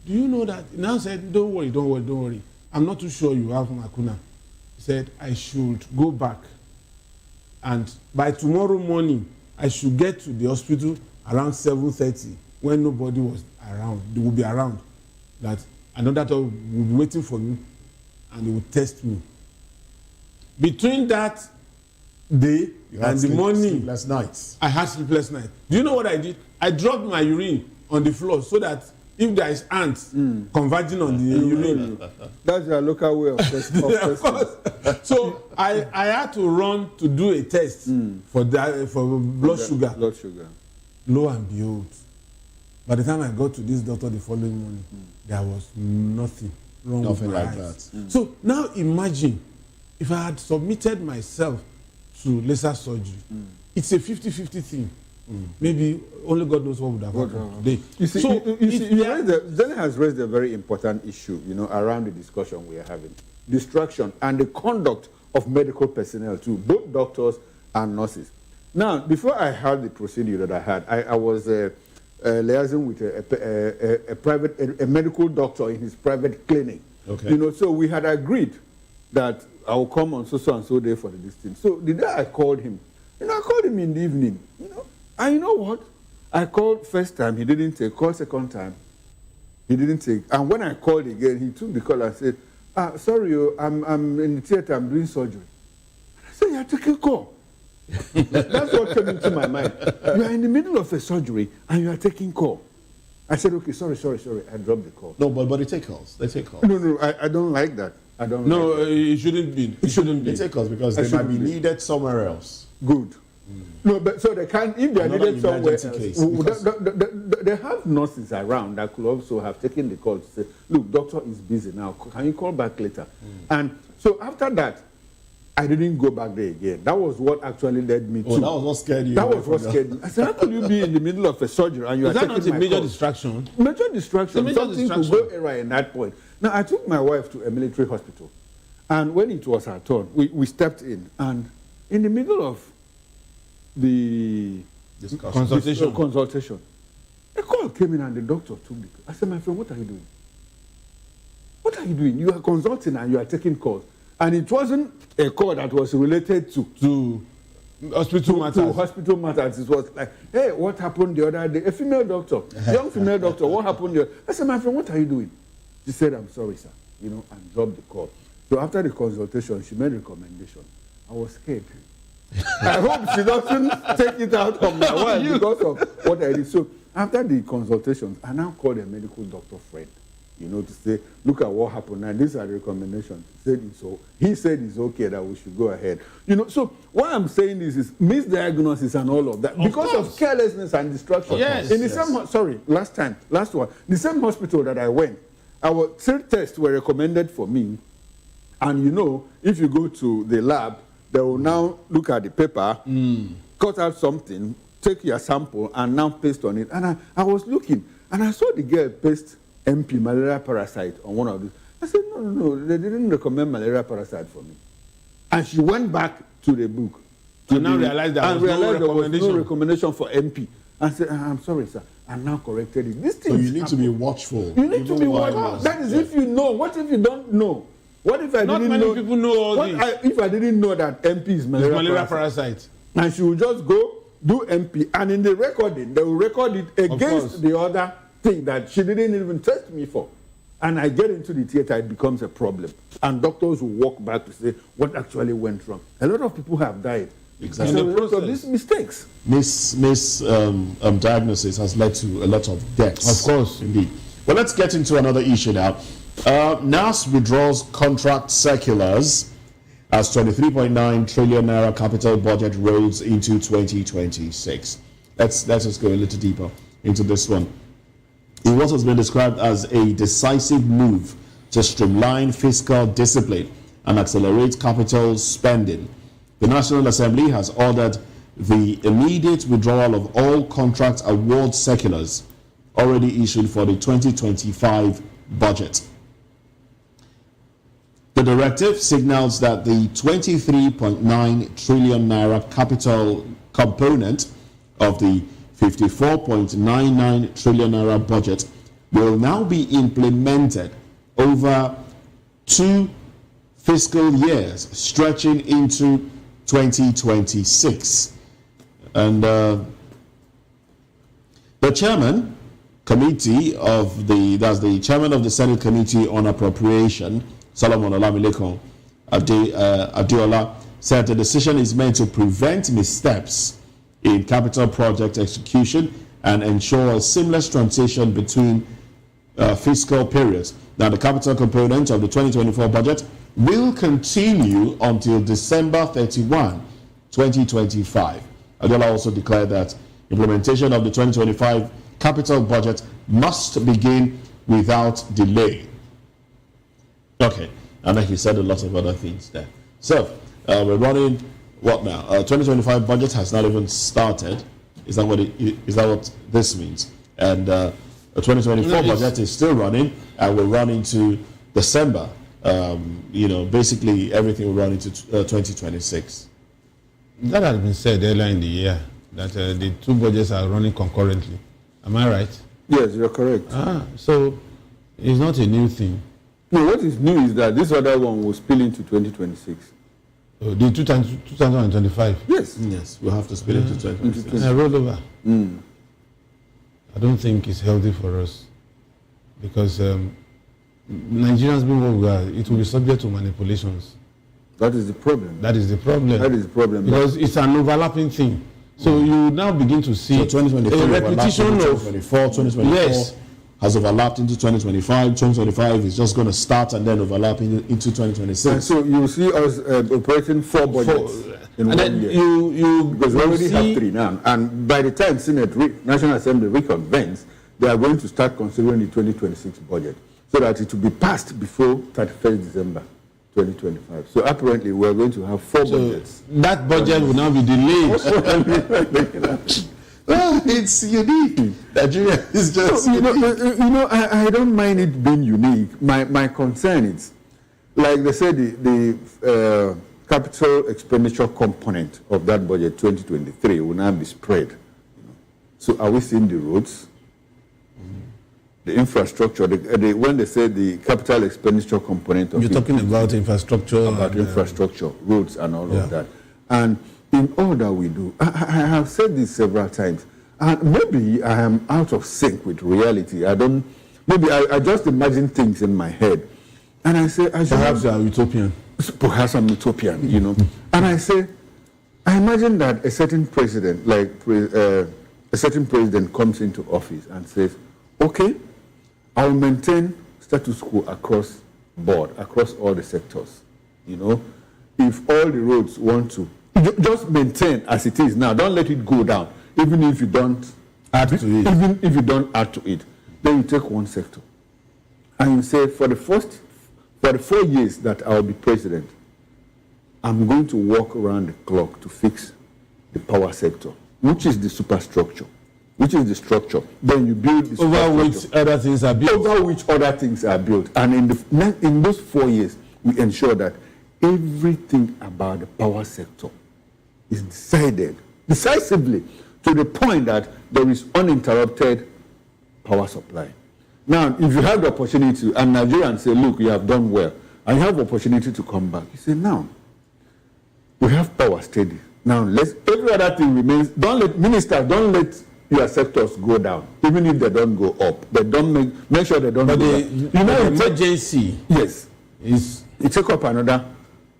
Do you know that? He now said, don't worry. I'm not too sure you have Makuna. He said, I should go back. And by tomorrow morning, I should get to the hospital around 7:30 when nobody was around. They will be around. That another doctor will be waiting for me and they will test me. Between that day and the morning, sleepless nights. I had sleepless nights. Do you know what I did? I dropped my urine on the floor so that if there is ants converging on the urine. That's your local way of testing. Of course. So I had to run to do a test for blood sugar. Blood sugar. Lo and behold, by the time I got to this doctor the following morning, there was nothing wrong with my like eyes. that. So now imagine if I had submitted myself to laser surgery. It's a 50-50 thing. Maybe only God knows what would have happened today. You see, Jenny has raised a very important issue, around the discussion we are having. Distraction and the conduct of medical personnel too, both doctors and nurses. Now, before I had the procedure that I had, I was liaising with a medical doctor in his private clinic. Okay. So we had agreed that I will come on so and so day for the distance. So the day I called him, I called him in the evening, and you know what? I called first time, he didn't take. Called second time, he didn't take. And when I called again, he took the call and said, sorry, I'm in the theater, I'm doing surgery. I said, you're taking call. That's what came into my mind. You are in the middle of a surgery and you are taking call. I said, okay, sorry. I dropped the call. No, but they take calls. They take calls. No, I don't like that. It shouldn't be. It shouldn't be. They take calls because they might be needed somewhere else. Good. No, but so they can, if they are needed somewhere else, case, they have nurses around that could also have taken the call to say, look, doctor is busy now, can you call back later? And so after that, I didn't go back there again. That was what actually led me to. That was what scared you. That was what scared me. I said, how could you be in the middle of a surgery and you are taking my call? Is that not a major distraction? Major distraction. Something could go awry at that point. Now, I took my wife to a military hospital. And when it was her turn, we stepped in. And in the middle of the consultation, a call came in and the doctor took the call. I said, my friend, what are you doing? What are you doing? You are consulting and you are taking calls. And it wasn't a call that was related to hospital matters. To hospital matters. It was like, hey, what happened the other day? A female doctor, young female doctor, what happened? I said, my friend, what are you doing? She said, I'm sorry, sir, and dropped the call. So after the consultation, she made a recommendation. I was scared. I hope she doesn't take it out on my wife because of what I did. So after the consultations, I now called a medical doctor friend to say, look at what happened, and these are the recommendations. He said it's okay that we should go ahead. So what I'm saying is misdiagnosis and all of that because of carelessness and distraction. Yes. In the same, last one, the same hospital that I went, our 3 tests were recommended for me, and if you go to the lab, they will now look at the paper, cut out something, take your sample, and now paste on it. And I was looking, and I saw the girl paste MP, malaria parasite, on one of these. I said, no, they didn't recommend malaria parasite for me. And she went back to the book. And now realized there was no recommendation for MP. I said, I'm sorry, sir. I now corrected it. This thing so you need to be watchful. You need to be watchful. That is if you know. What if you don't know? What if I didn't know? Not many people know all this. If I didn't know that MP is malaria parasite? And she will just go do MP, and in the recording, they will record it against the other thing that she didn't even test me for. And I get into the theater, it becomes a problem. And doctors will walk back to say what actually went wrong. A lot of people have died. Exactly. As a result of these mistakes. Diagnosis has led to a lot of deaths. Of course. Indeed. Well, let's get into another issue now. NAS withdraws contract circulars as 23.9 trillion naira capital budget rolls into 2026. Let's just go a little deeper into this one. In what has been described as a decisive move to streamline fiscal discipline and accelerate capital spending, the National Assembly has ordered the immediate withdrawal of all contract award circulars already issued for the 2025 budget. The directive signals that the 23.9 trillion naira capital component of the 54.99 trillion naira budget will now be implemented over 2 fiscal years, stretching into 2026. And the chairman of the Senate Committee on Appropriation, Solomon Olamilekon Adiola, said the decision is meant to prevent missteps in capital project execution and ensure a seamless transition between fiscal periods. Now, the capital component of the 2024 budget will continue until December 31, 2025. Adiola also declared that implementation of the 2025 capital budget must begin without delay. Okay, and then he said a lot of other things there. So, we're running, what now? 2025 budget has not even started. Is that what this means? And the 2024 budget is still running, and we're running to December. Basically everything will run into 2026. That has been said earlier in the year, that the 2 budgets are running concurrently. Am I right? Yes, you're correct. So it's not a new thing. No, what is new is that this other one will spill into 2026. The 2025? Yes, we'll have to spill into 2026. I rolled over. I don't think it's healthy for us because Nigerians being what we are, it will be subject to manipulations. That is the problem. That is the problem. That is the problem. Because it's an overlapping thing. So you now begin to see a repetition of 2024 yes. has overlapped into 2025. 2025 is just going to start and then overlap into 2026. And so you see us operating 4 budgets in and 1 year. Because we already have 3 now. And by the time National Assembly reconvenes, they are going to start considering the 2026 budget so that it will be passed before 31st December 2025. So apparently we are going to have 4 budgets. That budget will now be delayed. It's unique. Nigeria is just I don't mind it being unique. My concern is, like they said, the capital expenditure component of that budget 2023 will now be spread. So are we seeing the roads? The infrastructure, when they say the capital expenditure component of you're talking about infrastructure. About infrastructure, roads and all of that. And in all that we do, I have said this several times, and maybe I am out of sync with reality. I just imagine things in my head. And I say, perhaps you are utopian. Perhaps I'm utopian, And I say, I imagine that a certain president, a certain president comes into office and says, okay, I'll maintain status quo across board, across all the sectors. You know, if all the roads want to just maintain as it is now, don't let it go down, even if you don't add to it. Even if you don't add to it, then you take one sector and you say, for the 4 years that I'll be president, I'm going to walk around the clock to fix the power sector, which is the superstructure, which is the structure. Then you build the over which other things are built. Over which other things are built. And in those 4 years, we ensure that everything about the power sector is decided decisively to the point that there is uninterrupted power supply. Now, if you have the opportunity, and Nigerians say, look, you have done well, and you have the opportunity to come back, you say, now, we have power steady. Now, every other thing remains. Ministers, don't let your sectors go down, even if they don't go up. They don't make sure they don't go down. The emergency. Yes. You take up another,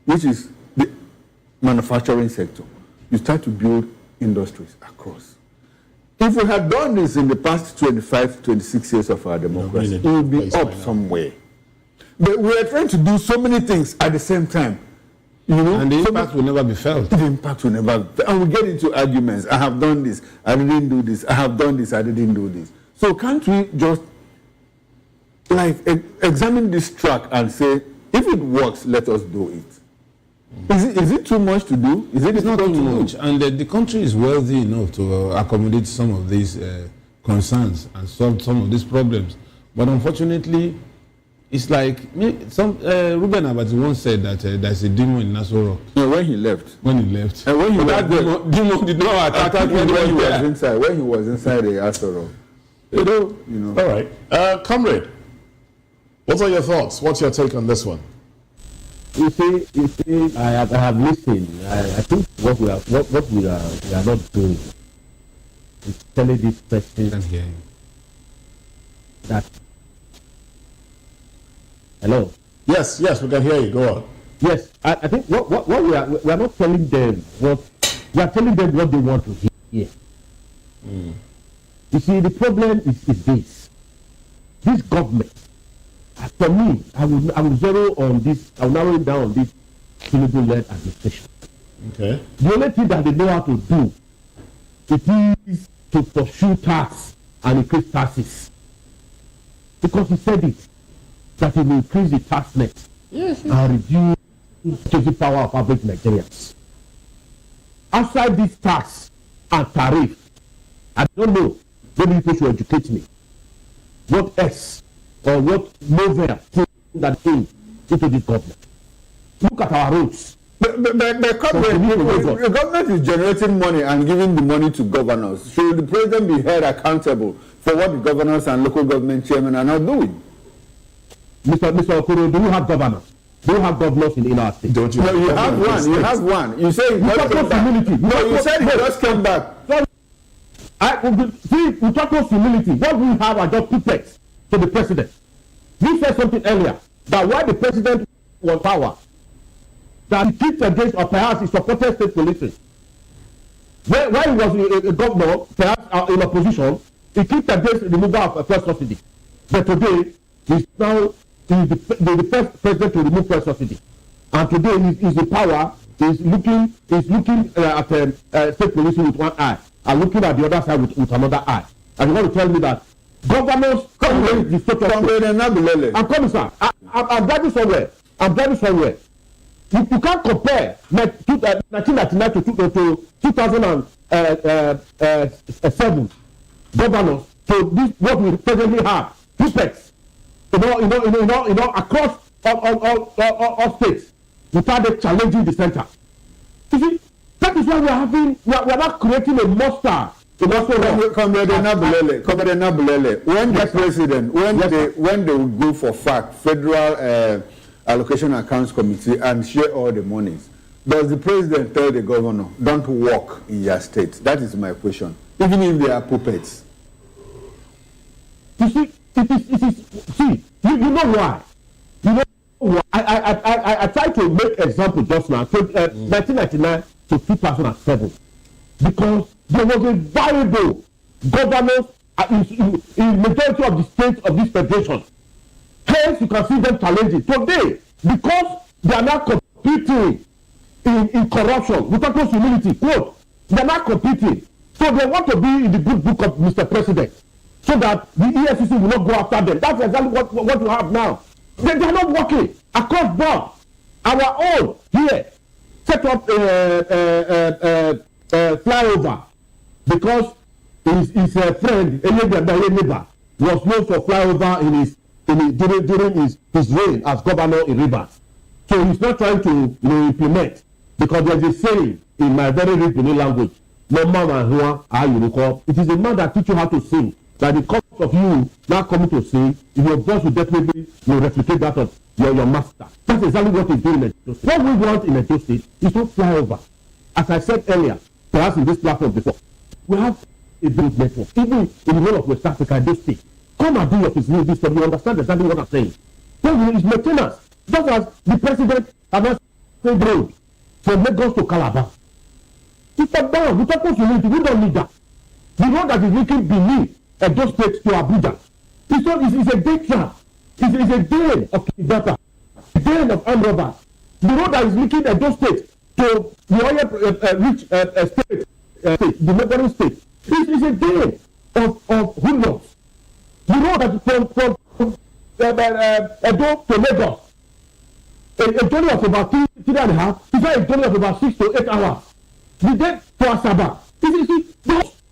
which is the manufacturing sector. You start to build industries across. If we had done this in the past 25, 26 years of our democracy, it would be up somewhere. But we are trying to do so many things at the same time. You know, and the impact will never be felt. The impact will never be felt. And we get into arguments. I have done this. I didn't do this. I have done this. I didn't do this. So can't we just examine this track and say, if it works, let us do it? Is it too much to do? It's not too much. And the country is wealthy enough to accommodate some of these concerns and solve some of these problems. But unfortunately, it's like Ruben Abati once said that there's a demon in Nassau Rock. No, when he left. When he left. And when he left, demon did not attack him when he was inside. When he was inside the Nassau Rock. You know. All right, comrade. What are your thoughts? What's your take on this one? You see, I have listened. I think what we are not doing is telling this person that. Hello. Yes, we can hear you. Go on. Yes, I think what we are not telling them what we are telling them what they want to hear. You see, the problem is this government. For me, I will zero on this. I will narrow it down on this Tinubu-led administration. Okay. The only thing that they know how to do it is to pursue tax and increase taxes, because he said it that he will increase the tax net and reduce the power of average Nigerians. Outside this tax and tariff, I don't know. Maybe people should educate me. What else? Or what novel that came into this government? Look at our roads. The government is generating money and giving the money to governors. Should the president be held accountable for what the governors and local government chairmen are not doing? Mr. Okoro, do you have governors? Do you have governors in our state? Don't you? No, you have one. You have one. You say he just came back. No, you said he just came back. See, we talk about humility. What we have are just puppets to the president. We said something earlier that while the president was power, that he kicked against or perhaps he supported state policing. When he was a governor, perhaps in opposition, he kicked against the removal of a first subsidy. But today, he's now the first president to remove first subsidy. And today he's in power. He's looking at state policing with one eye and looking at the other side with another eye. And you want to tell me that governors come with the structure. I'm coming, sir. I'm driving somewhere. You can't compare 1999 to 2007 governors to this what we presently have. Puppets, across all states without them challenging the center. You see, that is why we are not creating a monster. Comrade Nabulele, when the president, when they would go for FAC, Federal Allocation Accounts Committee, and share all the monies, does the president tell the governor, don't work in your state? That is my question. Even if they are puppets. You see, you know why? You know why? I tried to make example just now, 1999 to 2007, because there was a variable governance in majority of the states of this federation. Hence, you can see them challenging. Today, because they are not competing in corruption, with utmost humility, quote, they are not competing. So they want to be in the good book of Mr. President, so that the EFCC will not go after them. That's exactly what you have now. They are not working across board. Our own here set up flyover because his friend, a neighbor, was known for flyover during his reign as governor in Rivers. So he's not trying to implement, because there's a saying in my very rich Benin language, no man it is a man that teach you how to sing, that the cost of you now coming to sing, your boss will definitely replicate that of your master. That's exactly what he's doing in Edo State. What we want in Edo State is not flyover. As I said earlier, perhaps in this platform before, we have a big network. Even in the whole of West Africa, Edo State, come and do your business. You understand exactly what I'm saying. Then it's maintenance. Just as the president has said road from Lagos to Calabar. It's not down. We don't need that. The road that is linking Benin, Edo State to Abuja, it's a big trap. It's a den of kidnappers, a den of armed robbers. The road that is linking Edo State to the other rich state, the neighboring state, is a den of hoodlums. The road that is from Edo to Lagos, a journey of about 3.5, is not a journey of about 6 to 8 hours. The day to Asaba,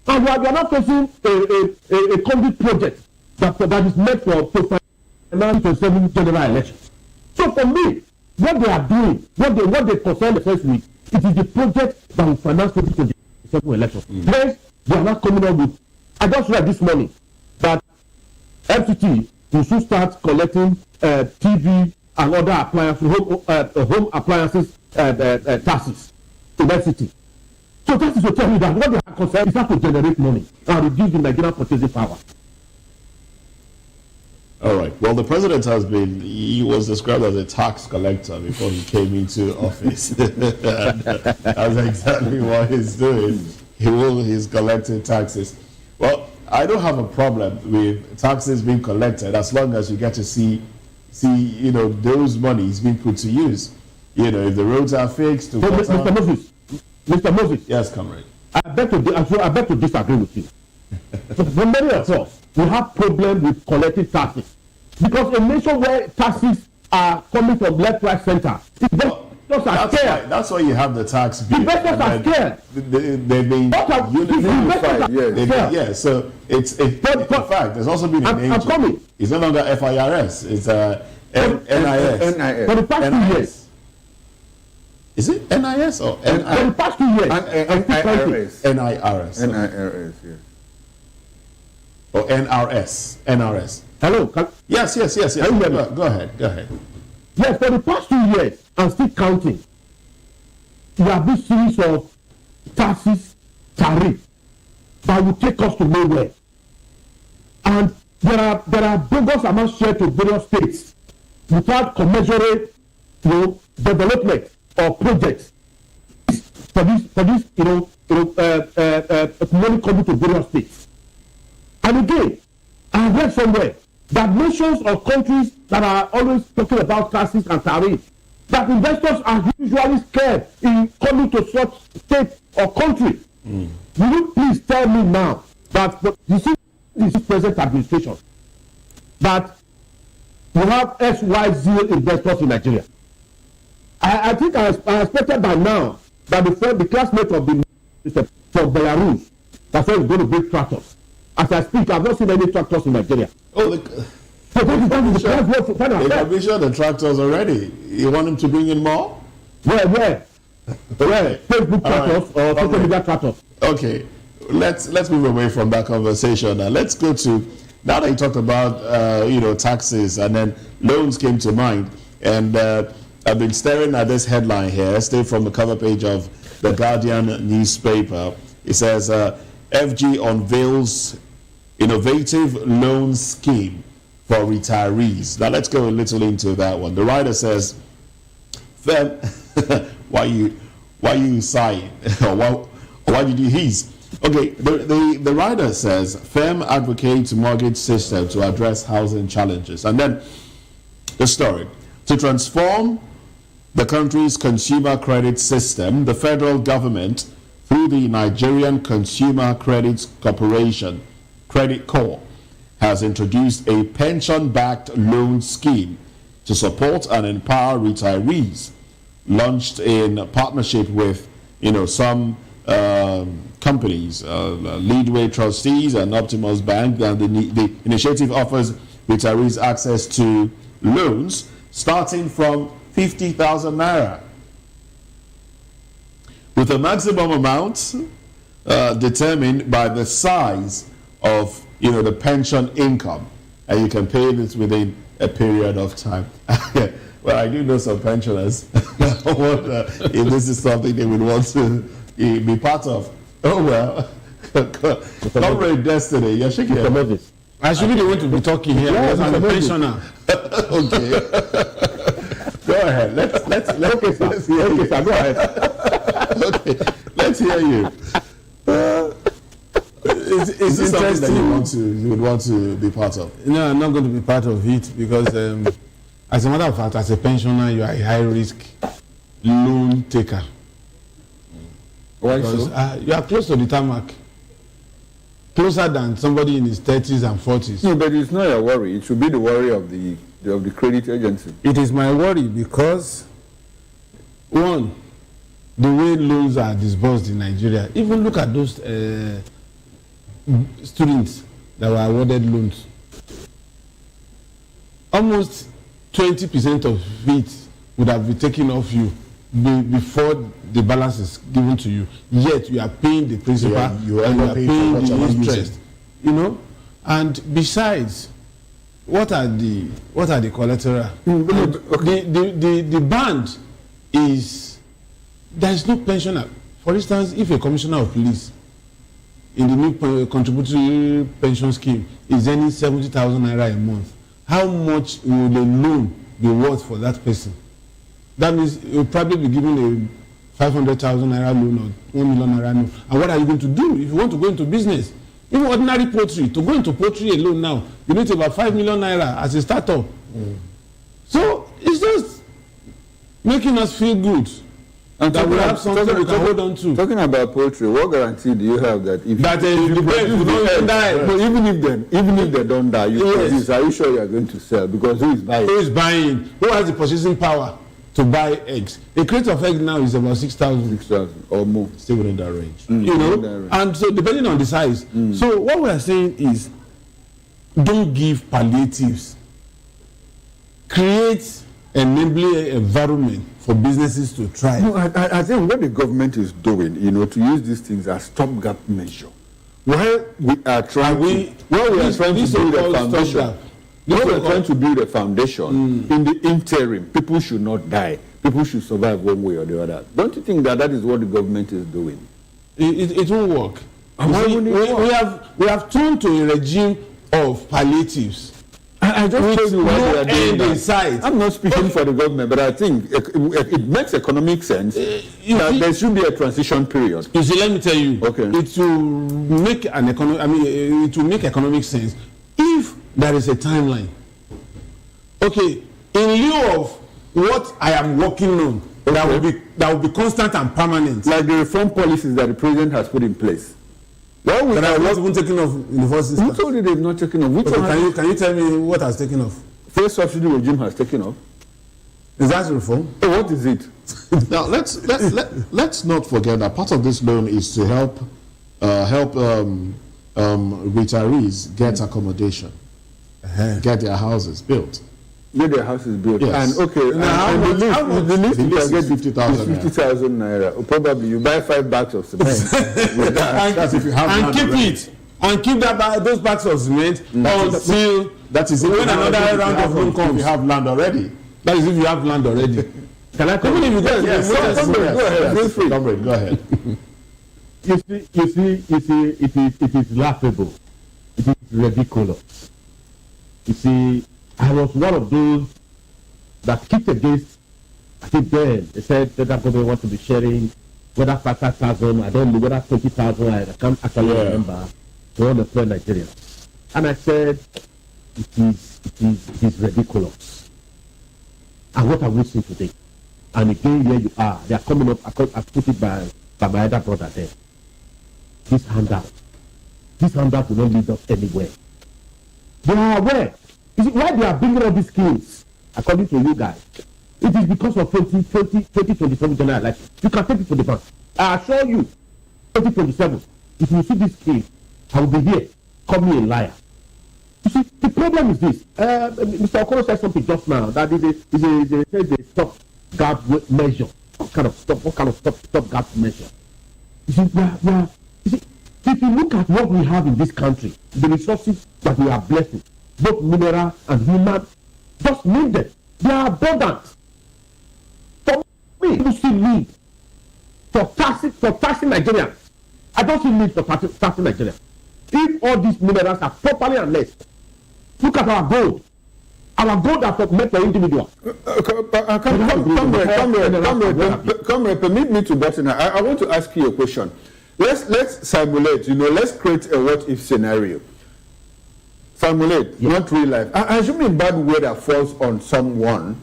and we are not facing a conduit project that is meant for 2027 general elections. So for me, what they are doing, what they concern themselves with, it is the project that will finance 2027 elections. Hence, they are not coming up with. I just read this morning that FCT will soon start collecting TV and other appliances, home appliances taxes in that city. So that is to tell you that what they are concerned is not to generate money and reduce the Nigerian purchasing power. All right. Well, the president he was described as a tax collector before he came into office. That's exactly what he's doing. He's collecting taxes. Well, I don't have a problem with taxes being collected as long as you get to see those monies being put to use. If the roads are fixed. Mr. Moses. Yes, comrade. I beg to disagree with you. For many of us, we have problems with collecting taxes. Because a nation where taxes are coming from left, right, center, investors are scared. That's why you have the tax bill. Investors are scared. They've been unified. Yeah, so it's in fact, there's also been a name change. It's no longer FIRS, it's NIS. For the past 2 years. Is it NIS or For the past 2 years. NIRS. NIRS, yes. Or NRS. Hello. Yes. Go ahead. Yes, for the past 2 years, and still counting, there have been series of taxes, tariffs that will take us to nowhere. And there are bogus amounts shared to various states without commensurate development or projects for this money coming to various states. And again, I read somewhere that nations or countries that are always talking about taxes and tariffs, that investors are usually scared in coming to such state or country. Will you please tell me now that this present administration that we have XYZ investors in Nigeria? I think I expected by now that the classmate of the minister from Belarus, that's why he's going to build tractors. As I speak, I've not seen any tractors in Nigeria. They commissioned the tractors already. You want him to bring in more? Where? Facebook tractors or social media tractors? Okay, let's move away from that conversation now. Let's go to, now that you talked about taxes and then loans came to mind, and I've been staring at this headline here, straight from the cover page of the Guardian newspaper. It says, FG unveils innovative loan scheme for retirees. Now let's go a little into that one. The writer says, why you sighing? or why did you heeze? Okay, the writer says, firm advocates mortgage system to address housing challenges. And then the story. To transform the country's consumer credit system, the federal government, through the Nigerian Consumer Credit Corporation, Credit Corp, has introduced a pension-backed loan scheme to support and empower retirees, launched in partnership with, some companies, Leadway Trustees and Optimus Bank. And the initiative offers retirees access to loans starting from 50,000 naira, with a maximum amount determined by the size of the pension income, and you can pay this within a period of time. Well, I do know some pensioners. If this is something they would want to be part of. Oh well, Comrade Destiny, you're shaking your head. I should be the one to be talking here. Yes, I'm a pensioner. Okay. Go ahead. Let's hear you. Go ahead. Okay. Let's hear you. Is this something that you would want to be part of? No, I'm not going to be part of it because, as a matter of fact, as a pensioner, you are a high-risk loan taker. Why because, so? You are close to the tarmac. Closer than somebody in his 30s and 40s. No, but it's not your worry. It should be the worry of the credit agency. It is my worry because, one, the way loans are disbursed in Nigeria, even look at those students that were awarded loans. Almost 20% of it would have been taken off you before the balance is given to you. Yet you are paying the principal, you are paying the interest. And besides, what are the collateral? The band is there is no pensioner. For instance, if a commissioner of police in the new contributory pension scheme is earning 70,000 naira a month, how much will the loan be worth for that person? That means you'll probably be given a 500,000 naira loan or 1 million naira loan. And what are you going to do if you want to go into business? Even ordinary poultry, to go into poultry alone now, you need about 5 million naira as a startup. So it's just making us feel good. And that we have something we can hold on to. Talking about poultry, what guarantee do you have that if the birds don't die? No, even if they don't die, produce, are you sure you are going to sell? Because who is buying? Who is buying? Who has the purchasing power to buy eggs? A crate of eggs now is about 6,000. 6,000 or more. Still within that range. And so depending on the size. So what we are saying is, don't give palliatives. Create an enabling environment for businesses to try. No, I think what the government is doing, to use these things as stopgap measure. While we are trying to build a foundation, in the interim, people should not die. People should survive one way or the other. Don't you think that is what the government is doing? It won't work. We have turned to a regime of palliatives. I just told you why they are doing that. I'm not speaking for the government, but I think it makes economic sense that there should be a transition period. You see, let me tell you, okay, it will make it will make economic sense if there is a timeline. Okay, in lieu of what I am working on, that will be constant and permanent, like the reform policies that the president has put in place. Well, we are not even taken off in the first instance. Who told you they've not taken off? Which one can you tell me what has taken off? First subsidy regime has taken off. Is that reform? Oh, what is it? Now let's not forget that part of this loan is to help retirees get accommodation, get their houses built. Get their houses built. Yes. And okay, now the least you can get 50,000 naira. Probably you buy 5 bags of cement. That's if you have and keep it. And keep those bags of cement until that is when another round of loan comes. If you have land already. That is if you have land already. Can I come? Even if you get go ahead. You see, it is laughable. It is ridiculous. You see, I was one of those that kicked against. I think then they said that government want to be sharing whether 5,000, I don't know, whether 20,000, I can't actually remember, to all the poor Nigerians. And I said, it is ridiculous. And what are we seeing today? And again, here you are. They are coming up. I put it by my other brother there. This handout will not lead us anywhere. They are aware. You see, why they are bringing all these skills, according to you guys, it is because of 2027 general election. You can take it to the bank. I assure you, 2027, if you see this case, I will be here. Call me a liar. You see, the problem is this. Mr. Okoro said something just now that is a stop gap measure. What kind of stop gap measure? You see, you see, if you look at what we have in this country, the resources that we are blessed with, both mineral and human, just name them. They are abundant. For me, you see need for taxing Nigerians. I don't see need for taxing Nigerians. If all these minerals are properly harnessed, look at our gold. Our gold are meant for individuals. Comrade, permit me to button. I want to ask you a question. Let's simulate. Let's create a what-if scenario. Simulate, not real life. Assuming bad weather falls on someone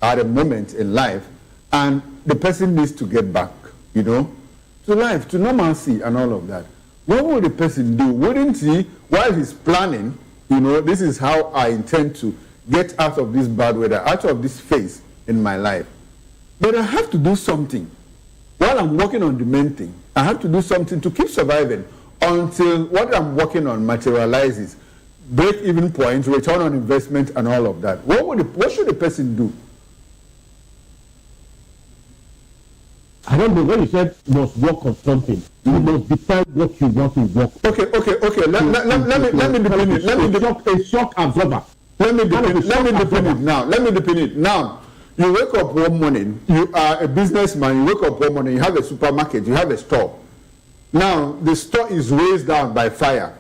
at a moment in life, and the person needs to get back, to life, to normalcy, and all of that. What would the person do? Wouldn't he, while he's planning, this is how I intend to get out of this bad weather, out of this phase in my life. But I have to do something. While I'm working on the main thing, I have to do something to keep surviving until what I'm working on materializes. Break-even point, return on investment, and all of that. What should the person do? I don't know. When you said must work on something, you must define what you want to work. Okay. Let me define it. A shock absorber. Let me define it now. You wake up one morning. You are a businessman. You wake up one morning. You have a supermarket. You have a store. Now the store is razed down by fire.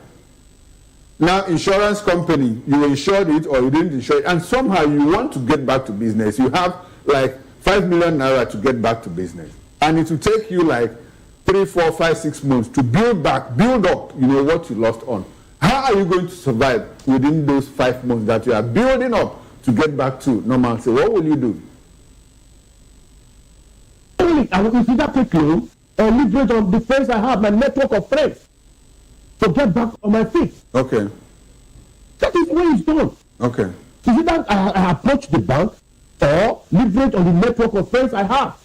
Now insurance company, you insured it or you didn't insure it, and somehow you want to get back to business. You have like 5 million naira to get back to business. And it will take you like 3, 4, 5, 6 months to build up, what you lost on. How are you going to survive within those 5 months that you are building up to get back to normalcy? What will you do? I will either take loan or leverage on the friends I have, my network of friends, to get back on my feet. Okay. That is the way it's done. Okay. Is it that I approach the bank or leverage on the network of friends I have?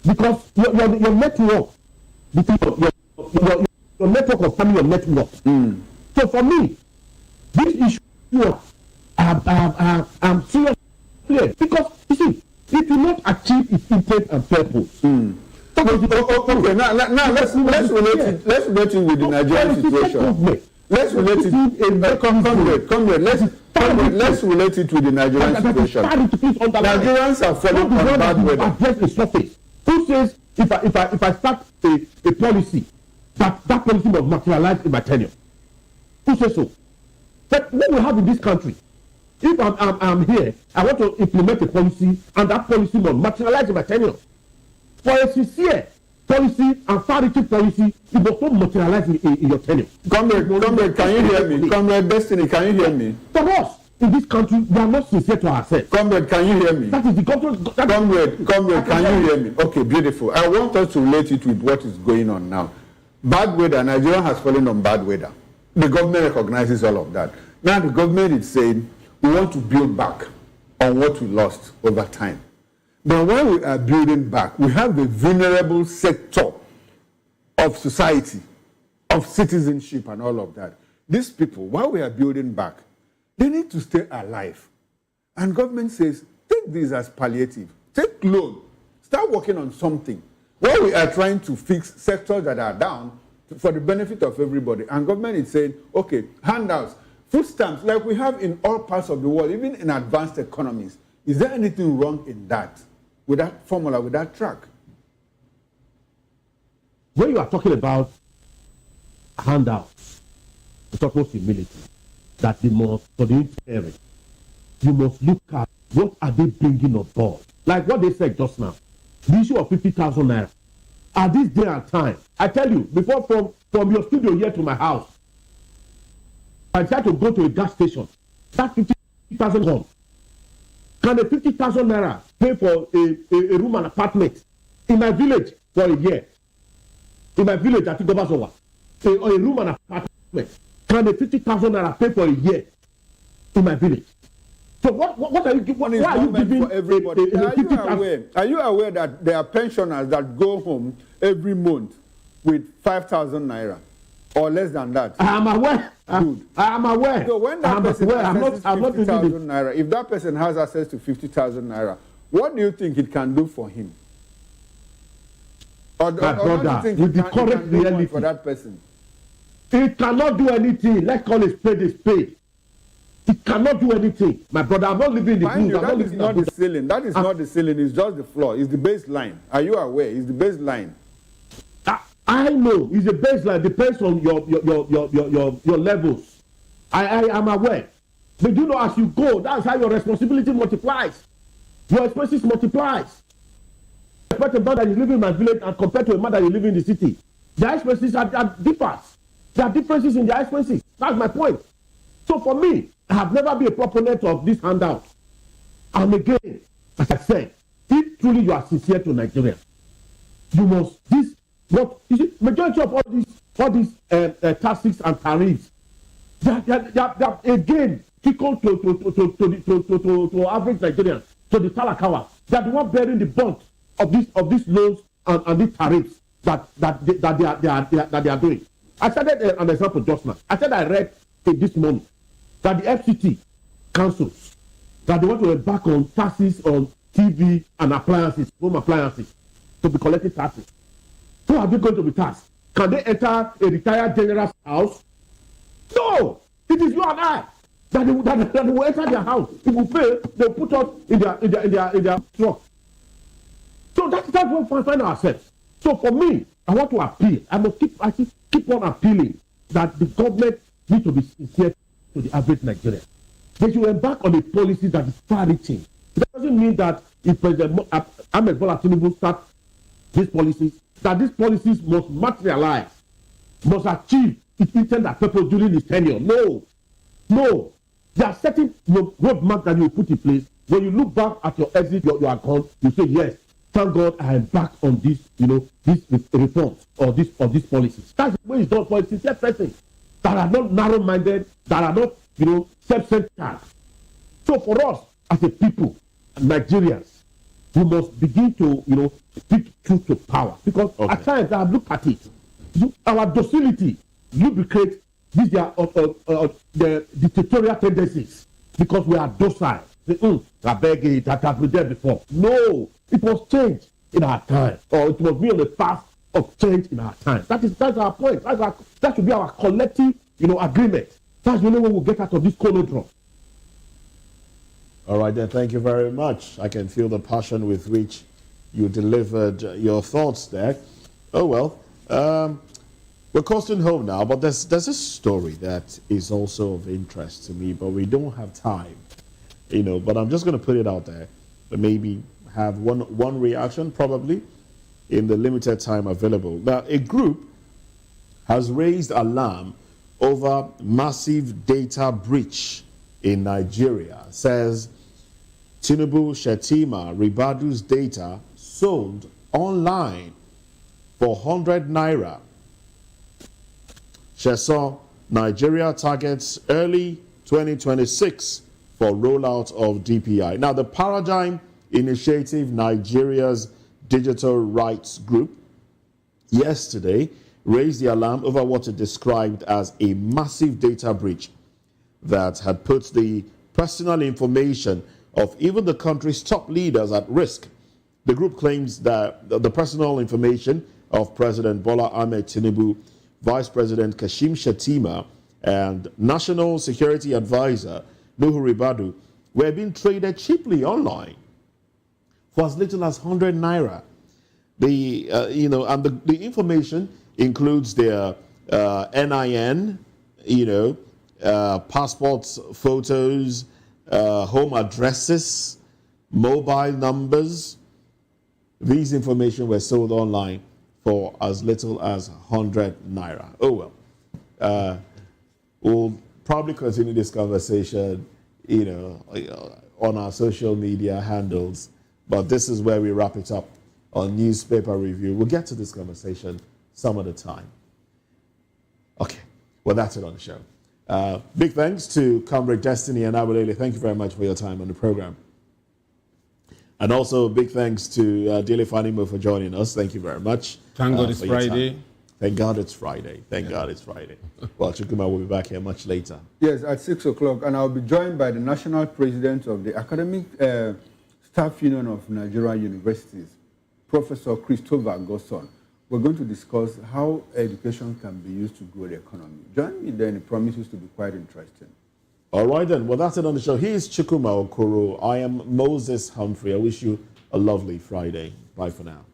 Because your network, your network of family, your network. So for me, this issue, I'm seriously clear. Because, you see, it will not achieve its intent and purpose. Okay, now let's relate it with the Nigerian situation. Let's relate it. Comrade, let's relate it with the Nigerian situation. Nigerians are falling on bad weather. Address the surface. Who says if I start a policy, that policy must materialize in my tenure? Who says so? But what we have in this country, if I'm here, I want to implement a policy, and that policy must materialize in my tenure. For a sincere policy and far-reaching policy, it must not materialize in your tenure. Comrade, can you hear me? Comrade Destiny, can you hear me? For us, in this country, we are not sincere to ourselves. Comrade, can you hear me? That is the government. Comrade, can you hear me? Okay, beautiful. I want us to relate it with what is going on now. Bad weather, Nigeria has fallen on bad weather. The government recognizes all of that. Now the government is saying, we want to build back on what we lost over time. But when we are building back, we have a vulnerable sector of society, of citizenship and all of that. These people, while we are building back, they need to stay alive. And government says, take this as palliative. Take loan. Start working on something. While we are trying to fix sectors that are down for the benefit of everybody. And government is saying, okay, handouts, food stamps, like we have in all parts of the world, even in advanced economies. Is there anything wrong in that? With that formula, with that track? When you are talking about handouts, it's almost humility. That they must, for the parent, you must look at what are they bringing on board. Like what they said just now, the issue of 50,000 naira. At this day and time, I tell you, before from your studio here to my house, I try to go to a gas station. That 50,000 gone. Can the 50,000 naira pay for a room and apartment in my village for a year. In my village, I think over a room and apartment. Can a 50,000 naira pay for a year in my village? So what are you giving? Why are you giving for everybody? Are you aware that there are pensioners that go home every month with 5,000 naira or less than that? I am aware. Good. I am aware. So when that person accesses 50,000 naira, if that person has access to 50,000 naira, what do you think it can do for him? Or do you think with the correct reality for that person? It cannot do anything. Let's call it spade a spade. It cannot do anything. My brother, I'm not living in the booth. That is not the ceiling. That is not the ceiling. It's just the floor. It's the baseline. Are you aware? It's the baseline. I know. It's the baseline. Depends on your levels. I am aware. But you know, as you go, that's how your responsibility multiplies. Your expenses multiplies. Compared to a man that is living in my village and compared to a man that is living in the city, their expenses are different. There are differences in their expenses. That's my point. So for me, I have never been a proponent of this handout. And again, as I said, if truly you are sincere to Nigeria, you must majority of all these taxes and tariffs, they are again trickle to average Nigerians, to the Talakawa. They are the one bearing the brunt of these loans and these tariffs that they are doing. I started an example just now. I said I read this morning that the FCT councils that they want to embark on taxes on TV and appliances, home appliances, to be collecting taxes. Who are they going to be taxed? Can they enter a retired general's house? No! It is you and I that they will enter their house. If we pay, they'll put us in their truck. So that's what we find ourselves. So for me, I want to appeal. I must keep on appealing that the government needs to be sincere to the average Nigerian. They should embark on a policy that is far-reaching. It doesn't mean that if President Ahmed Bola Tinubu starts these policies, that these policies must materialize, must achieve its intended purpose during his tenure. No. There are certain roadmaps that you put in place. When you look back at your exit, you are gone, you say, yes, thank God I am back on this, these reforms or these policies. That's the way it's done for a sincere person that are not narrow-minded, that are not, self-centered. So for us as a people, Nigerians, we must begin to, speak truth to power. Because at times I have looked at it. Our docility lubricate these the dictatorial tendencies because we are docile. I beg it, that has been there before. No, it was changed in our time, or it must be on the path of change in our time. That's our point. That should be our collective, agreement. That's the only way we'll get out of this conundrum. All right, then. Thank you very much. I can feel the passion with which you delivered your thoughts there. Oh, well. We're coasting home now, but there's a story that is also of interest to me, but we don't have time, but I'm just going to put it out there. But maybe have one reaction, probably, in the limited time available. Now, a group has raised alarm over massive data breach in Nigeria. Says Tinubu Shetima Ribadu's data sold online for 100 naira. Sheso, Nigeria targets early 2026 for rollout of DPI. Now, the Paradigm Initiative, Nigeria's digital rights group, yesterday raised the alarm over what it described as a massive data breach that had put the personal information of even the country's top leaders at risk. The group claims that the personal information of President Bola Ahmed Tinubu, Vice President Kashim Shettima, and National Security Advisor Nuhu Ribadu were being traded cheaply online for as little as 100 naira. The information includes their NIN, passports, photos, home addresses, mobile numbers. These information were sold online for as little as 100 naira. Oh well. We'll probably continue this conversation, on our social media handles. But this is where we wrap it up on newspaper review. We'll get to this conversation some other time. Okay, well, that's it on the show. Big thanks to Comrade Destiny and Abulele. Thank you very much for your time on the program. And also big thanks to Dele Fanimo for joining us. Thank you very much. Thank God it's Friday. Thank God it's Friday. Thank God it's Friday. Well, Chukuma will be back here much later. Yes, at 6 o'clock. And I'll be joined by the National President of the Academic Staff Union of Nigerian Universities, Professor Christopher Gosson. We're going to discuss how education can be used to grow the economy. Join me then. It promises to be quite interesting. All right, then. Well, that's it on the show. He is Chukuma Okoro. I am Moses Humphrey. I wish you a lovely Friday. Bye for now.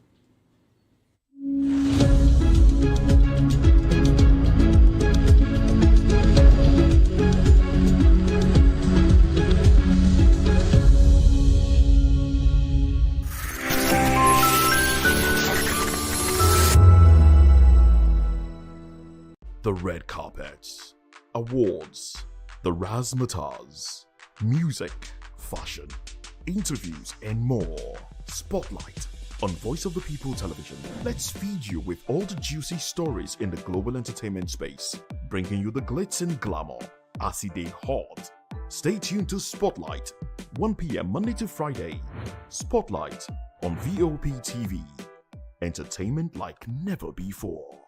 The red carpets, awards, the razzmatazz, music, fashion, interviews, and more. Spotlight on Voice of the People Television. Let's feed you with all the juicy stories in the global entertainment space, bringing you the glitz and glamour as it is hot. Stay tuned to Spotlight, 1 p.m. Monday to Friday. Spotlight on VOP TV. Entertainment like never before.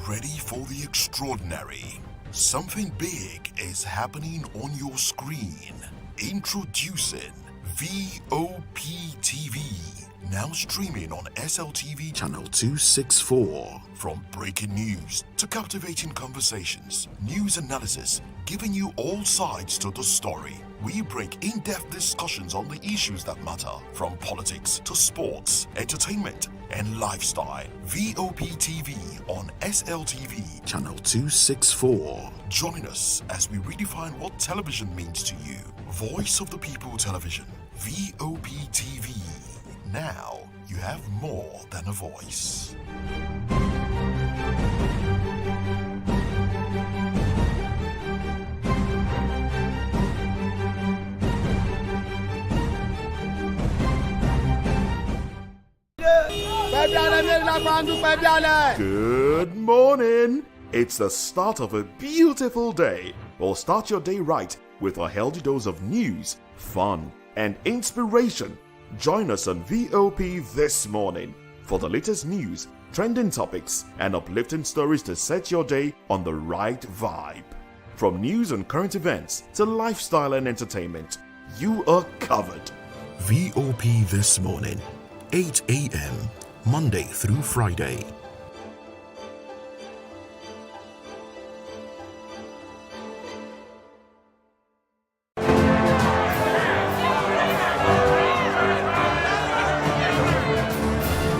Ready for the extraordinary? Something big is happening on your screen. Introducing VOP TV. Now streaming on SLTV channel 264. From breaking news to captivating conversations, news analysis, giving you all sides to the story. We break in-depth discussions on the issues that matter, from politics to sports, entertainment, and lifestyle. VOP TV on SLTV channel 264. Join us as we redefine what television means to you. Voice of the People Television, VOP TV. Now you have more than a voice. Good morning. It's the start of a beautiful day. We'll start your day right with a healthy dose of news, fun, and inspiration. Join us on VOP this morning for the latest news, trending topics, and uplifting stories to set your day on the right vibe. From news and current events to lifestyle and entertainment, you are covered. VOP This Morning, 8 a.m., Monday through Friday.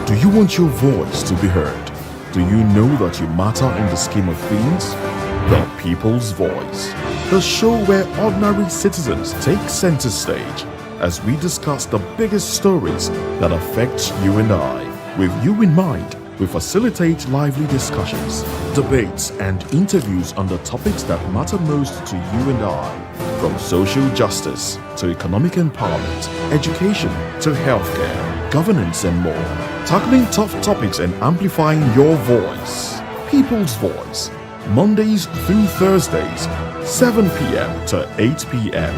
Do you want your voice to be heard? Do you know that you matter in the scheme of things? The People's Voice, the show where ordinary citizens take center stage as we discuss the biggest stories that affect you and I. With you in mind, we facilitate lively discussions, debates, and interviews on the topics that matter most to you and I. From social justice to economic empowerment, education to healthcare, governance, and more. Tackling tough topics and amplifying your voice. People's Voice, Mondays through Thursdays, 7 p.m. to 8 p.m.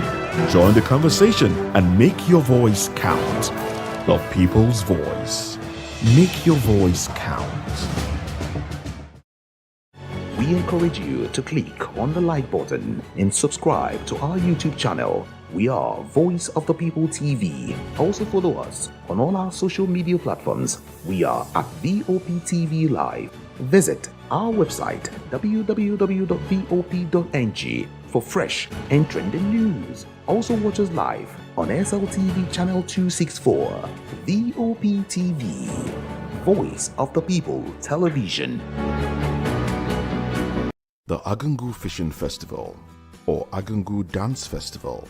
Join the conversation and make your voice count. The People's Voice. Make your voice count. We encourage you to click on the like button and subscribe to our YouTube channel. We are Voice of the People TV. Also follow us on all our social media platforms. We are at VOP TV Live. Visit our website www.vop.ng for fresh and trending news. Also watch us live on SLTV channel 264. VOP TV, Voice of the People Television. The Agungu Fishing Festival, or Agungu Dance Festival,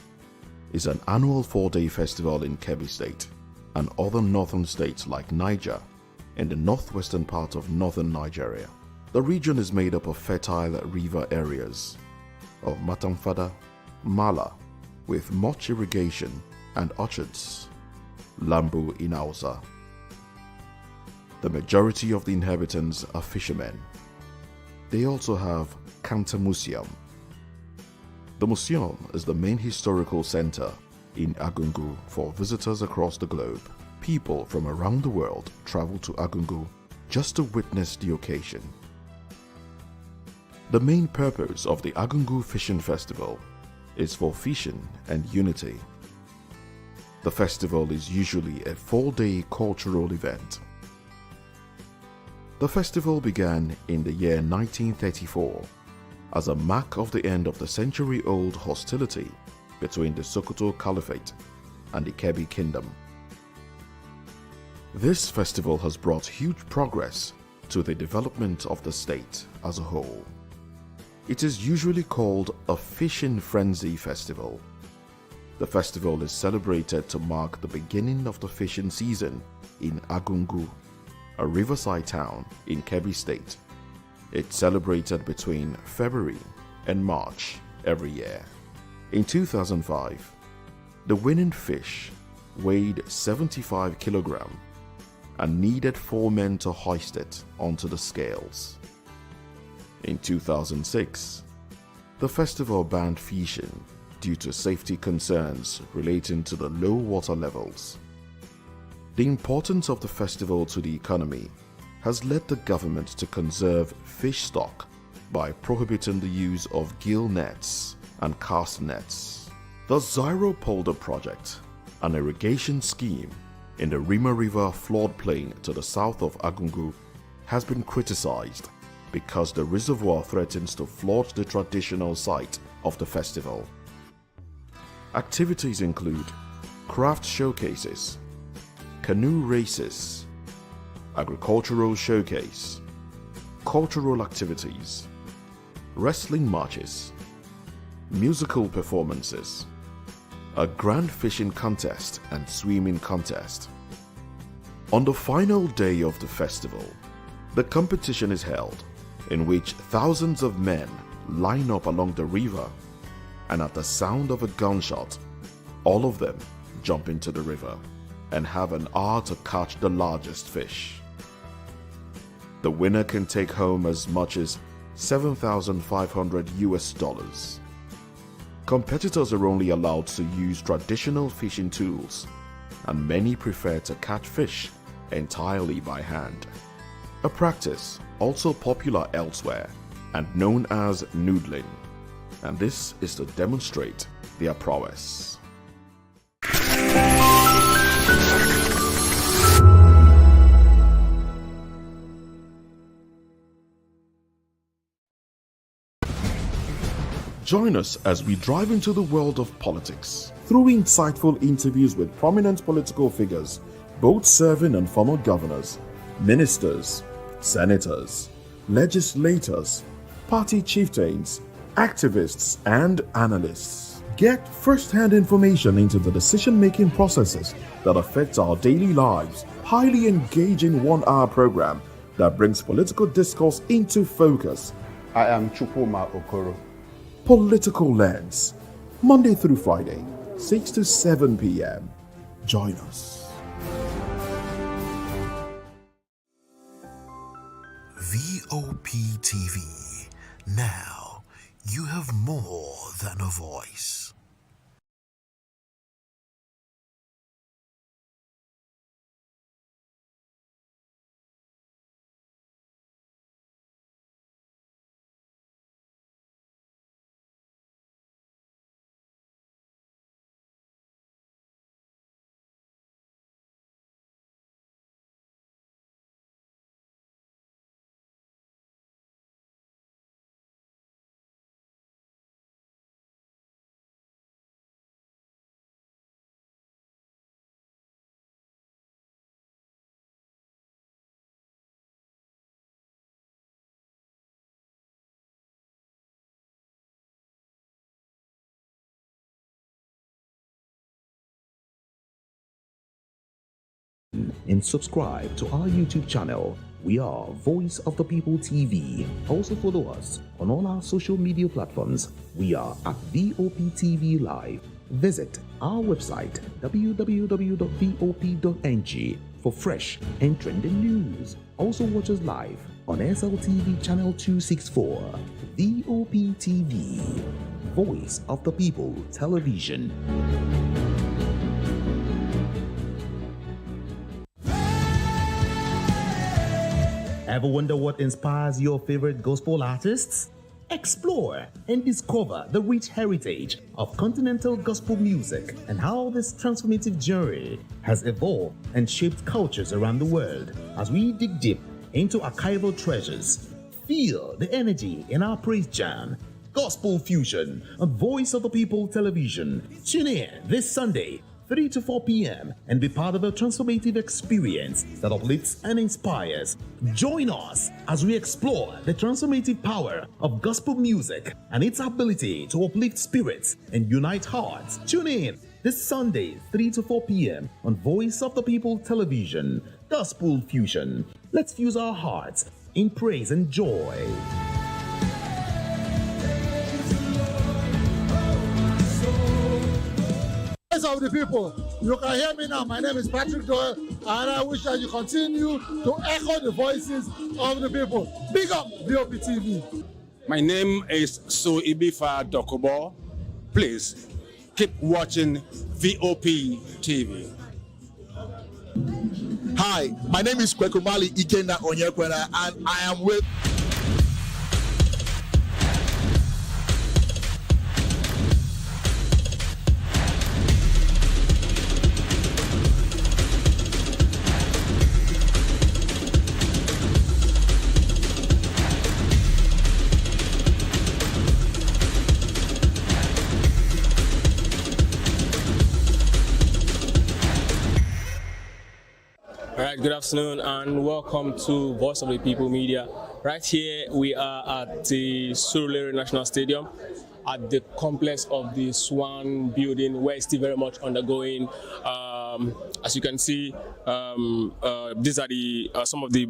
is an annual 4-day festival in Kebbi State and other northern states like Niger and the northwestern part of northern Nigeria. The region is made up of fertile river areas of Matamfada, Mala, with much irrigation and orchards, Lambu in Hausa. The majority of the inhabitants are fishermen. They also have Kanta Museum. The museum is the main historical center in Agungu for visitors across the globe. People from around the world travel to Agungu just to witness the occasion. The main purpose of the Agungu Fishing Festival is for fishing and unity. The festival is usually a 4-day cultural event. The festival began in the year 1934 as a mark of the end of the century-old hostility between the Sokoto Caliphate and the Kebbi Kingdom. This festival has brought huge progress to the development of the state as a whole. It is usually called a fishing frenzy festival. The festival is celebrated to mark the beginning of the fishing season in Agungu, a riverside town in Kebbi State. It's celebrated between February and March every year. In 2005, the winning fish weighed 75 kilograms and needed 4 men to hoist it onto the scales. In 2006, the festival banned fishing due to safety concerns relating to the low water levels. The importance of the festival to the economy has led the government to conserve fish stock by prohibiting the use of gill nets and cast nets. The Zairo Polder project, an irrigation scheme in the Rima River floodplain to the south of Agungu, has been criticized because the reservoir threatens to flood the traditional site of the festival. Activities include craft showcases, canoe races, agricultural showcase, cultural activities, wrestling matches, musical performances, a grand fishing contest and swimming contest. On the final day of the festival, the competition is held in which thousands of men line up along the river, and at the sound of a gunshot, all of them jump into the river and have an hour to catch the largest fish. The winner can take home as much as $7,500. Competitors are only allowed to use traditional fishing tools, and many prefer to catch fish entirely by hand. A practice also popular elsewhere and known as noodling, and this is to demonstrate their prowess. Join us as we drive into the world of politics through insightful interviews with prominent political figures, both serving and former governors, ministers, senators, legislators, party chieftains, activists, and analysts. Get first-hand information into the decision-making processes that affect our daily lives. Highly engaging 1-hour program that brings political discourse into focus. I am Chukwuma Okoro. Political Lens, Monday through Friday, 6 to 7 p.m. Join us. VOP TV. Now, you have more than a voice. and subscribe to our YouTube channel. We are Voice of the People TV. Also follow us on all our social media platforms. We are at VOP TV Live. Visit our website www.vop.ng for fresh and trending news. Also watch us live on SLTV channel 264. VOP TV, Voice of the People Television. Ever wonder what inspires your favorite gospel artists? Explore and discover the rich heritage of continental gospel music and how this transformative journey has evolved and shaped cultures around the world. As we dig deep into archival treasures, feel the energy in our praise jam, Gospel Fusion on Voice of the People Television. Tune in this Sunday, 3 to 4 p.m. and be part of a transformative experience that uplifts and inspires. Join us as we explore the transformative power of gospel music and its ability to uplift spirits and unite hearts. Tune in this Sunday, 3 to 4 p.m. on Voice of the People Television. Gospel Fusion. Let's fuse our hearts in praise and joy. Of the people, you can hear me now. My name is Patrick Doyle, and I wish that you continue to echo the voices of the people. Big up VOP TV. My name is Ibifa Dokobo. Please keep watching VOP TV. Hi, my name is Kwekumali Ikenda Onyekwena, and I am with Good afternoon and welcome to Voice of the People Media. Right here we are at the Surulere National Stadium at the complex of the Swan building, where it's still very much undergoing. As you can see, these are the some of the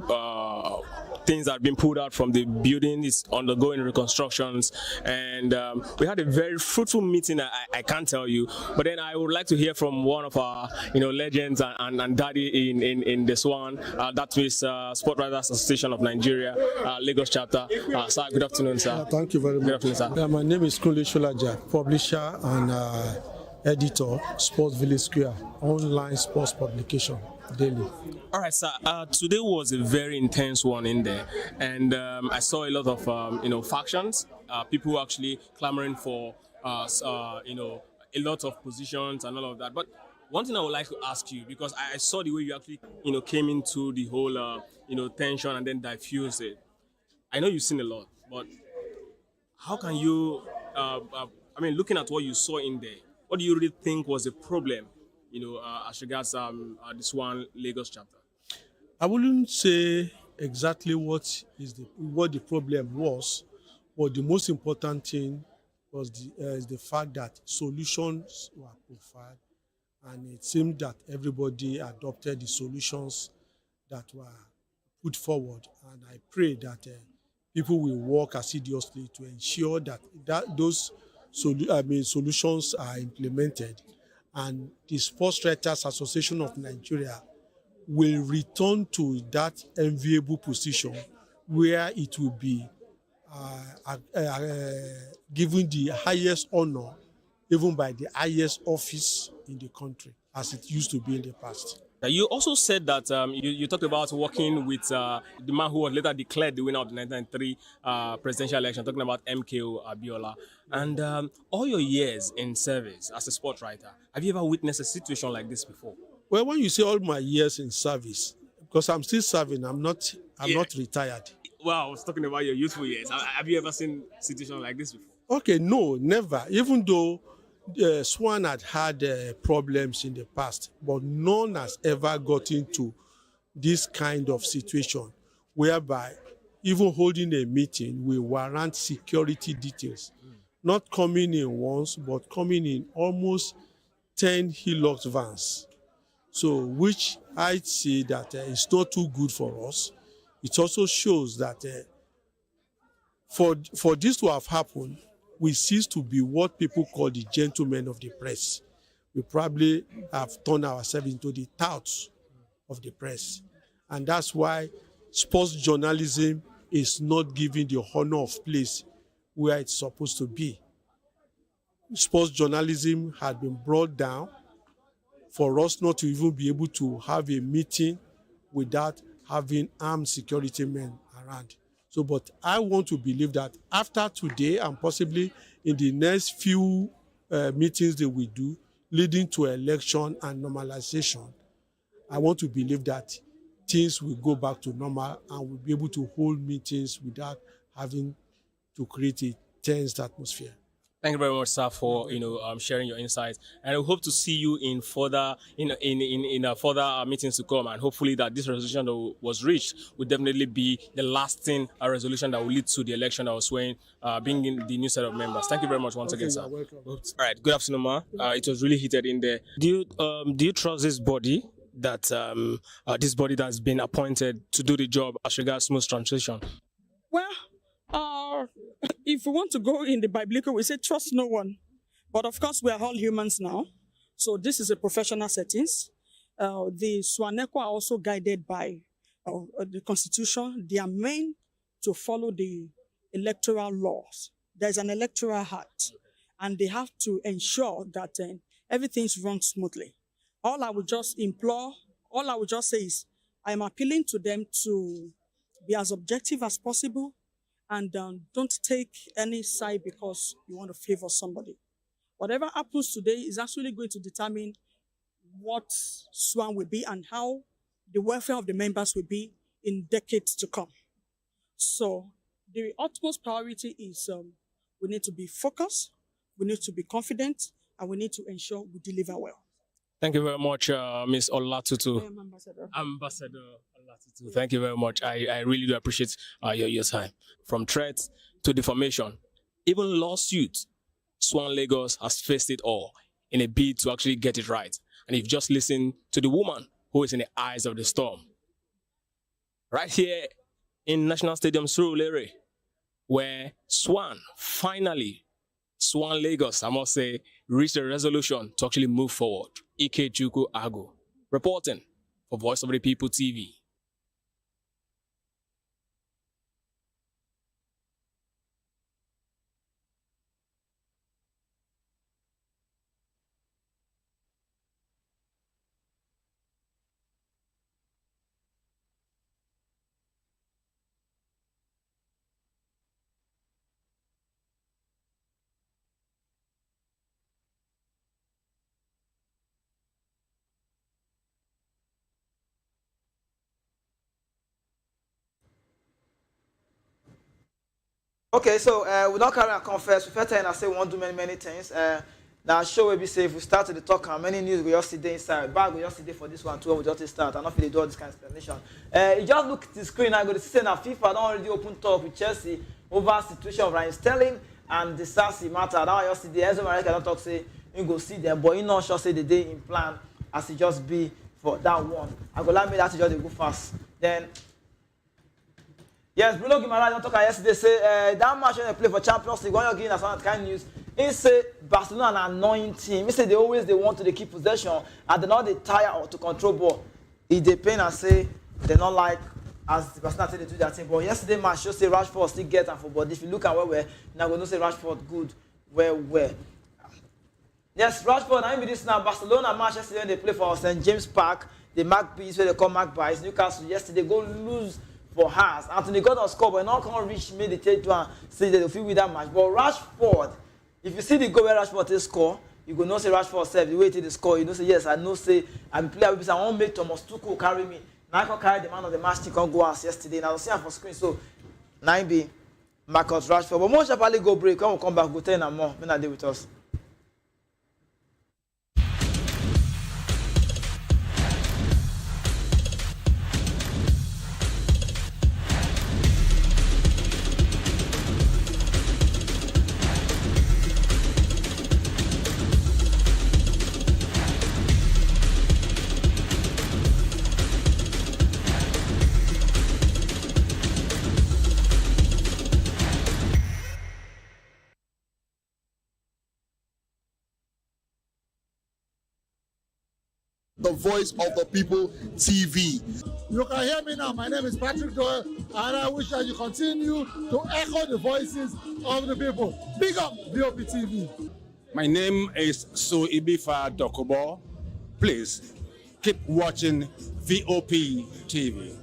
things that have been pulled out from the building. Is undergoing reconstructions, and we had a very fruitful meeting. I can't tell you, but then I would like to hear from one of our legends and daddy in the Swan. That is Sport Writers Association of Nigeria, Lagos chapter. Sir, good afternoon, sir. Thank you very much. Good afternoon, sir. My name is Kunle Sholaja, publisher and editor, Sports Village Square, online sports publication, daily. All right, sir. Today was a very intense one in there, and I saw a lot of factions, people actually clamoring for a lot of positions and all of that. But one thing I would like to ask you, because I saw the way you actually came into the whole tension and then diffused it. I know you've seen a lot, but how can you? Looking at what you saw in there, what do you really think was the problem? As regards this one Lagos chapter. I wouldn't say exactly what the problem was, but the most important thing was the fact that solutions were profiled, and it seemed that everybody adopted the solutions that were put forward. And I pray that people will work assiduously to ensure that those solutions are implemented, and the Sports Writers Association of Nigeria will return to that enviable position where it will be given the highest honor, even by the highest office in the country, as it used to be in the past. You also said that you talked about working with the man who was later declared the winner of the 1993 presidential election, talking about MKO Abiola. And all your years in service as a sports writer, have you ever witnessed a situation like this before? Well, when you say all my years in service, because I'm still serving, I'm not retired. Well, I was talking about your youthful years. Have you ever seen a situation like this before? Okay, no, never. Even though Swan had problems in the past, but none has ever got into this kind of situation whereby even holding a meeting will warrant security details. Not coming in once, but coming in almost 10 Hilux vans. So, which I see that it's not too good for us. It also shows that for this to have happened, we cease to be what people call the gentlemen of the press. We probably have turned ourselves into the touts of the press. And that's why sports journalism is not given the honor of place where it's supposed to be. Sports journalism had been brought down for us not to even be able to have a meeting without having armed security men around. So, but I want to believe that after today and possibly in the next few meetings that we do, leading to election and normalization, I want to believe that things will go back to normal and we'll be able to hold meetings without having to create a tense atmosphere. Thank you very much, sir, for sharing your insights, and we hope to see you in further further meetings to come, and hopefully that this resolution that was reached will definitely be the lasting resolution that will lead to the election that was swaying, bringing the new set of members. Thank you very much once again, sir. Welcome. All right, good afternoon, ma. It was really heated in there. Do you trust this body that that's been appointed to do the job as regards smooth transition? Well, if we want to go in the biblical, we say trust no one. But of course, we are all humans now. So this is a professional settings. The SWANECO are also guided by the Constitution. They are meant to follow the electoral laws. There's an electoral act, and they have to ensure that everything's run smoothly. All I would just say is, I'm appealing to them to be as objective as possible, and don't take any side because you want to favor somebody. Whatever happens today is actually going to determine what SWAN will be and how the welfare of the members will be in decades to come. So the utmost priority is we need to be focused, we need to be confident, and we need to ensure we deliver well. Thank you very much, Ms. Olatutu. I am Ambassador. Ambassador Olatutu. Thank you very much. I really do appreciate your time. From threats to defamation, even lawsuits, SWAN Lagos has faced it all in a bid to actually get it right. And you've just listened to the woman who is in the eyes of the storm. Right here in National Stadium, Surulere, where SWAN Lagos, I must say, reached a resolution to actually move forward. Ikechukwu Agu, reporting for Voice of the People TV. Okay, so we don't carry on confess. We first time I say we won't do many things. Now show will be safe. We start to the talk and many news we just sit there inside. Bag we just sit there for this one too. We just start. I don't feel they do all this kind of explanation. You just look at the screen. I go to see now FIFA don't already open talk with Chelsea over situation of Ryan Sterling and the Sassy matter. Now you see the Enzo Maresca don't talk say you go see them, but you not sure say the day in plan as it just be for that one. I go let me that just go fast. Then. Yes, Bruno Guimaraes don't talk yesterday. Say that match when they play for Champions League. When you're getting that kind of news, he say Barcelona an annoying team. He say they want to keep possession and they not they tire or to control ball. He dey pain and say they not like as Barcelona say they do that thing. But yesterday match just say Rashford still get and for body. If you look at where now we know say Rashford good where. Yes, Rashford. I mean this now Barcelona match yesterday when they play for St. James Park. The Magpies where they call Magpies. Newcastle yesterday go lose for us. Anthony Gordon score, but not can't reach me the third one. Say that they feel with that match. But Rashford, if you see the goal where Rashford take score, you go know say Rashford self the way he the score. You know say yes, I know say I'm player because I won't make Thomas Tuchel carry me. Now I can carry the man of the match. He can go as yesterday. Now I see him for screen. So 9B Marcus Rashford. But more sharply go break. When we come back, go 10 and more. When I deal with us. the Voice of the People TV. You can hear me now. My name is Patrick Doyle, and I wish that you continue to echo the voices of the people. Big up VOP TV. My name is So Ibifa Dokobo. Please keep watching VOP TV.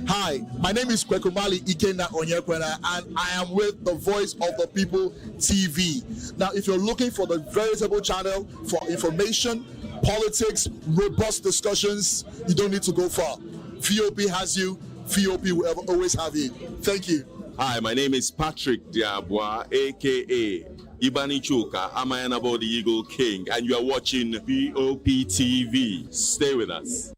Hi, my name is Kwekumali Ikenna Onyekwena, and I am with the Voice of the People TV. Now, if you're looking for the veritable channel for information, politics, robust discussions, you don't need to go far. VOP has you. VOP will always have you. Thank you. Hi, my name is Patrick Diabwa, aka Ibani Chuka, Amayanabo the Eagle King, and you are watching VOP TV. Stay with us.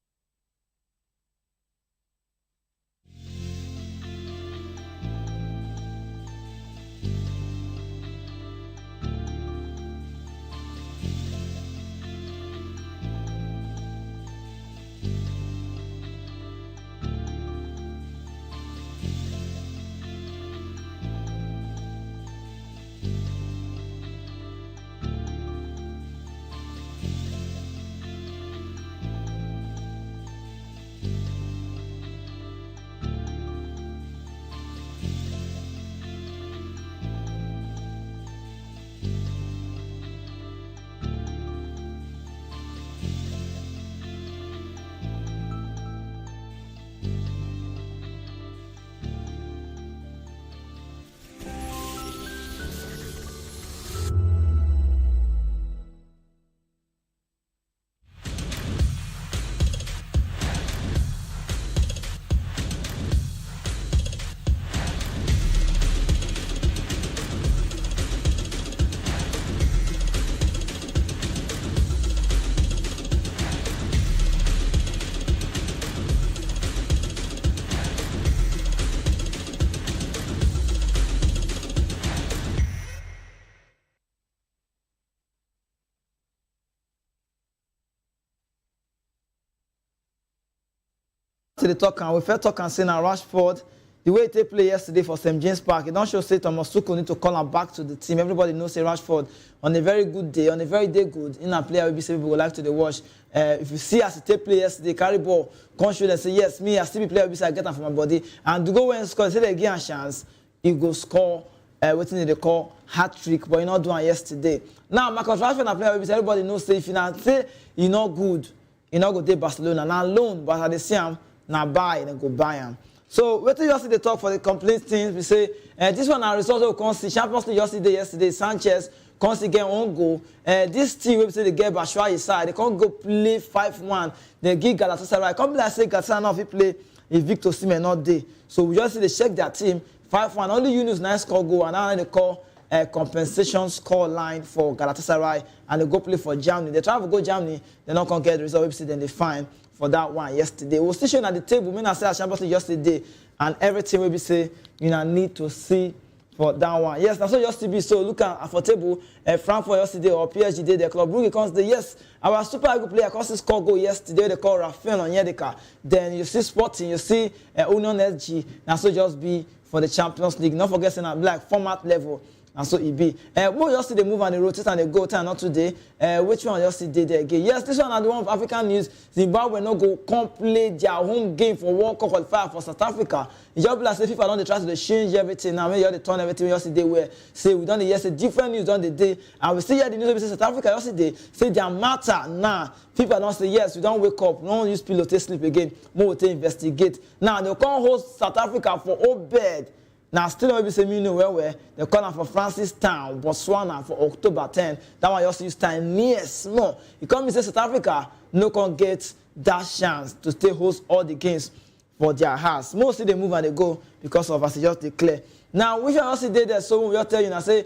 To the talk, and we first talk and say now Rashford, the way he played yesterday for St. James Park, it don't show say Thomas Tuchel need to call him back to the team. Everybody knows say Rashford on a very good day, on a very day good, in a player we say people would like to the watch. If you see as he play yesterday, carry ball, come shoot and say yes, me I still be player we say I get him from my body, and to go and score, say they give a chance, he go score. What they call hat trick, but he not doing yesterday. Now Marcus Rashford a player we say everybody knows say if you not say he not good, he not go to Barcelona, now loan, but at the same now buy and go buy him. So what do you see the talk for the complete teams? We say this one our results will come see Champions League yesterday. Sanchez come see get one goal. This team we say they get Batshuayi side. They can't go play 5-1. They give Galatasaray. Come like say Galatasaray now if he play if Victor Osimhen not there. So we just see they check their team 5-1. Only Yunus nice score goal and now they call compensation score line for Galatasaray and they go play for Germany. They try to go Germany. They not gonna get the result. Then they find for that one yesterday. We were stationed at the table. Me I say Champions League yesterday, and everything we be say you know need to see for that one. Yes, that's what yesterday. So look at for table. Frankfurt yesterday or PSG did the club. Brugge comes the yes. Our super good player cost score goal yesterday. They call Rafael Onyedika. Then you see Sporting, you see Union SG. Now so just be for the Champions League. Not forgetting at black format level. And so it be. More yesterday move and they rotate and they go time not today. Which one yesterday there again? Yes, this one are the one of African news. Zimbabwe no go come play their home game for World Cup qualifier for South Africa. It's just like FIFA don't they try to change everything. Now maybe they turn everything yesterday where say we done the yesterday different news on the day and we see here the news say South Africa yesterday say their matter now. FIFA don't say yes, we don't wake up, we don't use pillow to sleep again. More to investigate. Now they come host South Africa for Obed. Now, still maybe say me know where they call them for Francistown, Botswana for October 10. That one you also use time near small. You come and say South Africa, no can get that chance to stay host all the games for their house. Mostly they move and they go because of as they just declare. Now, which one also did there, so we just tell you, now say,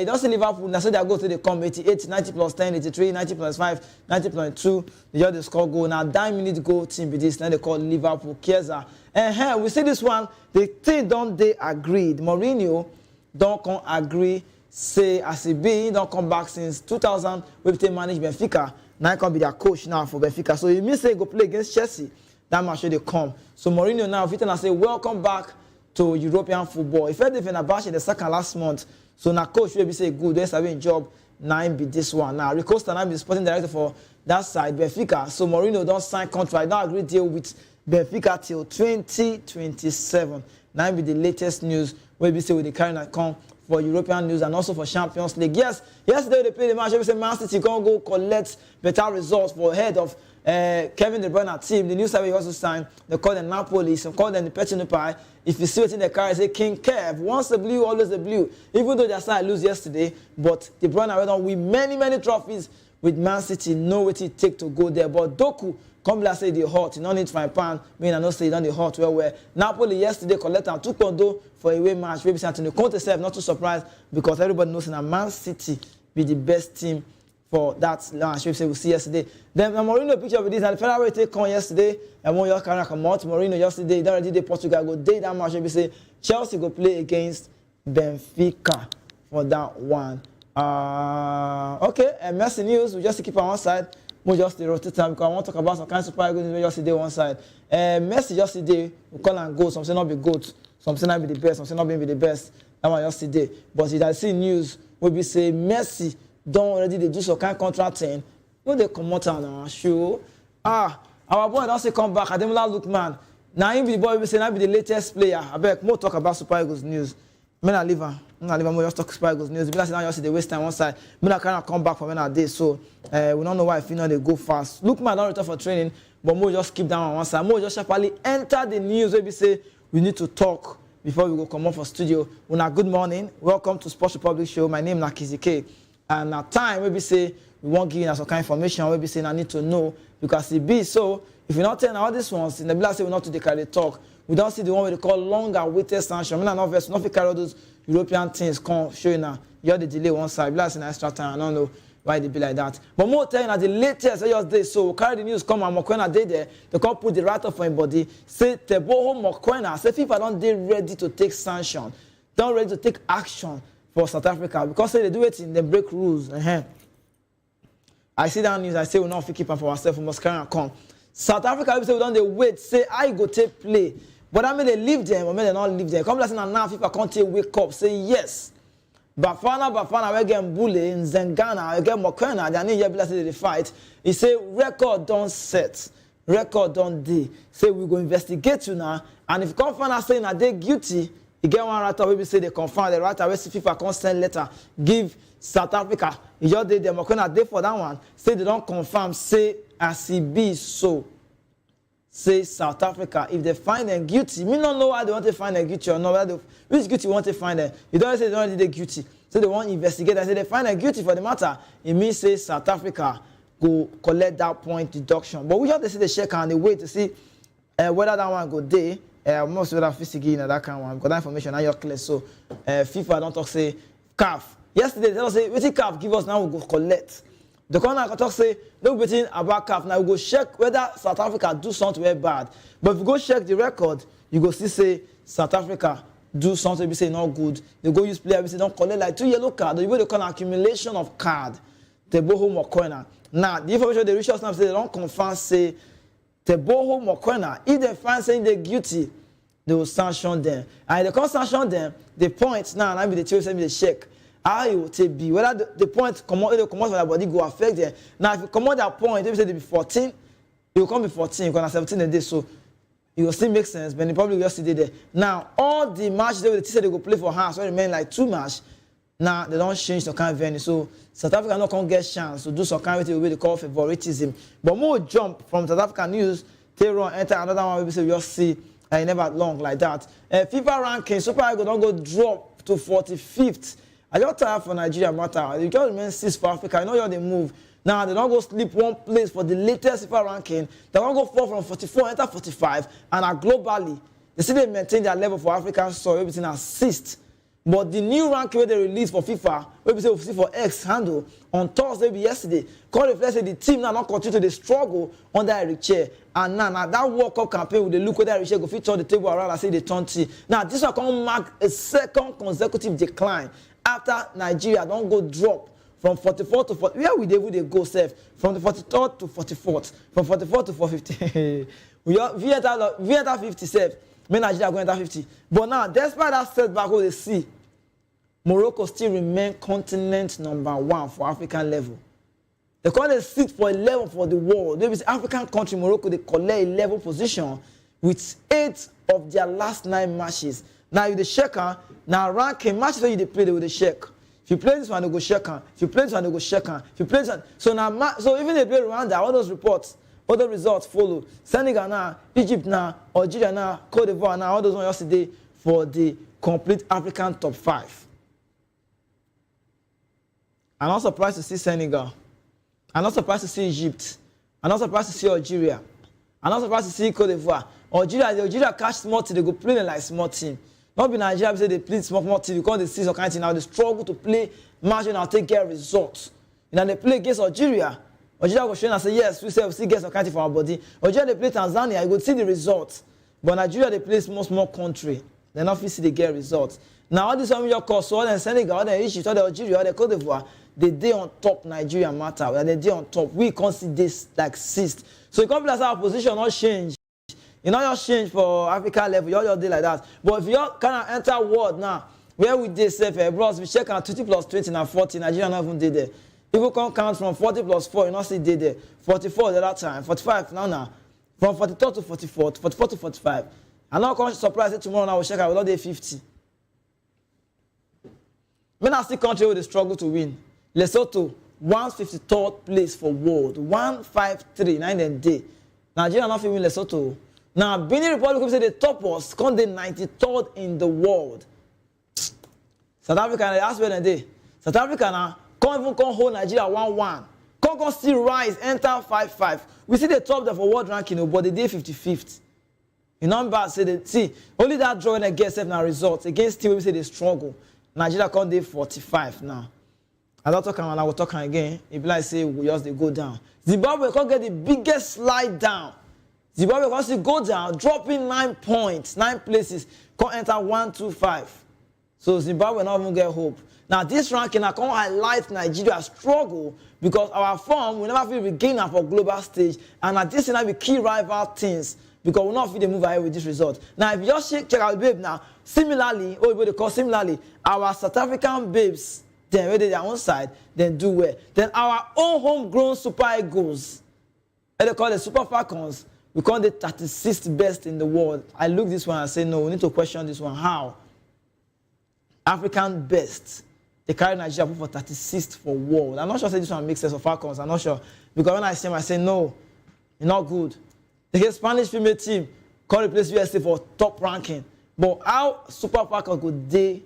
you don't see Liverpool, now say they go to the come 88, 90 plus 10, 83, 90 plus 5, 90 plus 2. They just score goal. Now, 9-minute goal team be this. Now they call Liverpool Chiesa. And here we see this one, they don't they agreed. Mourinho don't come agree, say as he be, he don't come back since 2000, we manage Benfica. Now he can be their coach now for Benfica. So he means say go play against Chelsea. That match they come. So Mourinho now, if say welcome back to European football. If they defend Abash in the second last month, so now coach will be say good, they're having job. Now be this one. Now Rick Costa now be the sporting director for that side, Benfica. So Mourinho don't sign contract, don't agree deal with Benfica till 2027. Now be the latest news where we say with the current come for European news and also for Champions League. Yes, yesterday they played the match. We say Man City can go collect better results for head of Kevin De Bruyne team. The new side also signed. They call them Napoli. Some call them the Petino Pie. If you see it in the car, say King Kev. Once the blue, always the blue. Even though their side lose yesterday, but De Bruyne went on with many trophies with Man City. Know what it take to go there. But Doku, come let's say the hot. You don't need my pan. I know say you don't the hot where Napoli yesterday collected 2-0 for a away match. Maybe Antonio Conte said not too surprised because everybody knows that Man City be the best team for that launch. We'll see yesterday. Then Mourinho picture with this and the Federal take on yesterday. And when you can come out, Mourinho yesterday, they already did Portugal go day that match. We say Chelsea go play against Benfica for that one. Okay, and Messi news, we just keep on one side. We just rotate time because I want to talk about some kind of super good news yesterday one side. Messi yesterday, we call and go, some say not be good, some say not be the best, some say not be the best. That one yesterday. But if I see news, we say Messi don't already they do some kind of contracting. When they come out on our show, our boy don't say come back. Ademola Lookman. Now him be the boy we say now be the latest player. I beg more talk about Super Eagles news. Men are leaving. More just talk Super Eagles news. Because now you see the waste time one side. Men are kind of come back for when I day. So we don't know why if you know they go fast. Lookman don't return for training, but more just keep down on one side. More just sharply enter the news where we say we need to talk before we go come up for studio. Una good morning. Welcome to Sports Republic Show. My name is Nakizike. And at time we say we won't give you some kind of information. We be saying I need to know because it be so. If you're not telling all these ones, in the blast say we not to carry talk. We don't see the one we call longer-awaited sanction. I mean, not carry all those European things come showing now. You're the delay one side. Blast in extra time. I don't know why they be like that. But more telling at the latest just day. So we carry the news come and Mokwena day there. They can't put the right up for anybody. Say Teboho Mokwena. Say FIFA don't they ready to take sanction. Don't ready to take action for South Africa because say they do it in the break rules. I see that news. I say we not keep them for ourselves. We must carry and come. South Africa people say we don't they wait. Say I go take play. But I mean they leave them or may they not leave them. Come listen and now FIFA can't take wake up. Say yes. Bafana we get bully in Zengana. We get Mokwena. They need to say they fight. He say record don't set. Record don't day. Say we go investigate you now. And if you come find out saying that they guilty. You get one writer where we say they confirm the writer where FIFA can send letter give South Africa. You just did them Mokwena day for that one. Say they don't confirm. Say as it be so. Say South Africa, if they find them guilty, me don't know why they want to find them guilty or not. Which guilty want to find them? You don't say they don't need guilty. So they want to investigate and say they find them guilty for the matter. It means say South Africa go collect that point deduction. But we just see the check and they wait to see whether that one go day. Most of that physically in that kind of one. Because that information now you're clear. So FIFA don't talk say CAF. Yesterday they don't say what CAF give us now we go collect. The corner can talk say no betting about CAF. Now we go check whether South Africa do something very bad. But if you go check the record, you go see say South Africa do something we say not good. They go use player we say don't collect like 2 yellow cards. You go they call an accumulation of card. Teboho Mokwena. Now the information they reach us now say they don't confirm say Teboho Mokwena. If they find saying they're guilty, they will sanction them. And if they can't sanction them, the point now I be the choice me the check. How it will take be whether the point come out from their body go affect them. Now if you come out that point, they say they be 14, it will come be 14 because 17 a day, so it will still make sense. But the public just stay there. Now all the matches they say they go play for hands, so remain like 2 matches. Now they don't change the kind of venue, so South Africa not can get chance to do some kind of way they call favoritism. But more jump from South African news, they run enter another one. We say we just see never long like that. FIFA ranking, Super Eagles don't go drop to 45th. I just tired for Nigeria matter. You just remain 6th for Africa. You know how they move. Now they don't go sleep one place for the latest FIFA ranking. They don't go fall from 44 enter 45, and are globally they see they maintain their level for African soil. Everything as 6th. But the new ranking where they released for FIFA, where we say we see for X handle on Thursday be yesterday, call reflect say the team now not continue to struggle under Eric Chair. And now that World Cup campaign with the look where Eric Chair go fit turn the table around and say they turn T. Now this one can mark a second consecutive decline after Nigeria don't go drop from 44 to 40. Where we they go safe? From the 43rd to 44th. From 44 to 450. We enter 50 safe. Men Nigeria go enter 50. But now, despite that setback we see, Morocco still remain continent number 1 for African level. They call it sit for 11 for the world. Maybe the African country, Morocco, they collect 11 position with 8 of their last 9 matches. Now you the checker, now ranking matches where you they play, they will the check. If you play this one, they go check on. If you play this one, they go check on. If you play this one, so now, so even they play Rwanda, all those reports, all the results follow. Senegal now, Egypt now, Algeria now, Cote d'Ivoire now, all those ones yesterday for the complete African top 5. I'm not surprised to see Senegal. I'm not surprised to see Egypt. I'm not surprised to see Algeria. I'm not surprised to see Cote d'Ivoire. Algeria catch small team, they go play like small team. Not be Nigeria because they play small team because they see some kind of thing now. They struggle to play match and take care of results. You know, they play against Algeria. Algeria go show and say, yes, we still get some kind of thing for our body. Algeria they play Tanzania, you go see the results. But Nigeria they play small country. They not see they get results. Now all these one your course, so all the Senegal, all the Egypt, all the Algeria, all the Cote d'Ivoire, they day on top Nigeria matter. They day on top. We can't see this like sixth. So you can't be like our position not change. You know your change for Africa level, you all day like that. But if you kind of enter world now, where we did safe, bros, we check out 20 plus 20 and 40, Nigeria not even did there. People can count from 40 plus 4, you know see did there. 44 the other time, 45 now. From 43 to 44, 44 to 45. I'm not going to surprise that tomorrow now we'll check out with all day 50. When I see country where they struggle to win. Lesotho, 153rd place for world. 153, 9 and day. Nigeria not win Lesotho. Now, Benin Republic say the top us, come the 93rd in the world. South Africa, that's where they did. South Africa now, can't hold Nigeria 1-1. Can't still rise, enter 5-5. We see the top there for world ranking, but they did 55th. In number, say they see only that draw when they get seven results against team we say they struggle. Nigeria can't do 45 now. I don't talk and I will talk again. It be like say we just they go down. Zimbabwe can't get the biggest slide down. Zimbabwe can still go down, dropping 9 points, 9 places, can't enter 1, 2, 5. So Zimbabwe not even get hope. Now this ranking I can't highlight Nigeria's struggle because our form will never feel regain for global stage, and at this time be key rival teams because we'll not feel they move ahead with this result. Now if you just check out babe now, similarly, what they call similarly, our South African babes, then where they their own side, then do well. Then our own homegrown Super Eagles, and they call the Super Falcons. We call the 36th best in the world. I look this one and say, no, we need to question this one. How? African best. They carry Nigeria for 36th for world. I'm not sure say this one makes sense of Falcons. I'm not sure. Because when I see them, I say, no, it's not good. They get Spanish female team, call replace USA for top ranking. But how Super Falcons could they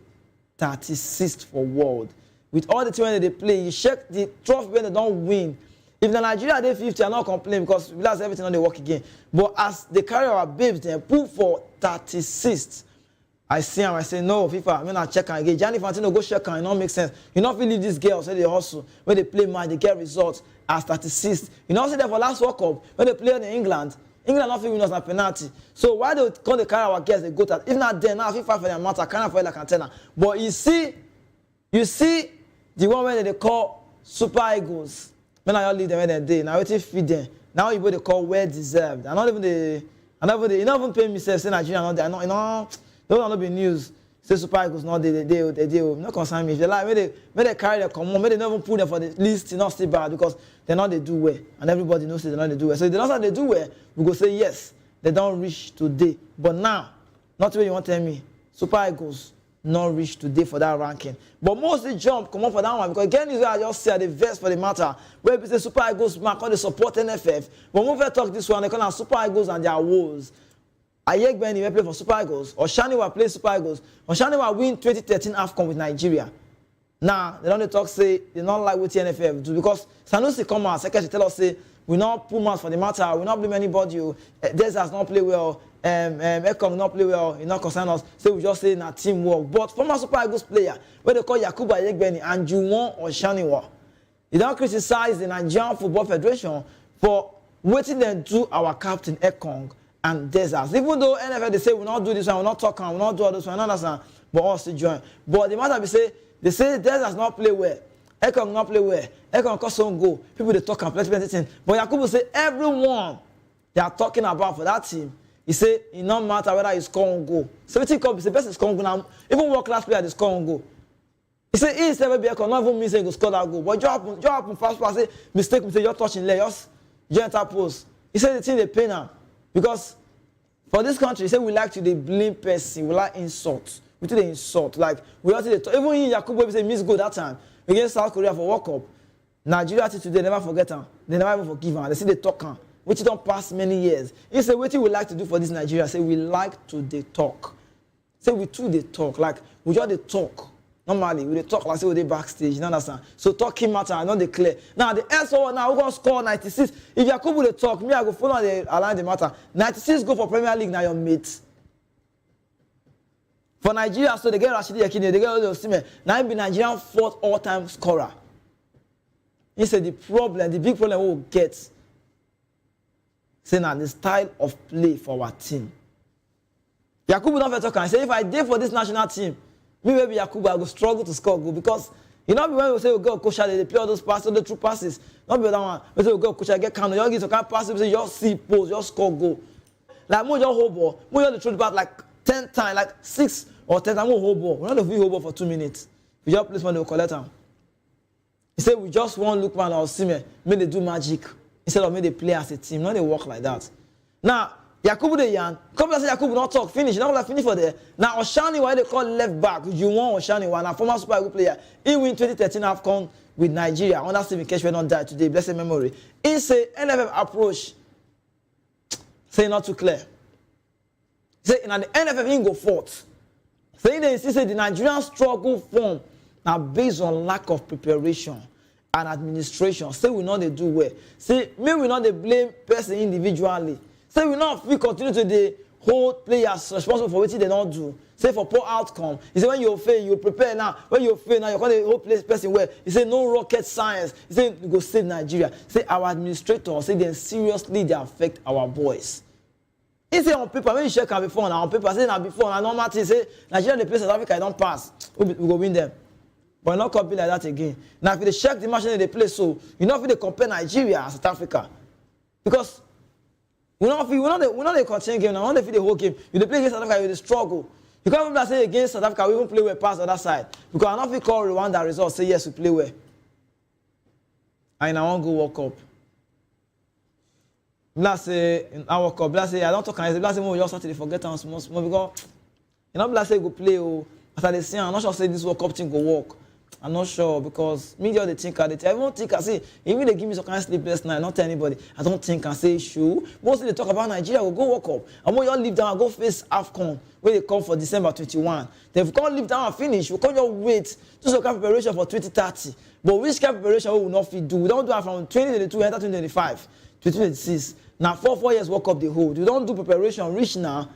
36th for world? With all the teams that they play, you check the trophy when they don't win. If the Nigeria they 50, I'm not complaining because we lost everything on the work again. But as they carry our babes, they put for 36th. I see them, I say, no, FIFA, I'm not check again. Gianni Infantino go check and it don't make sense. You don't feel leave these girls when they hustle, when they play match, they get results as 36th. You know, see that for last World Cup, when they play in England not feel win us a penalty. So why they come they carry our girls, they go to if not then now FIFA for their matter, can't for like antenna. But you see the one where they call Super Eagles. When I leave them when they day, now waiting feed them. Now you they call well deserved. I'm not even you not even pay me say Nigeria not there. Those are not be news. Say Super Eagles not they not concern me. If they like when they carry their common, when they never put them for the list, not stay bad because they know they do well. And everybody knows they know they do well. So if they know they do well, we go say yes, they don't reach today. But now, not the way you want to tell me, Super Eagles not reach today for that ranking. But mostly jump, come on for that one. Because again, is where I just say the verse for the matter. Where people say Super Eagles mark all the support NFF. But when we talk this one, they call them Super Eagles and their woes. Ayek Benny will play for Super Eagles. Or Shani will play Super Eagles. Or Shani will win 2013 AFCON with Nigeria. Now, they don't talk say they don't like what the NFF do. Because Sanusi come out, secretary tell us say, we not pull much for the matter, we not blame anybody. Desas not play well. Ekong not play well, he not concern us, so we just say na teamwork. But former Super Eagles player, where they call Yakubu Ayegbeni and Juwon or Shaniwa, he don't criticize the Nigerian Football Federation for waiting them do our captain Ekong and Desas. Even though NFL they say we not do this one, we not talk and we not do all this one, I understand, but us to join. But the matter they say Desas not play well, Ekong not play well, Ekong cause some goal. People they talk and play anything. But Yakubu say everyone they are talking about for that team. He say it no matter whether he score on goal. 70 cup is the best score on goal now. Even world class player they score on goal. He say he never be not even mean say he go score that goal. But just happen fast pass, say mistake, say you're touching leg, just enter post. He said the thing they pay now. Because for this country, he said we like to dey blame person, we like insult. We do the insult. Like we also dey talk. Even in Yakubu, we say miss goal that time against South Korea for World Cup. Nigeria till today never forget am. They never even forgive am. They see they talk am. Which don't pass many years. He said, what we like to do for this Nigeria? Say we like to dey talk. Say we too dey talk. Like we just dey talk. Normally, we dey talk like say we dey backstage. You understand? So talking matter, I not dey clear. Now the SO now we gonna score 96. If Yakubu dey talk, me I go follow the align the matter. 96 go for Premier League now your mate. For Nigeria, so they get Rashidi Yekini, they get all those team. Now he be Nigerian fourth all-time scorer. He said the big problem we will get. Say now the style of play for our team. Yakubu don't talk and say if I did for this national team, me maybe Yakubu I go struggle to score goal because you know when we say we go coach they play all those passes, all the true passes. Not be that one. We say we go coach get count, you get some kind of passes, we say just see pose, just score goal. Like more just hold ball, more just the throw back like 10 times, like 6 or 10 times more hold ball. We're not the hold ball for 2 minutes. We just place when they will collect them. He said we just want Lookman or Osimhen, make they do magic instead of make they play as a team. Not they work like that. Now Yakubu de Yan, come say Yakubu not talk finish. Now like finish for there. Now Oshani, why they call left back? You want Oshani, one a former Super Eagles player. He win 2013 AFCON with Nigeria. Under Stephen Keshi not died today. Blessed memory. He say NFF approach. Say not too clear. Say in the NFF he go forth. Say they say the Nigerian struggle form now based on lack of preparation and administration. Say we not they do well. Say me we not they blame person individually. Say we not we continue to the hold players responsible for what they don't do. Say for poor outcome. He say when you fail, you prepare now. When you fail now, you call the whole person well. He say no rocket science. He say you go save Nigeria. Say our administrators say they seriously they affect our boys. He say on paper when you check am before now on paper say now before now normal thing say Nigeria they play South Africa I don't pass. We go win them. But not copy like that again. Now if they check the match they play so you know if they compare Nigeria and South Africa because we not the continue game now. We not the whole game. You play against South Africa, you struggle. You can't even say against South Africa, we even play well past the other side. Because I don't feel call Rwanda results, say yes, we play well. And I want to go World Cup. Blast say in our World Cup, blast say I don't talk and blast say we just start to forget and small because you know blast say go play after they say I'm not sure say this World Cup thing go work. I'm not sure because me just the think I won't think I say even they give me some kind of sleepless night, not tell anybody. I don't think I say sure. Mostly they talk about Nigeria, will go World Cup. And when you all leave down and go face AFCON, where they come for December 21. Then if you can't leave down and finish, we can't just wait. Do some kind of preparation for 2030. But which kind of preparation we will not fit do? We don't do it from 2022 enter 2025 to 2026. Now 4 years World Cup they hold. We don't do preparation reach now,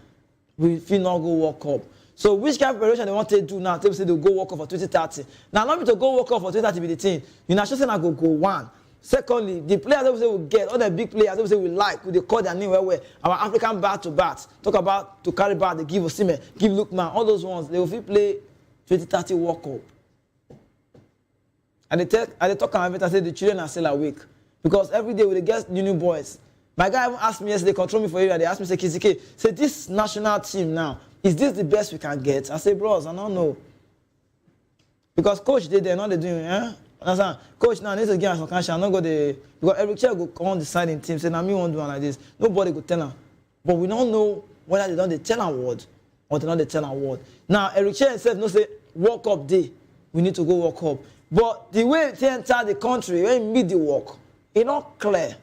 we feel not go World Cup. So which kind of preparation they want to do now? They say they'll go World Cup for 2030. Now, not me to go World Cup for 2030 be the team. You know, just say I go one. Secondly, the players they say will get, all the big players they say we like, they call their name where our African bat to bat. Talk about to carry bat, they give Osimhen, give Lookman, all those ones, they will play 2030 World Cup. And they talk about it and say the children are still awake. Because every day we get new boys. My guy even asked me yesterday, control me for area, they asked me, say, Kizike, say this national team now, is this the best we can get? I say, bros, I don't know. Because coach did there, not they doing, Understand? Coach now needs to give us some cash. I'm not go the because every chair go on the side in team say, now me won't do one like this. Nobody go tell her. But we don't know whether they don't they tell her word or they don't they tell her word. Now Eric Chair himself no say World Cup day. We need to go World Cup. But the way they enter the country, when you meet the work, it's not clear.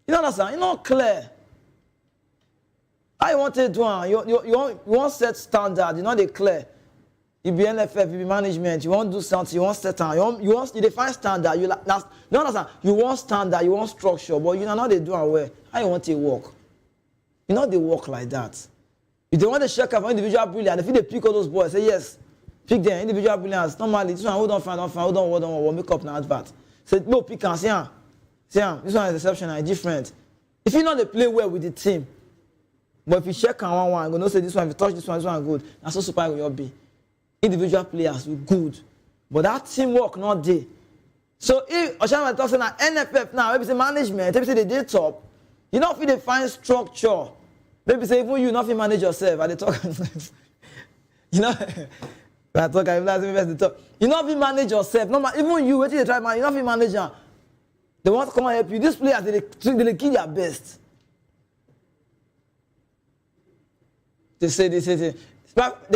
You understand? It's not clear. I want to do one. You want set standard. You know they clear. You be NFF, you be management. You want to do something. You want set down. You define standard. You understand? You want standard. You want structure. But you know how they do away. How you want to work? You know they work like that. If they want to check out for individual brilliance, if they pick all those boys, say yes, pick them individual brilliance. Normally this one hold on, hold on, make up now advert. Say no, pick and see him. This one is exceptional, different. If you know they play well with the team. But if you check on one, you know say this one, if you touch this one good. That's so super will be. Individual players will good. But that teamwork not there. So if Oshama talks about NFF now, maybe say management, maybe say they did top, you know if they find structure, maybe say even you not manage yourself, and they talk you know. I talk, I realize the talk. You not even manage yourself. No, even you, wait till they try man, you not even manage them. They want to come and help you. These players, they give their best. They say. They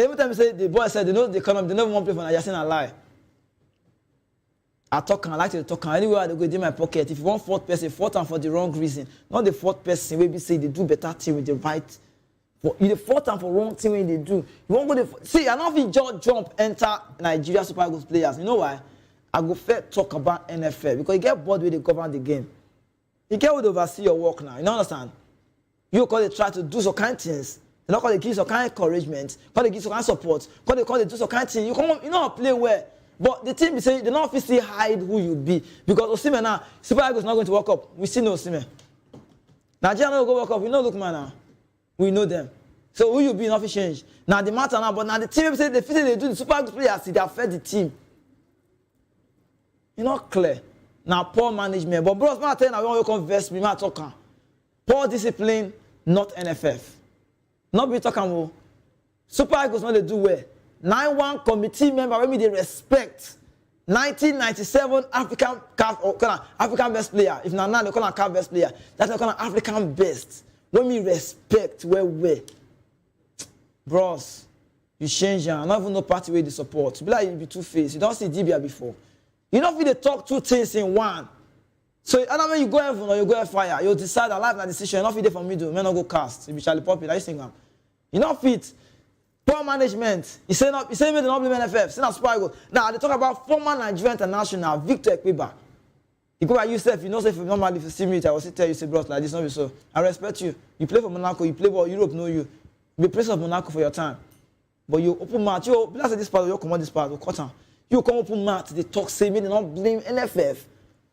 every time say the boy said they know the economy, they never want to play for Nigeria. Saying a lie. I like to talk. Anywhere they go in my pocket. If you want fourth person, fourth and for the wrong reason, not the fourth person. Maybe say they do better thing with the right. But you the fourth and for wrong thing when they do. You won't go see. I don't think just jump enter Nigeria Super Eagles players. You know why? I go first talk about NFL because you get bored with the govern the game. You get to oversee your work now. You know understand? You call they try to do some kind of things. They not call they give some kind of encouragement. Call they give some kind of support. Call they do some kind of thing. You know play well. But the team is saying they don't obviously hide who you be because Osimhen now Super Eagles not going to work up. We still know Osimhen. Nigeria not go work up. We know Lookman now. We know them. So who you be not change. Now the matter now, but now the team say they feel they do the Super Eagles players see they affect the team. It's not clear. Now poor management. But bros, I tell you now when you come verse me, I talk. Poor discipline, not NFF. Not be talking about Super Eagles not they do well. 9-1 committee member when me they respect 1997 African best player. If now they call him CAF best player, that's call him African best. When me respect where. Bros, you change and not even no party where they support. Be like you be two-faced. You don't see Dibia before. You don't feel they talk two things in one. So I don't know you go heaven or you go fire. You decide a life and decision. You don't feel there for me do. Men not go cast. You be Charlie Poppy. Like you sing. You don't fit. Poor management. He say me they not blame NFF. Say not Super Eagles. Now they talk about former Nigerian international Victor Ekpeba. You go by yourself. You know say if normally if you see me, I will tell you say bros like this not be so. I respect you. You play for Monaco. You play for Europe. Know you. You be president of Monaco for your time. But you open mouth. You let's say this part. You come on this part. You cut on. You come open mouth. They talk. Say me they not blame NFF.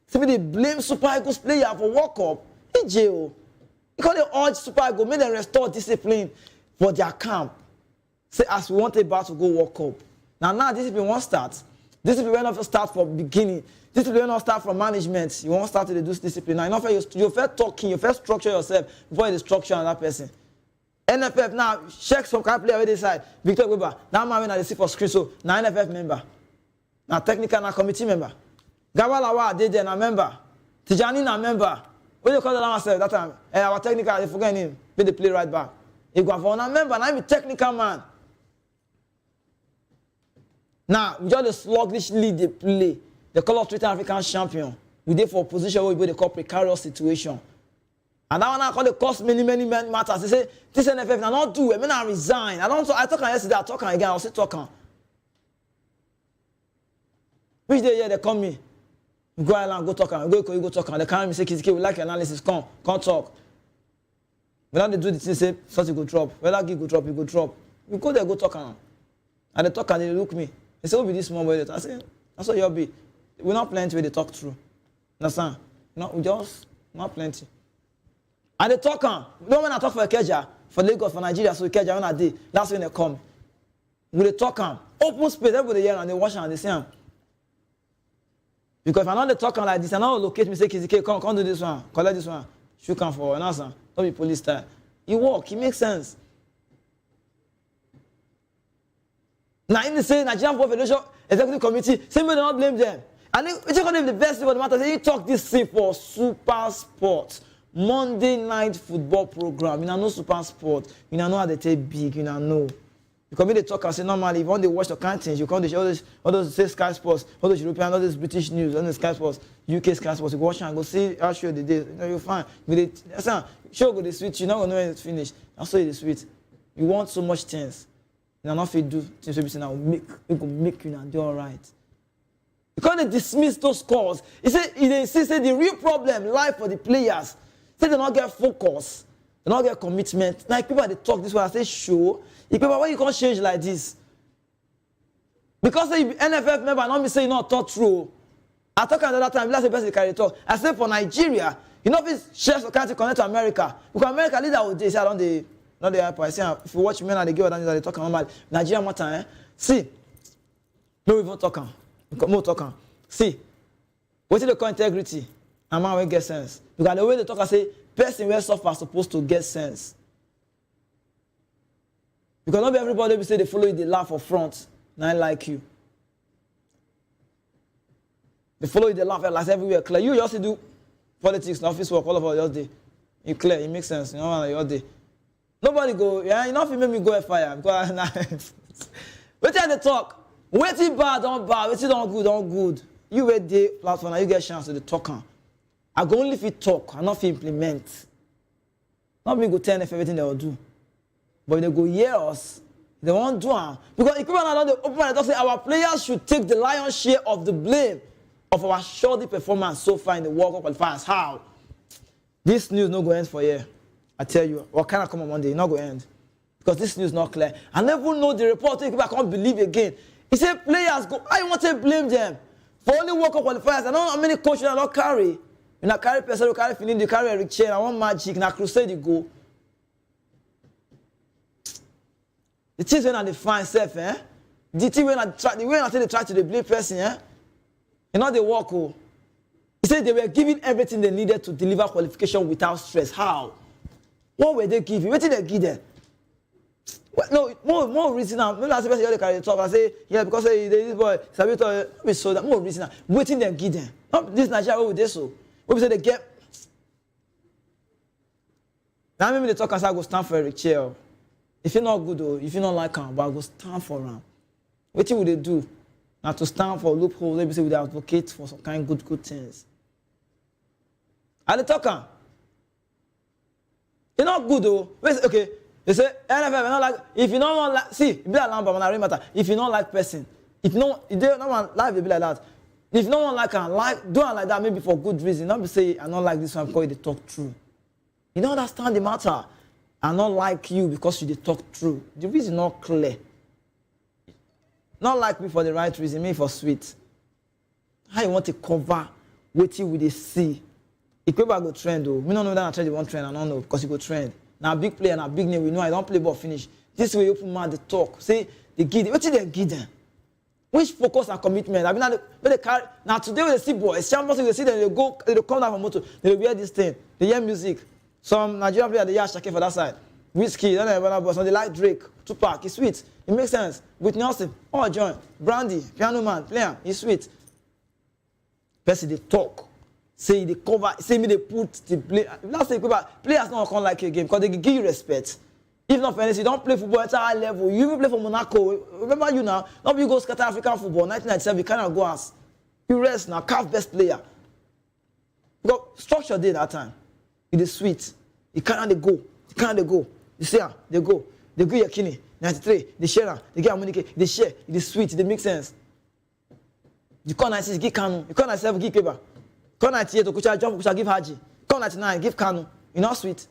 Say me they blame Super Eagles player for World Cup. In jail. Because they urge Super Eagles make them restore discipline for their camp. Say as we want about to go World Cup. Now discipline won't start. Discipline will not start from beginning. Discipline will not start from management. You won't start to do discipline. Now enough you first talking, you first structure yourself before you structure another person. NFF now check some kind of player where they side. Victor Weber. Now man when I see for screen so now NFF member. Now technical now committee member. Gawalawa they there now member. Tijani now member. What do you call that myself that time? Our technical they forget him. Pay the play right back. He go for now member. Now I'm a technical man. Now, we just sluggishly they play. They call us Twitter African champion. We there for a position where they call precarious situation. And that one I call the cost many matters. They say, this NFF now not do it. I resign. I talk yesterday, I talk again, I'll still talk. Which day here they come me? You go island, go talk, you go talk. They carry me say, Kizike, we like analysis, come talk. Whether they do the thing, say, first you go drop. Whether you go drop, you go drop. You go there, go talk. And they talk and they look me. They say, be this small boy. I say, that's what you'll be. We're not plenty where they talk through. Understand? No, we just not plenty. And they talk on. No when I talk for Ikeja, for Lagos, for Nigeria, so Ikeja when I did, that's when they come. When they talk on. Open space, everybody here and they watch and they see them. Because if I know they talk on like this, I know locate me, say, Kizike, come do this one, collect this one. Shoot come for an answer. Don't be police style. You walk, it makes sense. Now, in the same Nigerian Football Federation Executive Committee, somebody do not blame them. And it's going to be the best thing for the matter. They talk this thing for Super Sport. Monday night football program. You know Super Sport. You know how they take big. You know. Because when they talk and say normally, if you want to watch the kind of things, you can't all those say Sky Sports, all those European, all those British news, all those Sky Sports, UK Sky Sports, you go watch and go see how sure the day. You know, you're fine. Sure, go the switch. You're not going to know when it's finished. That's why it's sweet. You want so much things. You know, if you do things that will make you do all right. Because they dismiss those calls. They say the real problem lies for the players. Say they don't get focus, they don't get commitment. Like people they talk this way, I say sure. If people why you can't change like this? Because the NFF member not me say you not talk true. I talk another time, let's say person carry talk. I say for Nigeria, you know if it's chefs or country connect to America. Because America leader would say I don't they. Not the airport. I say, if you watch men and they give that they talk about Nigeria matter, See, no even talking. More talking. See, what is the call integrity? And man will get sense. Because the way they talk, I say, person where suffer supposed to get sense. Because not everybody will say they follow you, they laugh for front. Not like you. They follow you, they laugh, like everywhere clear. You just do politics, office work, all of us just day. You clear, it makes sense. You know, like your day. Nobody go, yeah, you know if you make me go fire because wait till they talk. Waiting bad, don't bad, waiting don't good. You wait the platform and you get a chance to the talker. I go only if you talk, I not if you implement. Not me go tell them everything they will do. But they go hear us, they won't do it. Because if people are not open and talk, say our players should take the lion's share of the blame of our shoddy performance so far in the World Cup qualifiers. How? This news no go end for you. I tell you, what kind of come on Monday? Not go end. Because this news not clear. I never know the report, people I can't believe again. He said players go, I want to blame them. For only World Cup qualifiers, I don't know how many coaches I don't carry. You not carry person, you carry Finidi, you carry Eric Chen, I want Magic, na Crusade you go. The things when they find self, eh? The thing when they try to blame person, eh? You know they work, oh. He said they were giving everything they needed to deliver qualification without stress. How? What were they giving? What did they give them? Well, no, more reason now. Maybe I say you carry talk. I say yeah because this boy Sabito we saw that more reason now. Waiting them give them. Not this Nigeria over there so. We say they get. Now maybe they talk as I go stand for Eric Chair. If you're not good or if you don't like him, but I go stand for him. What would they do? Now to stand for loophole, maybe say we advocate for some kind of good things. And they talk. It's not good though. Okay. They say NFF not like if you don't like see be a lamb when I matter. If you don't like person, if they don't want life they be like that. If no one like do it like that maybe for good reason. Not be say I don't like this one because they talk true. You don't understand the matter. I don't like you because you they talk true. The reason not clear. Not like me for the right reason, me for sweet. How you want to cover waiting with the see? If people go trend though, we don't know that I trend the one trend, I don't know because you go trend. Now big player, now big name, we know I don't play ball finish. This way you open mouth, they talk. Say they give them. What did they give them? Which focus and commitment? I mean now they carry now today when they see boys, champions they see them, they come down from motor, they wear this thing, they hear music. Some Nigerian players they hear Shake for that side. Whiskey, don't know boys, they like Drake, Tupac, it's sweet. It makes sense. With Nelson, all join. Brandy, piano man, player, it's sweet. Person they talk. Say they cover, say me they put the play. Last say players not come like your game because they give you respect. If not for anything, you don't play football at a high level. You even play for Monaco. Remember you now, not you go scatter African football. 1997, you cannot go as you rest now, CAF best player. Because structure day that time. It is sweet. You cannot go. You cannot go. You see they go. They go Yakini. 93, they share, they get Amunike, they share. It is sweet. It makes sense. You call 96, give Kanu. You call 97, give Keba. Come 98 to Kucha jump, Kucha give Haji. Come 99, give Kanu. You know sweet.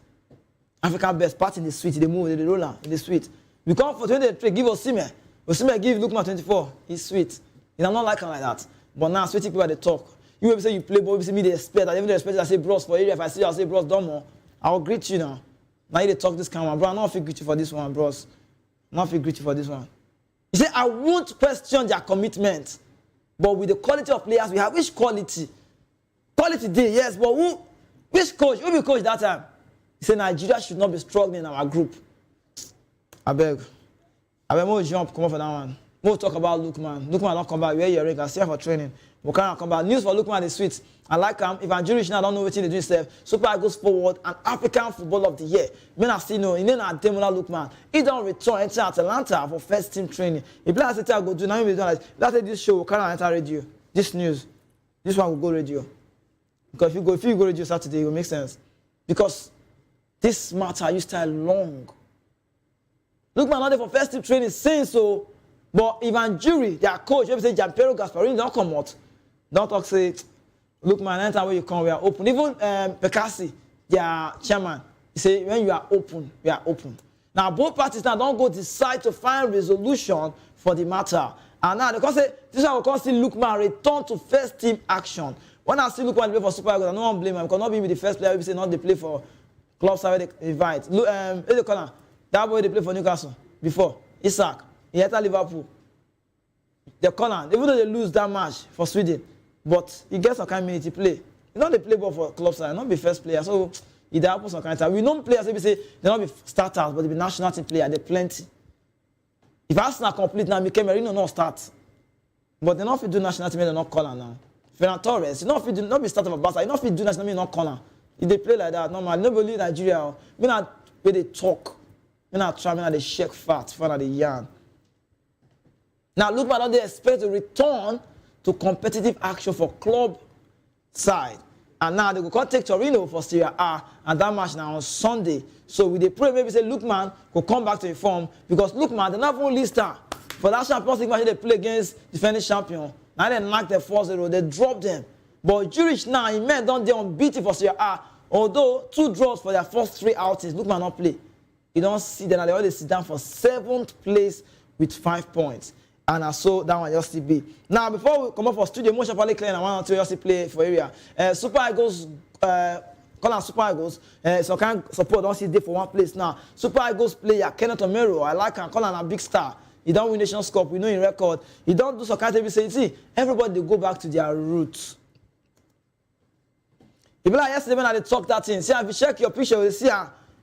African best part in the sweet, they move, they roll out, in the sweet. We come for 23, give Osime. Osime give Lukman 24. It's sweet. You know, I'm not like him like that. But now sweet people they talk. You will say you play ball, you see me they expect. I even expect I say bros for area. If I see you, I say bros Domo. I will greet you now. Now you they talk this kind of bro. I'm not feel greet you for this one, bros. I'm not feel greet you for this one. You say I won't question their commitment. But with the quality of players we have, which quality? Quality day, yes, but which coach? Who be coach that time? He said Nigeria should not be struggling in our group. I beg more jump, come up for that one. More talk about Lukman. Lukman don't come back. Wear your ring. I see him for training. We can't come back. News for Lukman is sweet. I like him. If Nigeria now don't know what they do himself, Super goes forward and African Footballer of the Year. Men I still know. He didn't have Demola Lukman. He don't return enter Atlanta for first team training. If players say I go do now, we do like that's this show. We can't enter radio. This news. This one will go radio. Because if you go radio Saturday, it will make sense. Because this matter used to long. Look, man, not there for first team training, saying so. But Ivan Jury, their coach, if say Gianpiero Gasparini, don't come out. Don't talk, say, look, man, anytime when you come, we are open. Even Pekasi, their chairman, he say, when you are open, we are open. Now, both parties now don't go decide to find resolution for the matter. And now, they can say, this is how we can see Lookman return to first team action. When I see Lookman play for Super Eagles, I don't want to blame him because not being the first player, we say not they play for clubs where they invite. Look, that boy they play for Newcastle before. Isaac, he entered Liverpool. The corner, even though they lose that match for Sweden, but he gets some kind of minute to play. You know they play ball for club side, not be first player. So it happens some kind of time. We know players, we say they not be starters, but they be national team player. They plenty. If Arsenal complete now, Mikel Merino not start. But they not fit do national team, they not call now. Ferran Torres, you know if you do not be starting for Barca, you know if you do national team, not call. If they play like that, normal. Nobody Nigeria. Me not where they talk. Me not try. Me not they shake fat. For the yarn. Now look, but they expect to return to competitive action for club side. And now they go take Torino for Serie A, and that match now on Sunday. So we they pray maybe say Lookman will come back to inform because Lookman they not even list for that Champions League match they play against defending champion. Now they knock them 4-0, they drop them. But Zurich now he met down there unbeaten for Serie A. Although 2 draws for their first 3 outings, Lookman not play. You don't see them, they already sit down for 7th place with 5 points. And I saw that one just be. Now, before we come up for studio, most of clear and I want to just play for area. Super Eagles, call them Super Eagles. So can support, don't see there for one place now. Super Eagles player, Kenneth Omero, I like him, call him a big star. He don't win Nations Cup, we know in record. He don't do some kind of say, see, everybody they go back to their roots. If like yesterday when I talk that thing, see, if you check your picture, you see,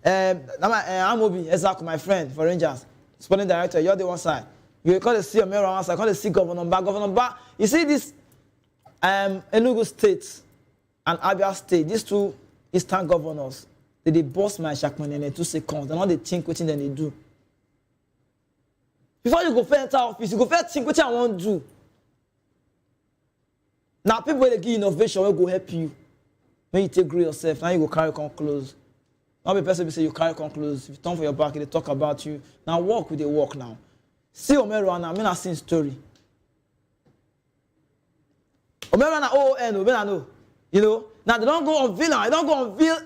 Amobi, exactly my friend for Rangers, sporting director, you're the one side. You call the see Omero one side, call the see Governor Ba. Governor Ba, you see this Enugu State and Abia State, these 2 Eastern governors, they boss my Shakman in 2 seconds, and all they think what they do. Before you go enter office, you go first think what I want to do. Now people will give innovation will go help you. When you take grade yourself, now you go carry con close. Now the person will say you carry con close. If you turn for your back, they talk about you. Now walk with the walk now. See Omero and I mean I seen story. Omero and OON, Omero know. You know, now they don't go unveil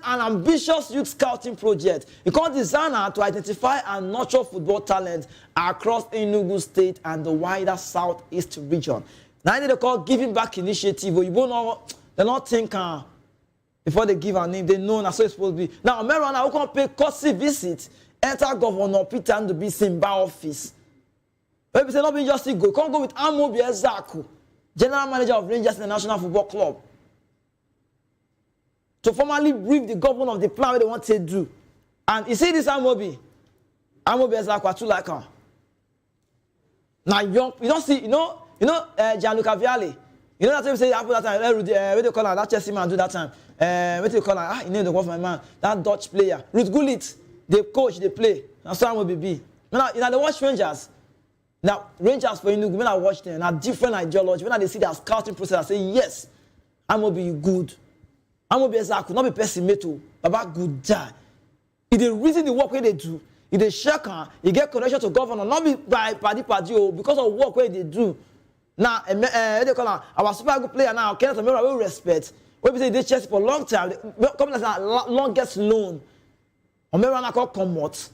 an ambitious youth scouting project. It called designer to identify and nurture football talent across Enugu State and the wider Southeast region. Now they call Giving Back Initiative. They not think before they give a name, they know that's so it's supposed to be. Now Omero and I can pay courtesy visit, enter Governor Peter and be Simba office. Maybe say not be just go. Can't go with Amobi Ezaku, General Manager of Rangers International Football Club, to formally brief the government of the plan what they want to do. And you see this Amobi Ezaku too like her. Now young, you don't see, you know, Gianluca Vialli. You know that time say after that time, what do you call her? That Chelsea man do that time. What do you call her? You know the one for my man. That Dutch player, Ruud Gullit, they coach, they play. That's how Amobi be. Now they watch Rangers. Now, Rangers for Enugu, when I watch them, now different ideology, when I see their scouting process, I say, yes, I'm going to be good. I'm going to be exactly, not be pessimistic, but good guy. If they reason the work where they do, if they check her, you get connection to governor, not be by party, because of work where they do. Now, they call her, our super good player now, Kenneth Omero, we respect. We say they chest for a long time, come as a longest loan. Omero now called come out.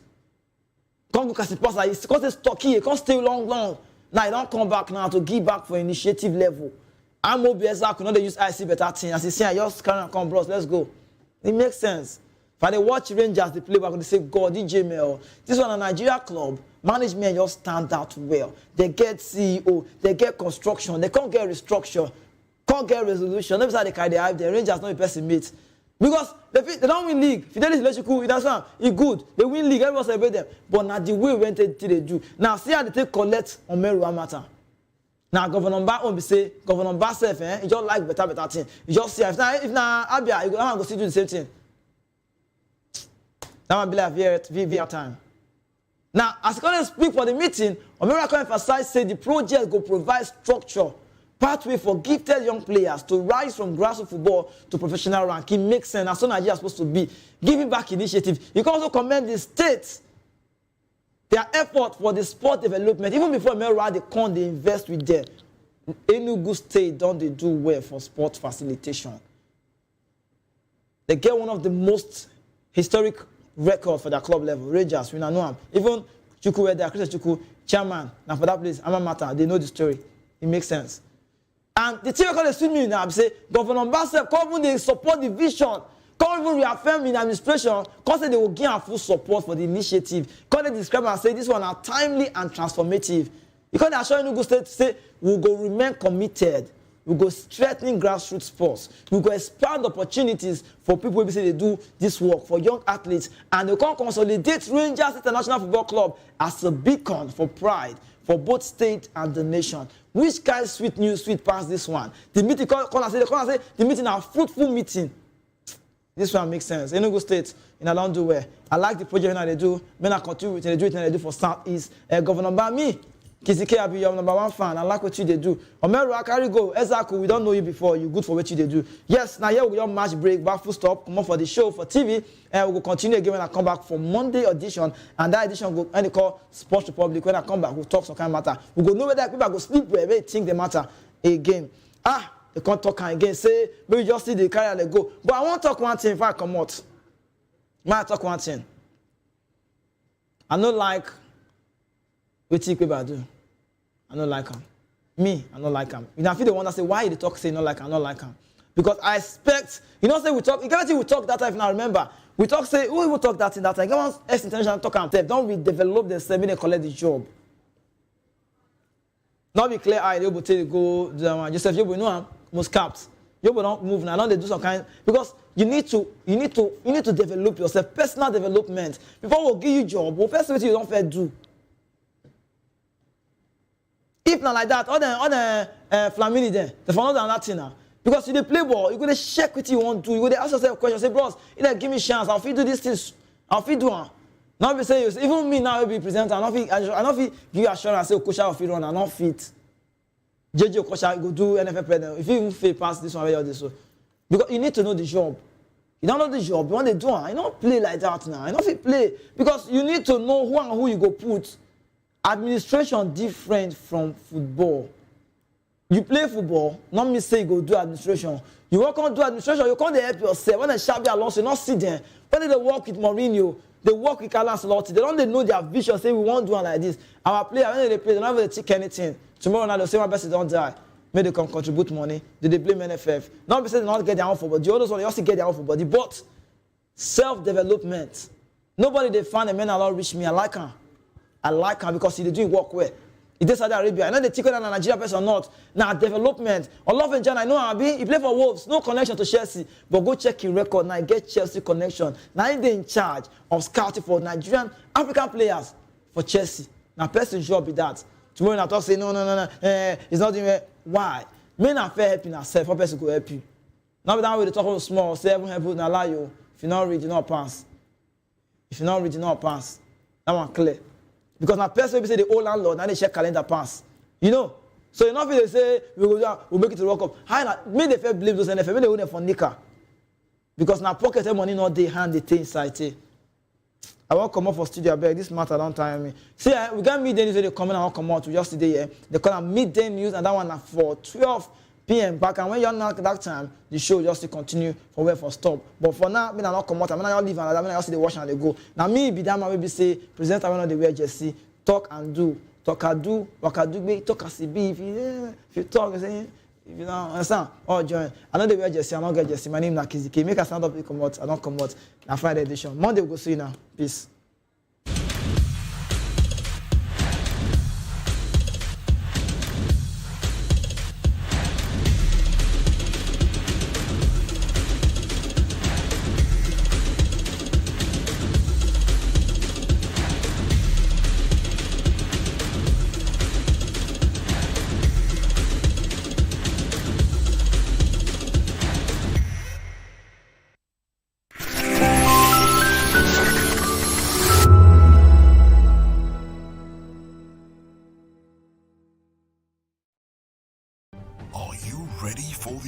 Come look at the person, it's because it's stocky, it can't stay long. Now, you don't come back now to give back for initiative level. I'm Obieza, could not use IC better thing. As you see, I just come, bros, let's go. It makes sense. If they watch Rangers, they play back, they say, God, DJ Mel, this one a Nigeria club, management just stand out well. They get CEO, they get construction, they can't get restructure, can't get resolution. Every time they carry the hype, the Rangers not a person mate. Because they don't win league. Fidelis electrical, it doesn't. It's good. They win league. Everyone celebrate them. But now the way we entered they do. Now see how they take collect on Meru matter. Now Governor Ba won't be say Governor Ba self, he just like better thing. You just see if now Abia, you go see do the same thing. That might be like VR time. Now as I speak for the meeting, Omero can emphasize say the project will provide structure. Pathway for gifted young players to rise from grassroots football to professional rank. It makes sense. That's what Nigeria is supposed to be. Giving back initiative. You can also commend the states, their effort for the sport development. Even before Omero, they invest with them. Enugu State don't they do well for sport facilitation. They get one of the most historic records for their club level. Rangers, we know them. Even Chukwu, Chris Chukwu, chairman. Now for that place, Amamata, they know the story. It makes sense. And the team call the me now, I say, Governor Ambassador, come when they support the vision, come even reaffirm in administration, come say they will give full support for the initiative. Come they describe and say this one are timely and transformative. Because they are showing Enugu State to say we will go remain committed We go strengthening grassroots sports. We go expand opportunities for people who say they do this work, for young athletes. And we can consolidate Rangers International Football Club as a beacon for pride for both state and the nation. Which kind of sweet news sweet past this one? The meeting, the meeting a fruitful meeting. This one makes sense. Enugu State, in Alon do well. I like the project that they do. Men I continue with they do it and they do for Southeast. Governor Bami, Kizike Abi, your number one fan. I like what you they do. Omeru Akari go. Ezaku, we don't know you before. You good for what you they do. Yes, now here we got match break, back full stop. Come on for the show for TV. And we will continue again when I come back for Monday edition. And that edition go and they call Sports Republic. When I come back, we'll talk some kind of matter. We go know whether people go sleep where they think the matter again. They can't talk again. Say, maybe just see the carry and they go. But I want to talk one thing if I come out. I talk one thing. I don't like what people do. I don't like them. Me, I don't like them. You know, I feel the one that say, why they talk, say, not like, I don't like them. Because I expect, you know, say we talk, you can't say we talk that time now, remember. We talk, say, who will talk that in that time? Come on, ex-intentional talk and tell. Don't we develop themselves when they collect the job? Not be clear eye, they will tell you go, Joseph, you will know most caps. You will not move now. Don't they do some kind because you need to develop yourself, personal development. Before we'll give you job, we'll first you don't fair do. If not like that, all the Flamini there, the for not that thing now. Because you dey play ball, you go to check what you want to do. You go to ask yourself a question, say, bros, you give me chance, I'll fit do this thing, I'll fit do one. Not be say even me now will be presenter, I not fit give you assurance, say, coach, I'll fit run, I not fit. JJ coach, I go do NFL president. If you even fail past this one, this one. Because you need to know the job. You don't know the job, you want to do it. You don't play like that now. You don't fit play. Because you need to know who and who you go put. Administration different from football. You play football, not me say you go do administration. You work on do administration, you can't help yourself. When they Xabi Alonso, you not sit there. When they work with Mourinho, they work with Carlo Ancelotti. They don't know their vision, say we want to do it like this. Our player, when they play, they don't have to take anything. Tomorrow now they'll say my best don't die. Maybe they can contribute money. They blame NFF. Not because they don't get their own for body. The others one, they also get their own for body. But self-development. Nobody they find a man alone reach me. I like him. I like him because he do work well. He did Saudi Arabia. I know they take on a Nigeria person or not. Now development. Olofenjan, I know he play for Wolves. No connection to Chelsea. But go check his record now. Get Chelsea connection. Now he's in charge of scouting for Nigerian African players for Chelsea. Now person's job be that. Tomorrow I talk say no. It's not doing it. Why? Men are fair helping ourselves. How person go help you? Now that way they talk about small. Say everyone help you allow you. If you not read, you not pass. If you not read, you not pass. That one clear. Because now person will say the old landlord, now they check calendar pass. You know? So enough they say, we'll make it to World Cup. How not? May they fair blame those NFL, may they own for Nika. Because now pocket money not they hand the thing inside. I won't come up for studio bag. This matter don't tire me. See, we got midday news they come in and come out. We just today here. They call them midday news and that one for 12 p.m. back. And when you're not that time, the show just to continue for where for stop. But for now, me not come out. I mean, I leave and I mean, I see the wash and they go. Now me be that man maybe say presenter when they wear jersey, talk and do, talk and do, walk and do, talk and see be. If you talk, you say. If you don't understand, oh join. I know they wear jersey, I don't get jersey. My name is Kizike. Make a stand up, come out. I don't come out. Now Friday edition. Monday we'll go see you now. Peace.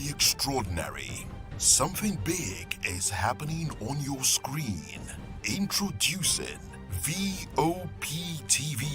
Extraordinary. Something big is happening on your screen. Introducing VOP TV.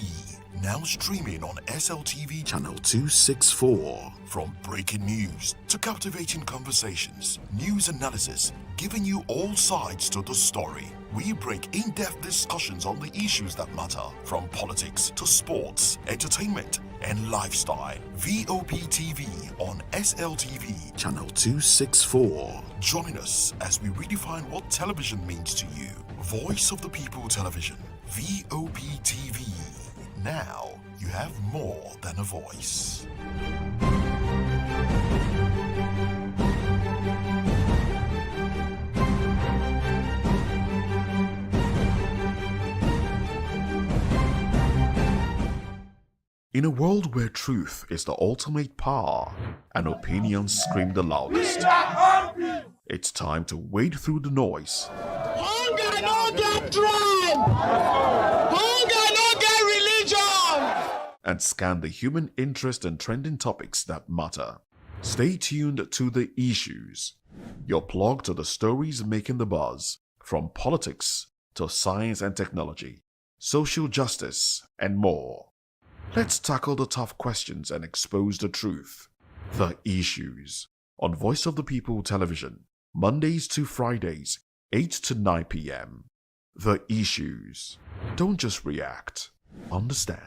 Now streaming on SLTV channel 264. From breaking news to captivating conversations, news analysis, giving you all sides to the story. We break in-depth discussions on the issues that matter, from politics to sports, entertainment, and lifestyle. VOP TV on SLTV channel 264. Join us as we redefine what television means to you. Voice of the People Television, VOP TV. Now you have more than a voice. In a world where truth is the ultimate power and opinions scream the loudest, it's time to wade through the noise. Hunger no get tribe! Hunger no get religion! And scan the human interest and trending topics that matter. Stay tuned to The Issues, your plug to the stories making the buzz, from politics to science and technology, social justice, and more. Let's tackle the tough questions and expose the truth. The Issues, on Voice of the People Television, Mondays to Fridays, 8 to 9 p.m. The Issues. Don't just react, understand.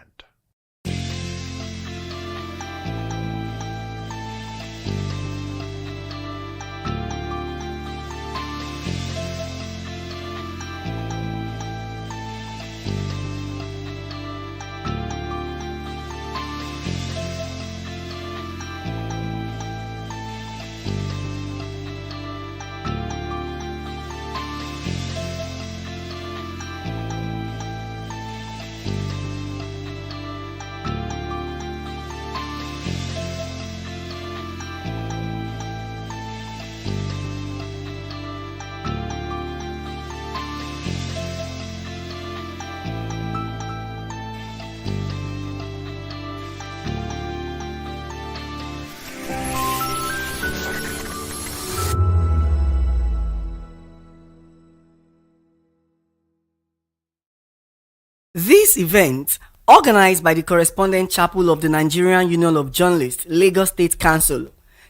This event, organized by the Correspondent Chapel of the Nigerian Union of Journalists, Lagos State Council,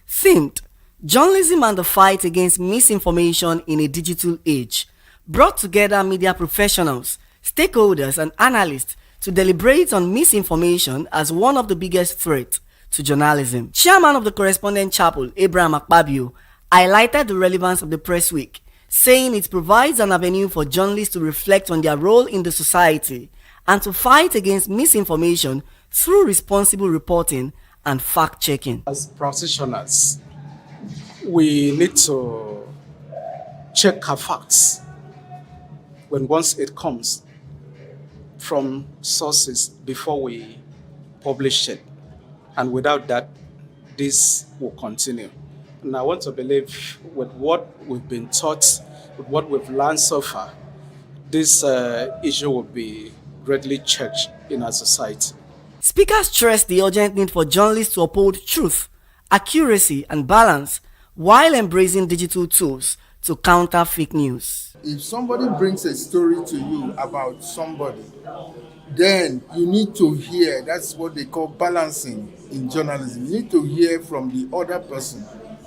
themed Journalism and the Fight Against Misinformation in a Digital Age, brought together media professionals, stakeholders and analysts to deliberate on misinformation as one of the biggest threats to journalism. Chairman of the Correspondent Chapel, Abraham Akpabio, highlighted the relevance of the Press Week, saying it provides an avenue for journalists to reflect on their role in the society and to fight against misinformation through responsible reporting and fact-checking. As practitioners, we need to check our facts once it comes from sources before we publish it. And without that, this will continue. And I want to believe with what we've been taught, with what we've learned so far, this issue will be greatly checked in our society. Speaker stressed the urgent need for journalists to uphold truth, accuracy and balance while embracing digital tools to counter fake news. If somebody brings a story to you about somebody, then you need to hear, that's what they call balancing in journalism. You need to hear from the other person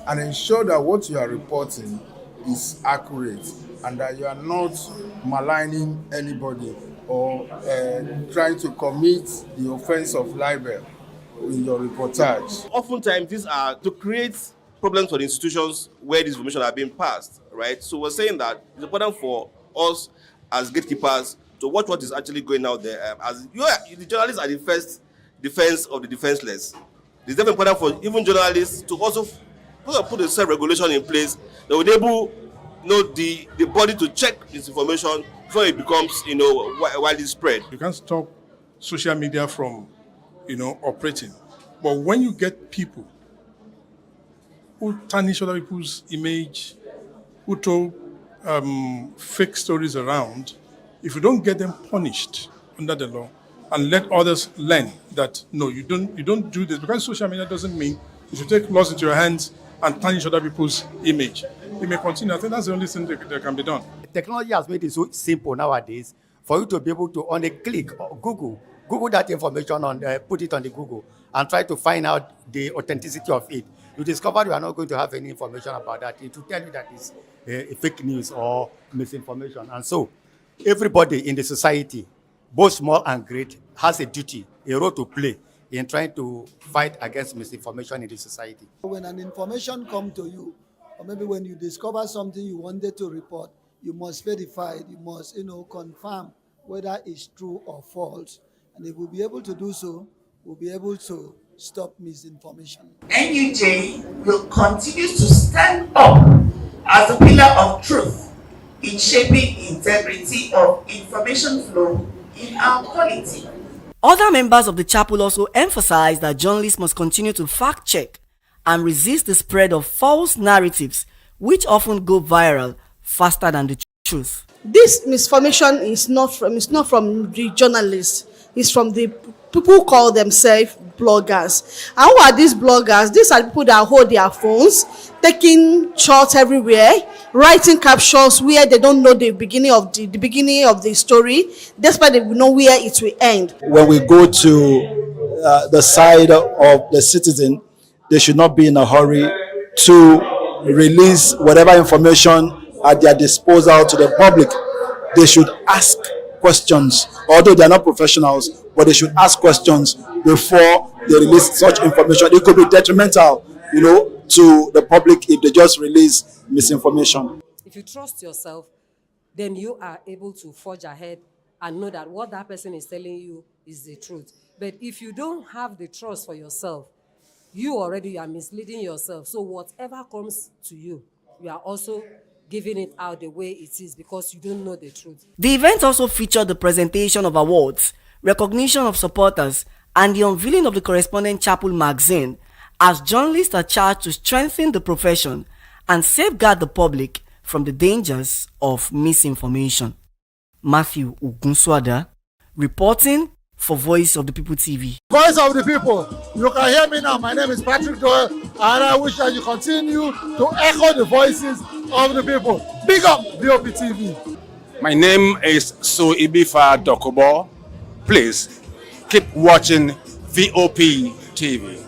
and ensure that what you are reporting is accurate and that you are not maligning anybody or trying to commit the offense of libel in your reportage. Oftentimes, these are to create problems for the institutions where this information are being passed, right? So we're saying that it's important for us as gatekeepers to watch what is actually going out there. As you are, the journalists are the first defense of the defenseless. It's definitely important for even journalists to also put a self-regulation in place that will enable the body to check this information before it becomes widely spread. You can't stop social media from operating, but when you get people who tarnish other people's image, who throw fake stories around, if you don't get them punished under the law and let others learn that no, you don't do this, because social media doesn't mean you should take laws into your hands and tarnish other people's image. It may continue. I think that's the only thing that can be done. Technology has made it so simple nowadays for you to be able to, on a click, Google that information, put it on the Google, and try to find out the authenticity of it. You discover you are not going to have any information about that. It will tell you that it's fake news or misinformation. And so everybody in the society, both small and great, has a duty, a role to play in trying to fight against misinformation in the society. When an information comes to you, or maybe when you discover something you wanted to report, you must verify it, you must confirm whether it's true or false. And if we'll be able to do so, we'll be able to stop misinformation. NUJ will continue to stand up as a pillar of truth in shaping integrity of information flow in our polity. Other members of the chapel also emphasized that journalists must continue to fact-check and resist the spread of false narratives, which often go viral faster than the truth. This misinformation is not from the journalists, it's from the people who call themselves bloggers. And who are these bloggers? These are people that hold their phones, taking shots everywhere, writing captions where they don't know the beginning of the story, despite they know where it will end. When we go to the side of the citizen, they should not be in a hurry to release whatever information at their disposal to the public. They should ask questions, although they are not professionals, but they should ask questions before they release such information. It could be detrimental, to the public if they just release misinformation. If you trust yourself, then you are able to forge ahead and know that what that person is telling you is the truth. But if you don't have the trust for yourself, you already are misleading yourself. So whatever comes to you, you are also giving it out the way it is because you don't know the truth. The event also featured the presentation of awards, recognition of supporters, and the unveiling of the Correspondent Chapel magazine, as journalists are charged to strengthen the profession and safeguard the public from the dangers of misinformation. Matthew Ugunswada, reporting for Voice of the People TV. Voice of the People, you can hear me now. My name is Patrick Doyle, and I wish that you continue to echo the voices of the people. Big up VOP TV. My name is Ibifa Dokobo. Please keep watching VOP TV.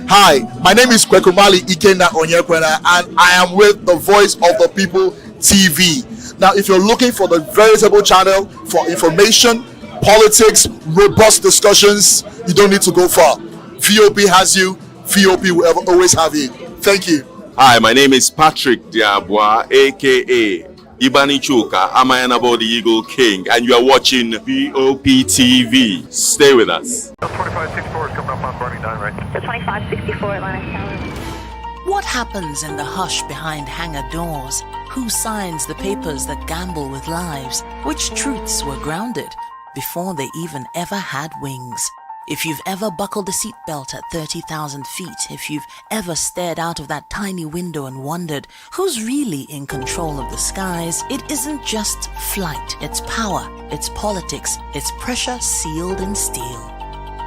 Hi, my name is Kwekumali Ikenda Onyekwena, and I am with the Voice of the People TV. Now, if you're looking for the veritable channel for information, politics, robust discussions, you don't need to go far. VOP has you. VOP will always have you. Thank you. Hi, my name is Patrick Diabwa, aka Ibani Chuka, Amayanabo the Eagle King, and you are watching VOP TV. Stay with us. 2564 is coming up on Burning 9, right? The 2564 Atlantic Tower. What happens in the hush behind hangar doors? Who signs the papers that gamble with lives? Which truths were grounded before they even ever had wings? If you've ever buckled a seatbelt at 30,000 feet, if you've ever stared out of that tiny window and wondered who's really in control of the skies, it isn't just flight, it's power, it's politics, it's pressure sealed in steel.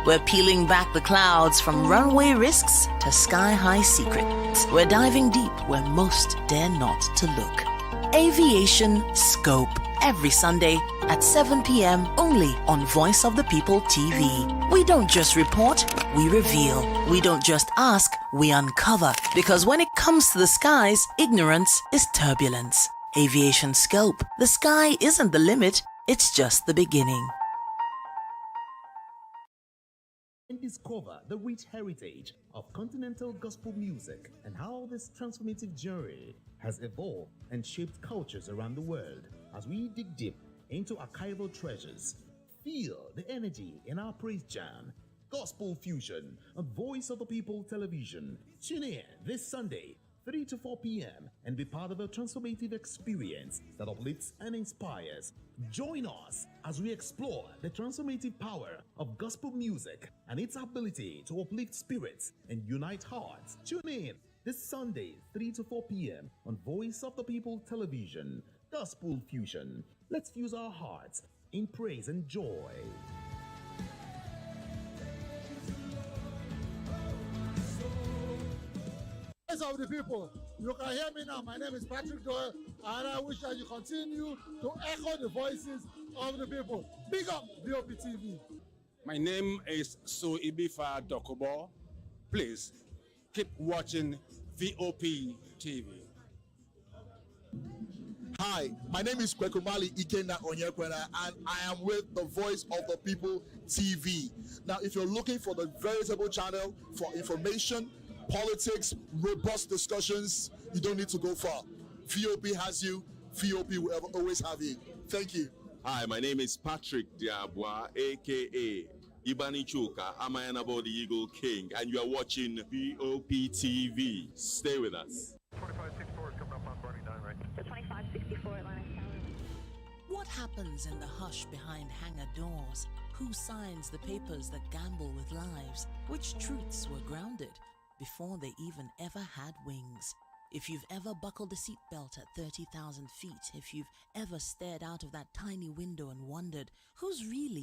We're peeling back the clouds from runway risks to sky-high secrets. We're diving deep where most dare not to look. Aviation Scope, every Sunday at 7 p.m. only on Voice of the People TV. We don't just report, we reveal. We don't just ask, we uncover. Because when it comes to the skies, ignorance is turbulence. Aviation Scope, the sky isn't the limit, it's just the beginning. And discover the rich heritage of continental gospel music and how this transformative journey has evolved and shaped cultures around the world. As we dig deep into archival treasures, feel the energy in our praise jam, Gospel Fusion on Voice of the People Television. Tune in this Sunday, 3 to 4 p.m. and be part of a transformative experience that uplifts and inspires. Join us as we explore the transformative power of gospel music and its ability to uplift spirits and unite hearts. Tune in this Sunday, 3 to 4 p.m. on Voice of the People Television. Gospel Fusion. Let's fuse our hearts in praise and joy. Voice of the People, you can hear me now. My name is Patrick Doyle, and I wish that you continue to echo the voices of the people. Big up VOP TV. My name is Ibifa Dokobo. Please keep watching VOP TV. Hi, my name is Kwekumali Ikenda Onyekwena, and I am with the Voice of the People TV. Now, if you're looking for the veritable channel for information, politics, robust discussions, you don't need to go far. VOP has you. VOP will always have you. Thank you. Hi, my name is Patrick Diabwa, aka Ibani Chuka, Amayanabo the Eagle King, and you are watching VOP TV. Stay with us. 2564 is coming up on Bunny 9 right. The 2564 Atlantic Tower. What happens in the hush behind hangar doors? Who signs the papers that gamble with lives? Which truths were grounded before they even ever had wings? If you've ever buckled a seatbelt at 30,000 feet, if you've ever stared out of that tiny window and wondered who's really